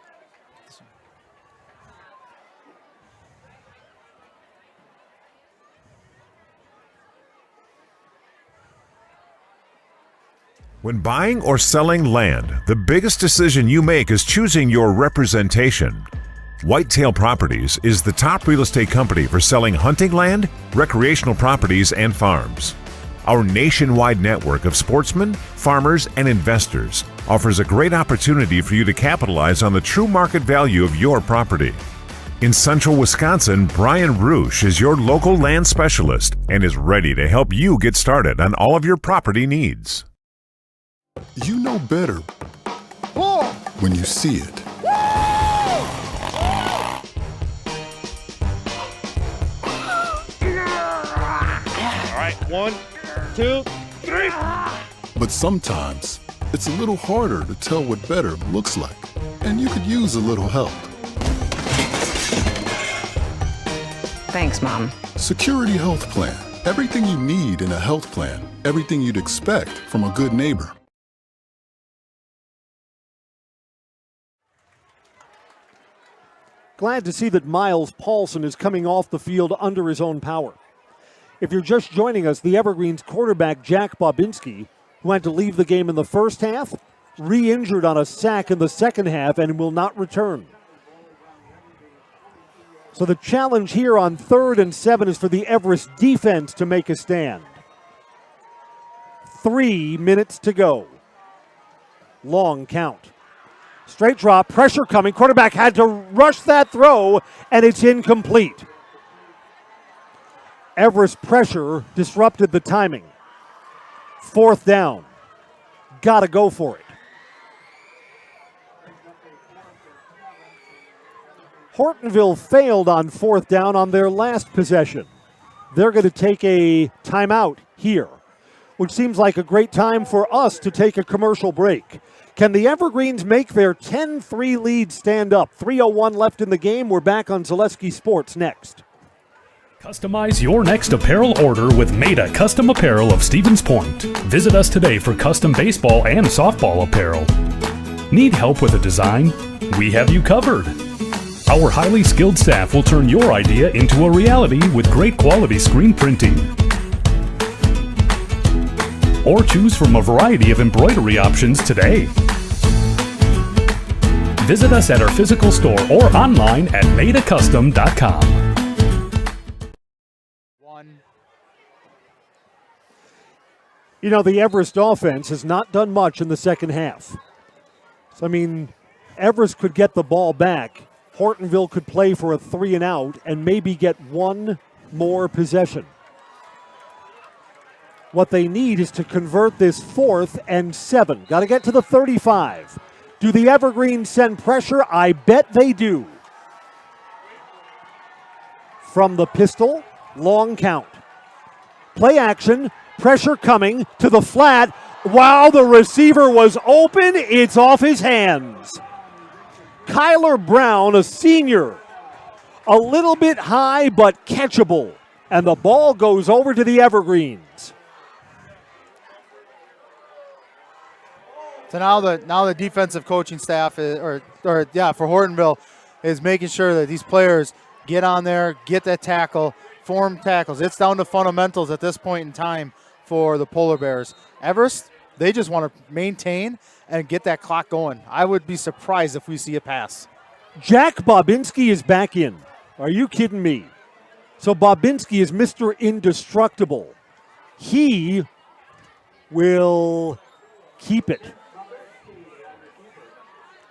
When buying or selling land, the biggest decision you make is choosing your representation. Whitetail Properties is the top real estate company for selling hunting land, recreational properties, and farms. Our nationwide network of sportsmen, farmers, and investors offers a great opportunity for you to capitalize on the true market value of your property. In central Wisconsin, Brian Roosh is your local land specialist and is ready to help you get started on all of your property needs. You know better when you see it. All right, 1, 2, 3. But sometimes it's a little harder to tell what better looks like, and you could use a little help. Thanks, Mom. Security Health Plan. Everything you need in a health plan. Everything you'd expect from a good neighbor. Glad to see that Miles Paulson is coming off the field under his own power. If you're just joining us, the Evergreens quarterback Jack Bobinski, who had to leave the game in the first half, re-injured on a sack in the second half and will not return. So the challenge here on 3rd and 7 is for the Everest defense to make a stand. 3 minutes to go. Long count. Straight drop, pressure coming. Quarterback had to rush that throw, and it's incomplete. Everest pressure disrupted the timing. 4th down. Gotta go for it. Hortonville failed on 4th down on their last possession. They're going to take a timeout here, which seems like a great time for us to take a commercial break. Can the Evergreens make their 10-3 lead stand up? 3:01 left in the game. We're back on Zaleski Sports next. Customize your next apparel order with Maida Custom Apparel of Stevens Point. Visit us today for custom baseball and softball apparel. Need help with a design? We have you covered. Our highly skilled staff will turn your idea into a reality with great quality screen printing. Or choose from a variety of embroidery options today. Visit us at our physical store or online at maidacustom.com. You know, the Everest offense has not done much in the second half. So, I mean, Everest could get the ball back. Hortonville could play for a 3 and out and maybe get one more possession. What they need is to convert this 4th and 7. Got to get to the 35. Do the Evergreens send pressure? I bet they do. From the pistol, long count. Play action, pressure coming to the flat. Wow, the receiver was open. It's off his hands. Kyler Brown, a senior, a little bit high but catchable. And the ball goes over to the Evergreens. So now the defensive coaching staff for Hortonville is making sure that these players get on there, get that tackle, form tackles. It's down to fundamentals at this point in time for the Polar Bears. Everest, they just want to maintain and get that clock going. I would be surprised if we see a pass. Jack Bobinski is back in. Are you kidding me? So Bobinski is Mr. Indestructible. He will keep it.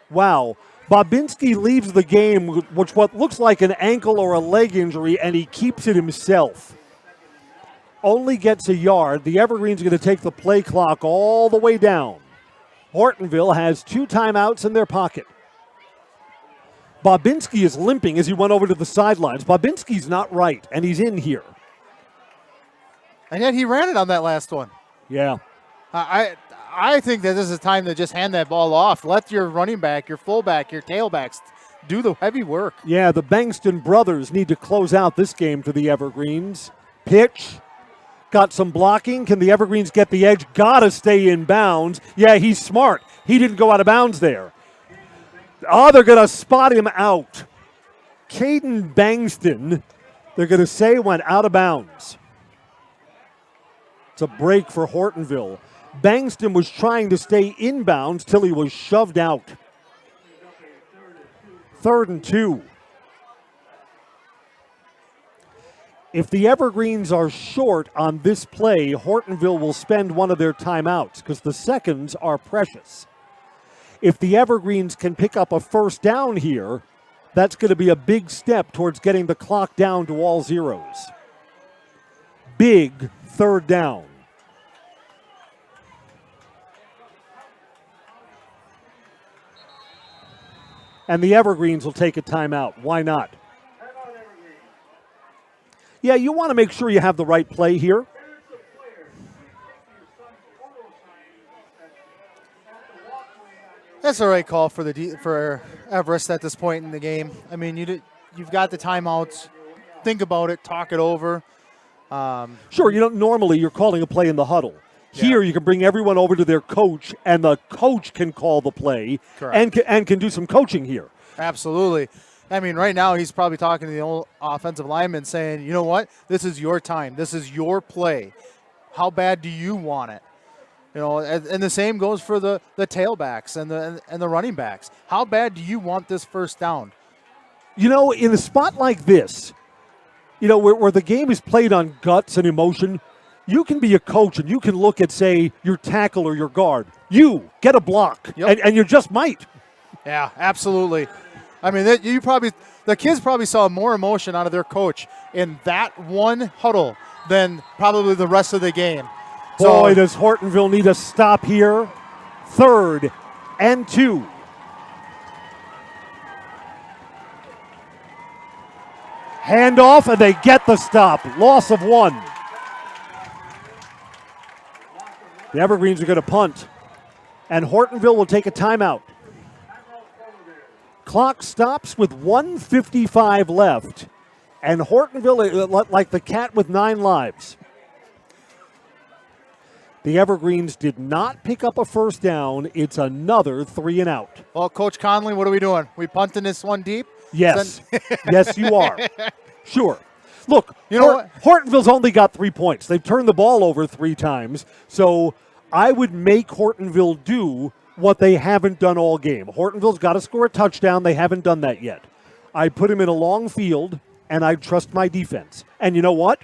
Wow. Bobinski leaves the game with what looks like an ankle or a leg injury, and he keeps it himself. Only gets a yard. The Evergreens are going to take the play clock all the way down. Hortonville has 2 timeouts in their pocket. Bobinski is limping as he went over to the sidelines. Bobinski's not right, and he's in here. And yet he ran it on that last one. Yeah. I think that this is time to just hand that ball off. Let your running back, your fullback, your tailbacks do the heavy work. Yeah, the Bankston brothers need to close out this game for the Evergreens. Pitch. Got some blocking. Can the Evergreens get the edge? Gotta stay in bounds. Yeah, he's smart. He didn't go out of bounds there. Oh, they're going to spot him out. Caden Bankston, they're going to say went out of bounds. It's a break for Hortonville. Bankston was trying to stay inbounds till he was shoved out. 3rd and 2. If the Evergreens are short on this play, Hortonville will spend one of their timeouts because the seconds are precious. If the Evergreens can pick up a 1st down here, that's going to be a big step towards getting the clock down to all zeros. Big 3rd down. And the Evergreens will take a timeout. Why not? Yeah, you want to make sure you have the right play here. That's the right call for Everest at this point in the game. I mean, you've got the timeouts. Think about it. Talk it over. Sure, normally you're calling a play in the huddle. Yeah. Here you can bring everyone over to their coach, and the coach can call the play. Correct. and can do some coaching here. Absolutely. I mean, right now he's probably talking to the old offensive lineman saying, you know what, this is your time. This is your play. How bad do you want it? You know, and the same goes for the tailbacks and the running backs. How bad do you want this first down? You know, in a spot like this, you know, where the game is played on guts and emotion, you can be a coach and you can look at, say, your tackle or your guard. You get a block, and you just might. Yeah, absolutely. I mean, the kids probably saw more emotion out of their coach in that one huddle than probably the rest of the game. Boy, does Hortonville need a stop here. 3rd and 2. Handoff, and they get the stop. Loss of 1. The Evergreens are going to punt, and Hortonville will take a timeout. Clock stops with 1:55 left, and Hortonville, like the cat with 9 lives. The Evergreens did not pick up a first down. It's another 3 and out. Well, Coach Conley, what are we doing? We punting this one deep? Yes. Yes, you are. Sure. Look, you know what? Hortonville's only got 3 points. They've turned the ball over 3 times. So I would make Hortonville do what they haven't done all game. Hortonville's got to score a touchdown. They haven't done that yet. I'd put him in a long field, and I'd trust my defense. And you know what?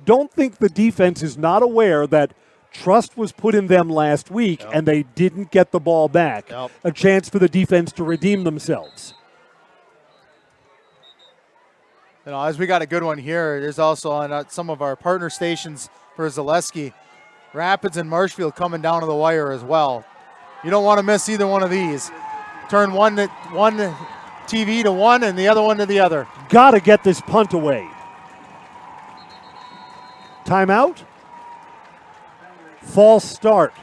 Don't think the defense is not aware that trust was put in them last week, and they didn't get the ball back. A chance for the defense to redeem themselves. You know, as we got a good one here, there's also on some of our partner stations for Zaleski, Rapids and Marshfield coming down to the wire as well. You don't want to miss either one of these. Turn one TV to one and the other one to the other. Got to get this punt away. Timeout. False start.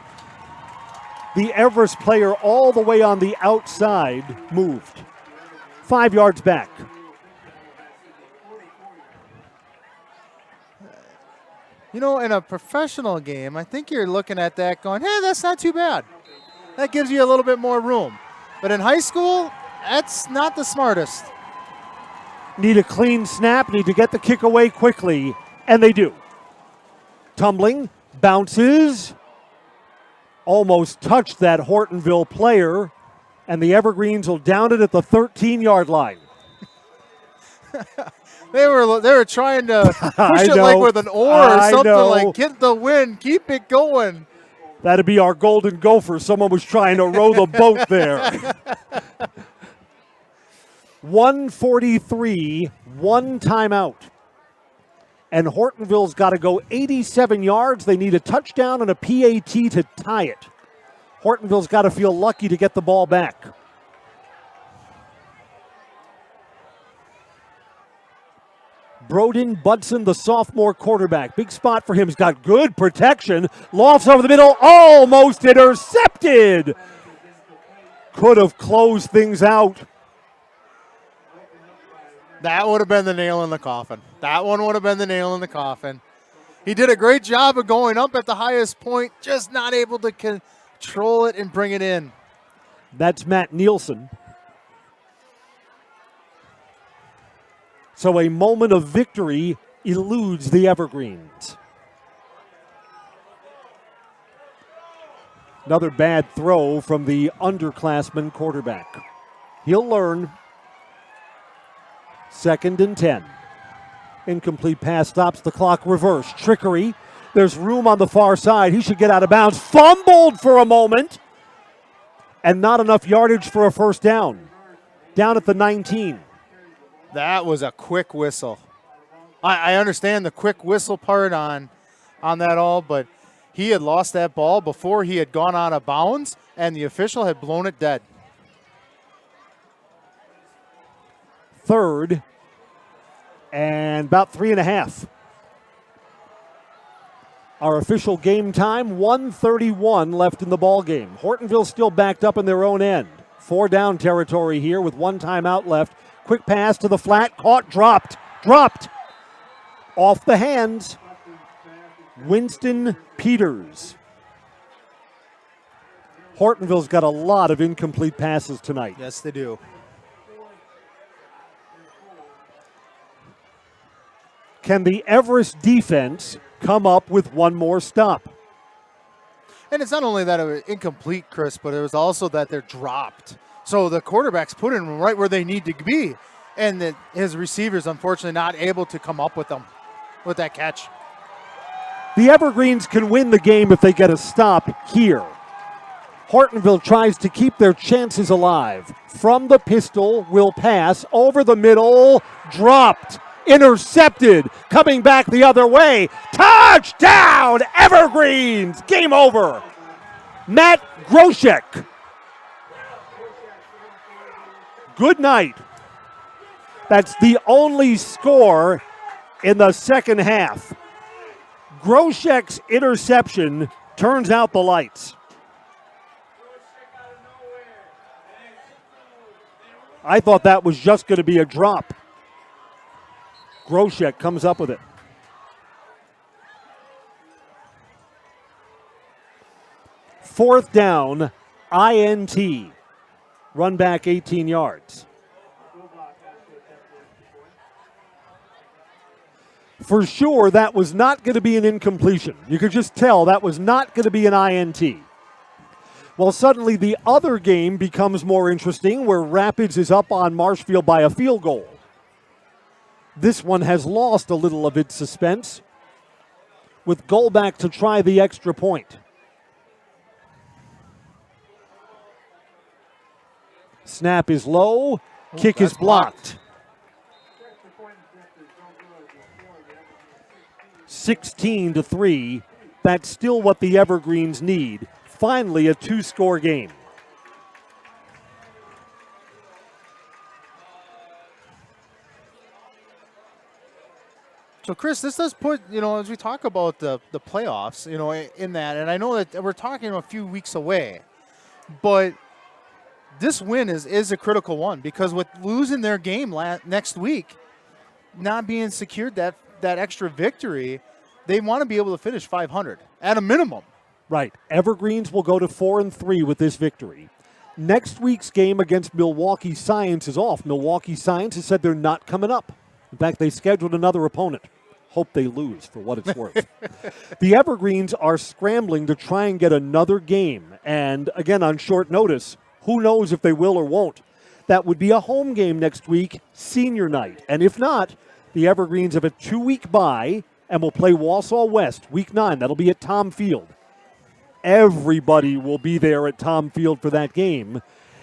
The Everest player all the way on the outside moved. 5 yards back. You know, in a professional game, I think you're looking at that going, hey, that's not too bad. That gives you a little bit more room. But in high school, that's not the smartest. Need a clean snap, need to get the kick away quickly, and they do. Tumbling, bounces, almost touched that Hortonville player, and the Evergreens will down it at the 13-yard line. They were trying to push it like with an oar or something, like get the wind, keep it going. That'd be our golden gopher. Someone was trying to row the boat there. 1:43, 1 timeout. And Hortonville's got to go 87 yards. They need a touchdown and a PAT to tie it. Hortonville's got to feel lucky to get the ball back. Broden Budson, the sophomore quarterback. Big spot for him. He's got good protection. Lofts over the middle. Almost intercepted. Could have closed things out. That would have been the nail in the coffin. That one would have been the nail in the coffin. He did a great job of going up at the highest point, just not able to control it and bring it in. That's Matt Nielsen. So a moment of victory eludes the Evergreens. Another bad throw from the underclassman quarterback. He'll learn. 2nd and 10. Incomplete pass stops the clock. Reverse. Trickery. There's room on the far side. He should get out of bounds. Fumbled for a moment. And not enough yardage for a first down. Down at the 19. That was a quick whistle. I understand the quick whistle part on that all, but he had lost that ball before he had gone out of bounds, and the official had blown it dead. 3rd and about 3.5. Our official game time, 1:31 left in the ball game. Hortonville still backed up in their own end. 4 down territory here with 1 timeout left. Quick pass to the flat, caught, dropped. Off the hands. Winston Peters. Hortonville's got a lot of incomplete passes tonight. Yes, they do. Can the Everest defense come up with one more stop? And it's not only that it was incomplete, Chris, but it was also that they're dropped. So the quarterbacks put in right where they need to be, and his receivers, unfortunately, not able to come up with them, with that catch. The Evergreens can win the game if they get a stop here. Hortonville tries to keep their chances alive. From the pistol, will pass over the middle, dropped, intercepted, coming back the other way. Touchdown, Evergreens! Game over. Matt Groshek. Good night. That's the only score in the second half. Groshek's interception turns out the lights. I thought that was just going to be a drop. Groshek comes up with it. Fourth down, INT. Run back 18 yards. For sure, that was not going to be an incompletion. You could just tell that was not going to be an INT. Well, suddenly the other game becomes more interesting, where Rapids is up on Marshfield by a field goal. This one has lost a little of its suspense, with Goldback to try the extra point. Snap is low, kick is blocked. 16-3. That's still what the Evergreens need. Finally, a two-score game. So, Chris, this does put, as we talk about the playoffs, in that, and I know that we're talking a few weeks away, but this win is a critical one, because with losing their game next week, not being secured that extra victory, they want to be able to finish 500 at a minimum. Right. Evergreens will go to 4-3 with this victory. Next week's game against Milwaukee Science is off. Milwaukee Science has said they're not coming up. In fact, they scheduled another opponent. Hope they lose, for what it's worth. The Evergreens are scrambling to try and get another game. And again, on short notice, who knows if they will or won't. That would be a home game next week, senior night. And if not, the Evergreens have a 2-week bye and will play Wausau West, week 9. That'll be at Tom Field. Everybody will be there at Tom Field for that game.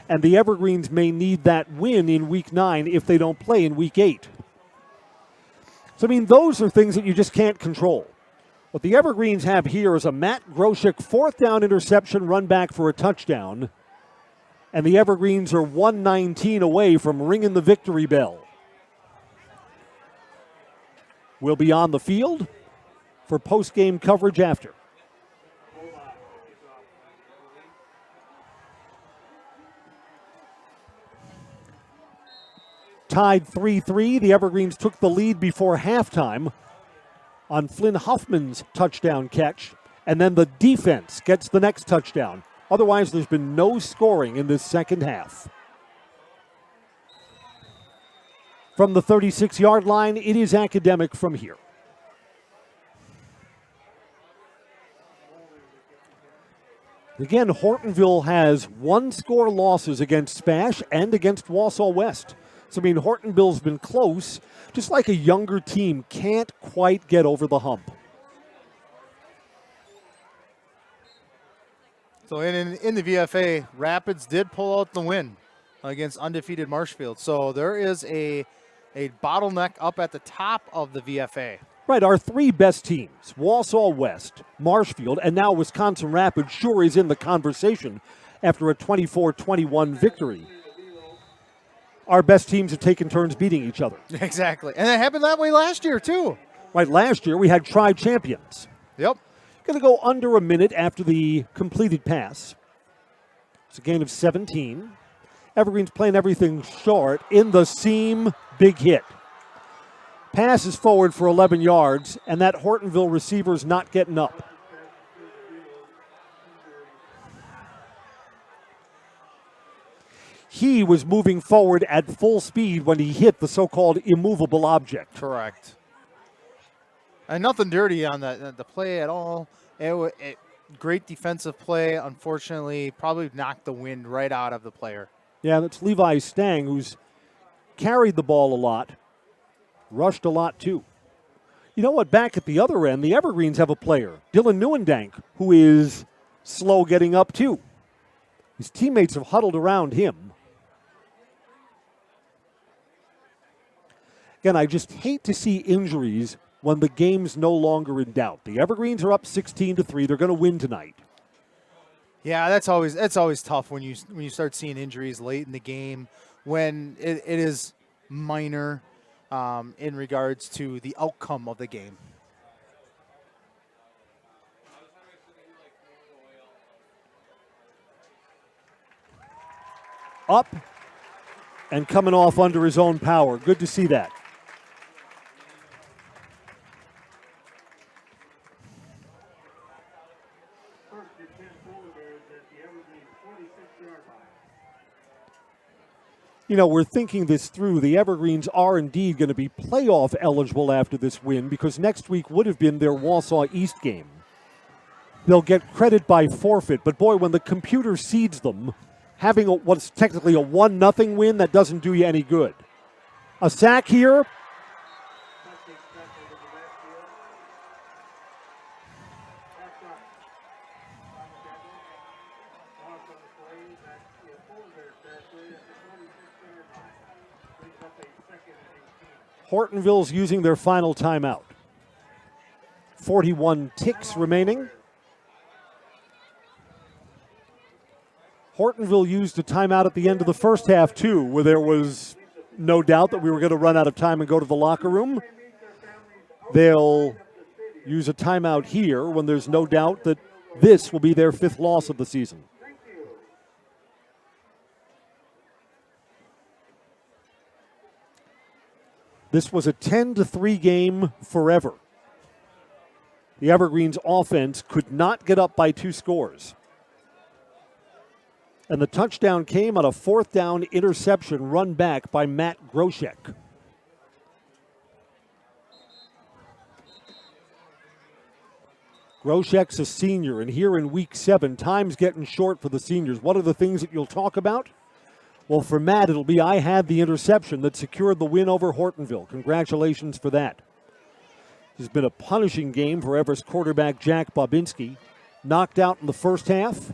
And the Evergreens may need that win in week 9 if they don't play in week 8. So, those are things that you just can't control. What the Evergreens have here is a Matt Groshek fourth down interception run back for a touchdown. And the Evergreens are 119 away from ringing the victory bell. We'll be on the field for post-game coverage after. Tied 3-3. The Evergreens took the lead before halftime on Flynn Huffman's touchdown catch. And then the defense gets the next touchdown. Otherwise, there's been no scoring in this second half. From the 36-yard line, it is Academic from here. Again, Hortonville has one-score losses against Spash and against Wausau West. So, Hortonville's been close, just like a younger team can't quite get over the hump. So in the VFA, Rapids did pull out the win against undefeated Marshfield. So there is a bottleneck up at the top of the VFA. Right, our three best teams, Wausau West, Marshfield, and now Wisconsin Rapids, sure is in the conversation after a 24-21 victory. Our best teams have taken turns beating each other. Exactly. And it happened that way last year, too. Right, last year we had tri-champions. Yep. Going to go under a minute after the completed pass. It's a gain of 17. Evergreen's playing everything short. In the seam, big hit. Pass is forward for 11 yards, and that Hortonville receiver's not getting up. He was moving forward at full speed when he hit the so-called immovable object. Correct. And nothing dirty on the play at all. great defensive play. Unfortunately, probably knocked the wind right out of the player. Yeah, that's Levi Stang, who's carried the ball a lot, rushed a lot too. You know what? Back at the other end, the Evergreens have a player, Dylan Neuendank, who is slow getting up too. His teammates have huddled around him. Again, I just hate to see injuries when the game's no longer in doubt. The Evergreens are up 16-3. They're going to win tonight. Yeah, that's always tough when you start seeing injuries late in the game when it is minor in regards to the outcome of the game. Up and coming off under his own power. Good to see that. You know, we're thinking this through. The Evergreens are indeed going to be playoff eligible after this win because next week would have been their Wausau East game. They'll get credit by forfeit, but boy, when the computer seeds them, having what's technically a 1-0 win, that doesn't do you any good. A sack here. Hortonville's using their final timeout. 41 ticks remaining. Hortonville used a timeout at the end of the first half, too, where there was no doubt that we were going to run out of time and go to the locker room. They'll use a timeout here when there's no doubt that this will be their 5th loss of the season. This was a 10-3 game forever. The Evergreens offense could not get up by 2 scores. And the touchdown came on a 4th down interception run back by Matt Groshek. Groshek's a senior, and here in week 7, time's getting short for the seniors. What are the things that you'll talk about? Well, for Matt, it'll be I had the interception that secured the win over Hortonville. Congratulations for that. This has been a punishing game for Everest quarterback Jack Bobinski. Knocked out in the first half,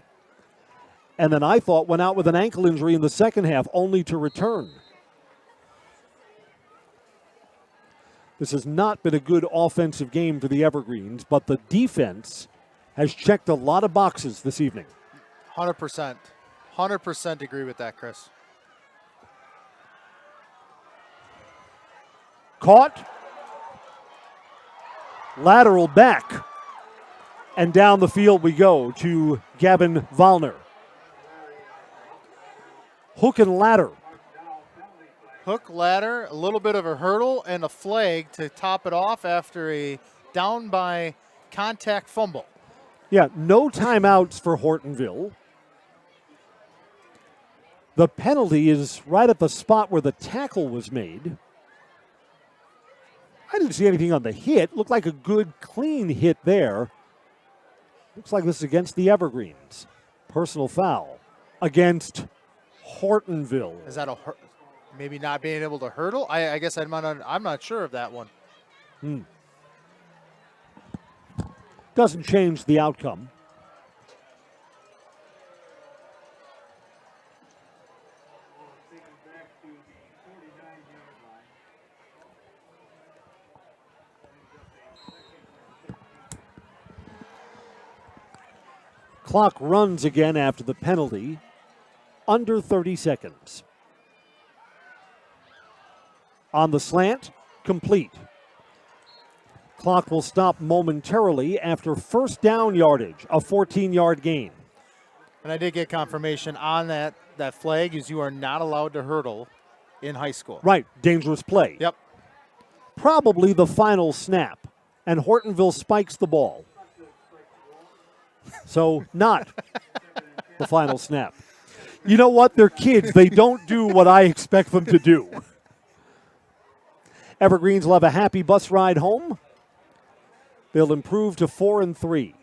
and then I thought went out with an ankle injury in the second half, only to return. This has not been a good offensive game for the Evergreens, but the defense has checked a lot of boxes this evening. 100%. 100% agree with that, Chris. Caught. Lateral back. And down the field we go to Gavin Vollner. Hook and ladder. Hook, ladder, a little bit of a hurdle, and a flag to top it off after a down by contact fumble. Yeah, no timeouts for Hortonville. The penalty is right at the spot where the tackle was made. I didn't see anything on the hit. Looked like a good, clean hit there. Looks like this is against the Evergreens. Personal foul against Hortonville. Is that maybe not being able to hurdle? I guess I'm not sure of that one. Doesn't change the outcome. Clock runs again after the penalty. Under 30 seconds. On the slant, complete. Clock will stop momentarily after first down yardage, a 14-yard gain. And I did get confirmation on that flag is you are not allowed to hurdle in high school. Right, dangerous play. Yep. Probably the final snap, and Hortonville spikes the ball. So not the final snap. You know what? They're kids. They don't do what I expect them to do. Evergreens will have a happy bus ride home. They'll improve to 4-3.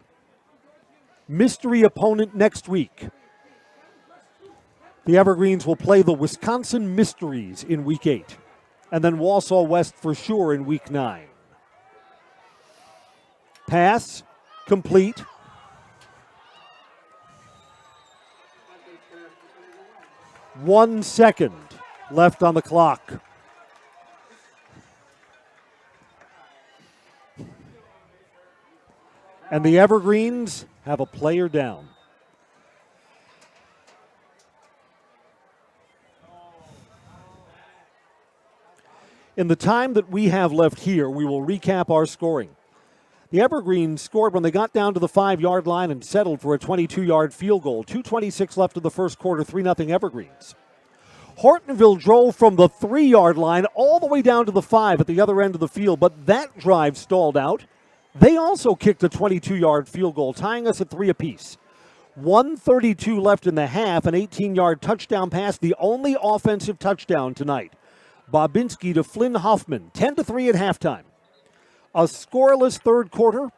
mystery opponent next week. The Evergreens will play the Wisconsin Mysteries in Week 8, and then Wausau West for sure in Week 9. Pass, complete. One second left on the clock. And the Evergreens have a player down. In the time that we have left here, we will recap our scoring. The Evergreens scored when they got down to the 5-yard line and settled for a 22-yard field goal. 2:26 left in the first quarter, 3-0 Evergreens. Hortonville drove from the 3-yard line all the way down to the 5 at the other end of the field, but that drive stalled out. They also kicked a 22-yard field goal, tying us at 3 apiece. 1:32 left in the half, an 18-yard touchdown pass, the only offensive touchdown tonight. Bobinski to Flynn Hoffman, 10-3 at halftime. A scoreless third quarter.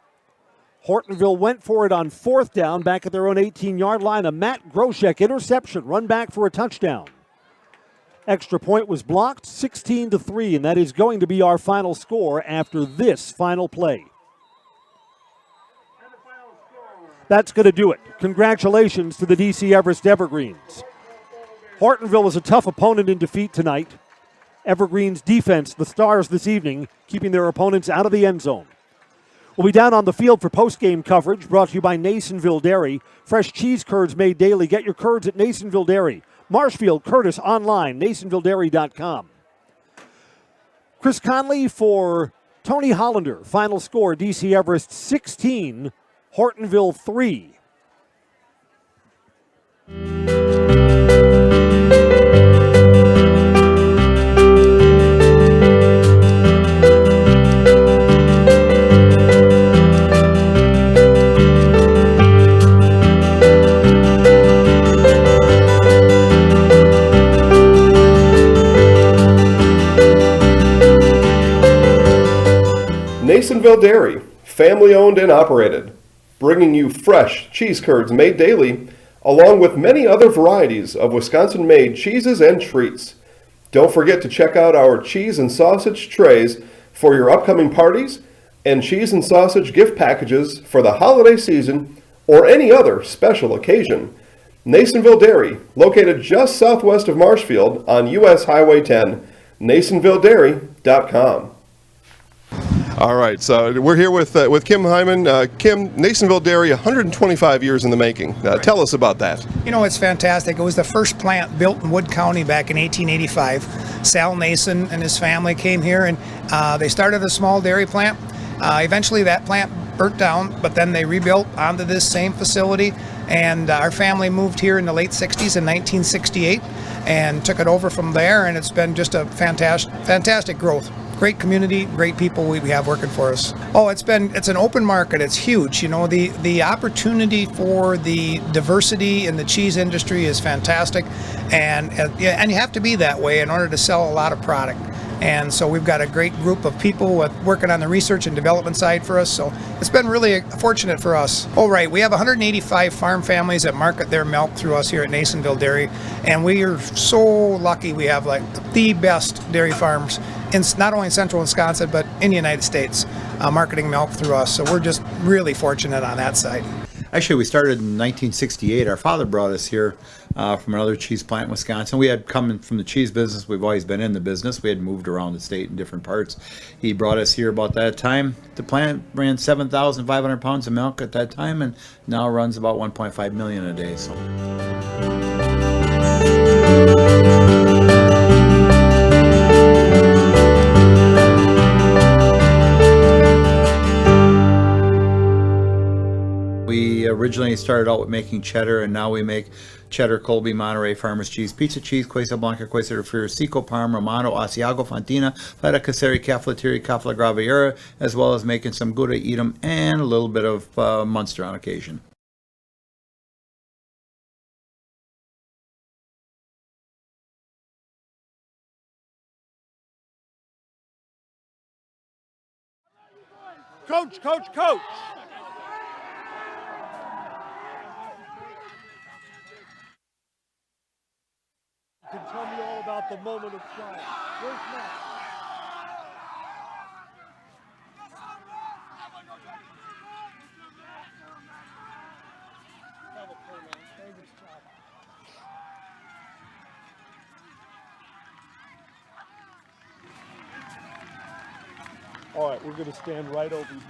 Hortonville went for it on 4th down back at their own 18-yard line. A Matt Groshek interception, run back for a touchdown. Extra point was blocked, 16-3, and that is going to be our final score after this final play. That's going to do it. Congratulations to the DC Everest Evergreens. Hortonville was a tough opponent in defeat tonight. Evergreens defense, the stars this evening, keeping their opponents out of the end zone. We'll be down on the field for post-game coverage, brought to you by Nasonville Dairy. Fresh cheese curds made daily. Get your curds at Nasonville Dairy. Marshfield, Curtis, online, NasonvilleDairy.com. Chris Conley for Tony Hollander. Final score, DC Everest 16, Hortonville 3. Nasonville Dairy, family owned and operated, bringing you fresh cheese curds made daily, along with many other varieties of Wisconsin-made cheeses and treats. Don't forget to check out our cheese and sausage trays for your upcoming parties and cheese and sausage gift packages for the holiday season or any other special occasion. Nasonville Dairy, located just southwest of Marshfield on US Highway 10, NasonvilleDairy.com. All right, so we're here with Kim Hyman. Kim, Nasonville Dairy, 125 years in the making. Tell us about that. You know, it's fantastic. It was the first plant built in Wood County back in 1885. Sal Nason and his family came here, and they started a small dairy plant. Eventually, that plant burnt down, but then they rebuilt onto this same facility, and our family moved here in the late 60s in 1968 and took it over from there, and it's been just a fantastic growth. Great community, great people we have working for us. Oh, it's an open market. It's huge. You know, the opportunity for the diversity in the cheese industry is fantastic, and you have to be that way in order to sell a lot of product. And so we've got a great group of people working on the research and development side for us. So it's been really fortunate for us. Oh, right. We have 185 farm families that market their milk through us here at Nasonville Dairy. And we are so lucky we have like the best dairy farms in not only in central Wisconsin, but in the United States, marketing milk through us. So we're just really fortunate on that side. Actually, we started in 1968. Our father brought us here from another cheese plant in Wisconsin. We had come from the cheese business. We've always been in the business. We had moved around the state in different parts. He brought us here about that time. The plant ran 7,500 pounds of milk at that time, and now runs about 1.5 million a day. So. We originally started out with making cheddar, and now we make cheddar, Colby, Monterey, Farmers Cheese, Pizza Cheese, Quesa Blanca, Quesa de Friar, Seco, Parm, Romano, Asiago, Fontina, Feta Caseri, Caflateri, Cafla Graviera, as well as making some Gouda Edam and a little bit of Munster on occasion. Coach! can tell me all about the moment of triumph. Where's Matt? All right, we're going to stand right over here.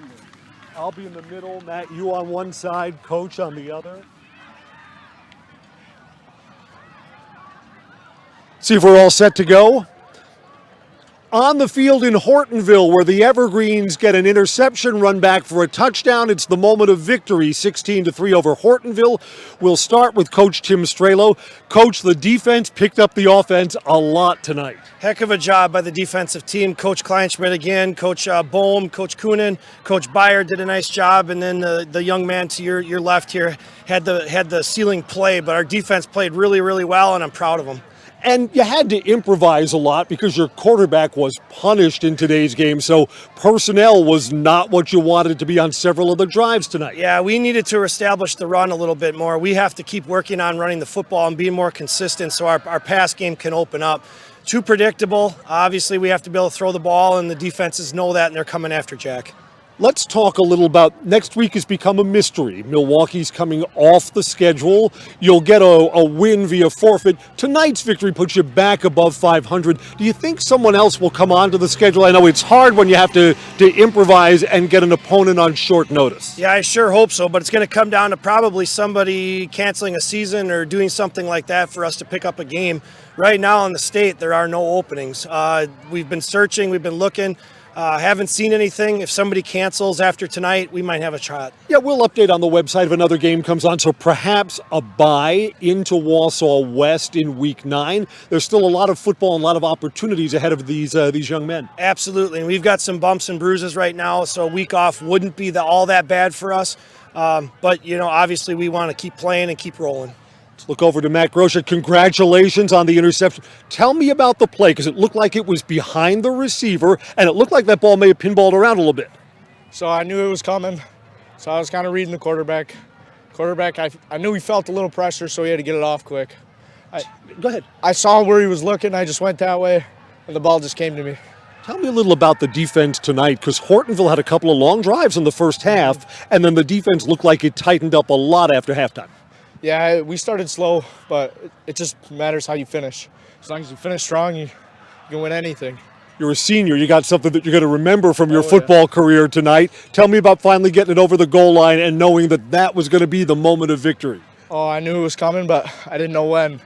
I'll be in the middle, Matt, you on one side, Coach on the other. See if we're all set to go. On the field in Hortonville, where the Evergreens get an interception run back for a touchdown. It's the moment of victory, 16-3 over Hortonville. We'll start with Coach Tim Strelo. Coach, the defense picked up the offense a lot tonight. Heck of a job by the defensive team. Coach Kleinschmidt again, Coach Bohm, Coach Coonan, Coach Byer did a nice job, and then the young man to your left here had the ceiling play, but our defense played really, really well, and I'm proud of them. And you had to improvise a lot because your quarterback was punished in today's game, so personnel was not what you wanted it to be on several of the drives tonight. Yeah, we needed to establish the run a little bit more. We have to keep working on running the football and being more consistent so our pass game can open up. Too predictable. Obviously, we have to be able to throw the ball, and the defenses know that, and they're coming after Jack. Let's talk a little about next week has become a mystery. Milwaukee's coming off the schedule. You'll get a win via forfeit. Tonight's victory puts you back above 500. Do you think someone else will come onto the schedule? I know it's hard when you have to improvise and get an opponent on short notice. Yeah, I sure hope so, but it's going to come down to probably somebody canceling a season or doing something like that for us to pick up a game. Right now in the state, there are no openings. We've been searching, we've been looking. Haven't seen anything. If somebody cancels after tonight, we might have a shot. Yeah, we'll update on the website if another game comes on. So perhaps a bye into Wausau West in Week 9. There's still a lot of football and a lot of opportunities ahead of these young men. Absolutely, and we've got some bumps and bruises right now, so a week off wouldn't be all that bad for us. But, obviously we want to keep playing and keep rolling. Let's look over to Matt Grosha. Congratulations on the interception. Tell me about the play, because it looked like it was behind the receiver, and it looked like that ball may have pinballed around a little bit. So I knew it was coming, so I was kind of reading the quarterback. I knew he felt a little pressure, so he had to get it off quick. Go ahead. I saw where he was looking. I just went that way, and the ball just came to me. Tell me a little about the defense tonight, because Hortonville had a couple of long drives in the first half, and then the defense looked like it tightened up a lot after halftime. Yeah, we started slow, but it just matters how you finish. As long as you finish strong, you can win anything. You're a senior. You got something that you're going to remember from your football career tonight. Tell me about finally getting it over the goal line and knowing that that was going to be the moment of victory. Oh, I knew it was coming, but I didn't know when.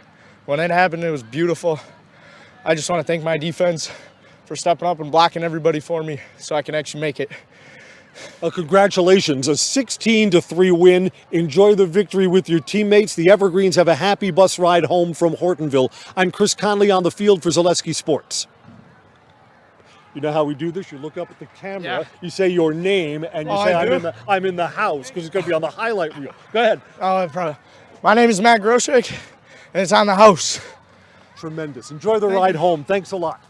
When it happened, it was beautiful. I just want to thank my defense for stepping up and blocking everybody for me so I can actually make it. Congratulations, a 16-3 win. Enjoy the victory with your teammates. The Evergreens have a happy bus ride home from Hortonville. I'm Chris Conley on the field for Zaleski Sports. You know how we do this? You look up at the camera, you say your name, and you say, I'm in the house, because it's going to be on the highlight reel. Go ahead. My name is Matt Groshek, and it's on the house. Tremendous. Enjoy the ride home. Thanks a lot.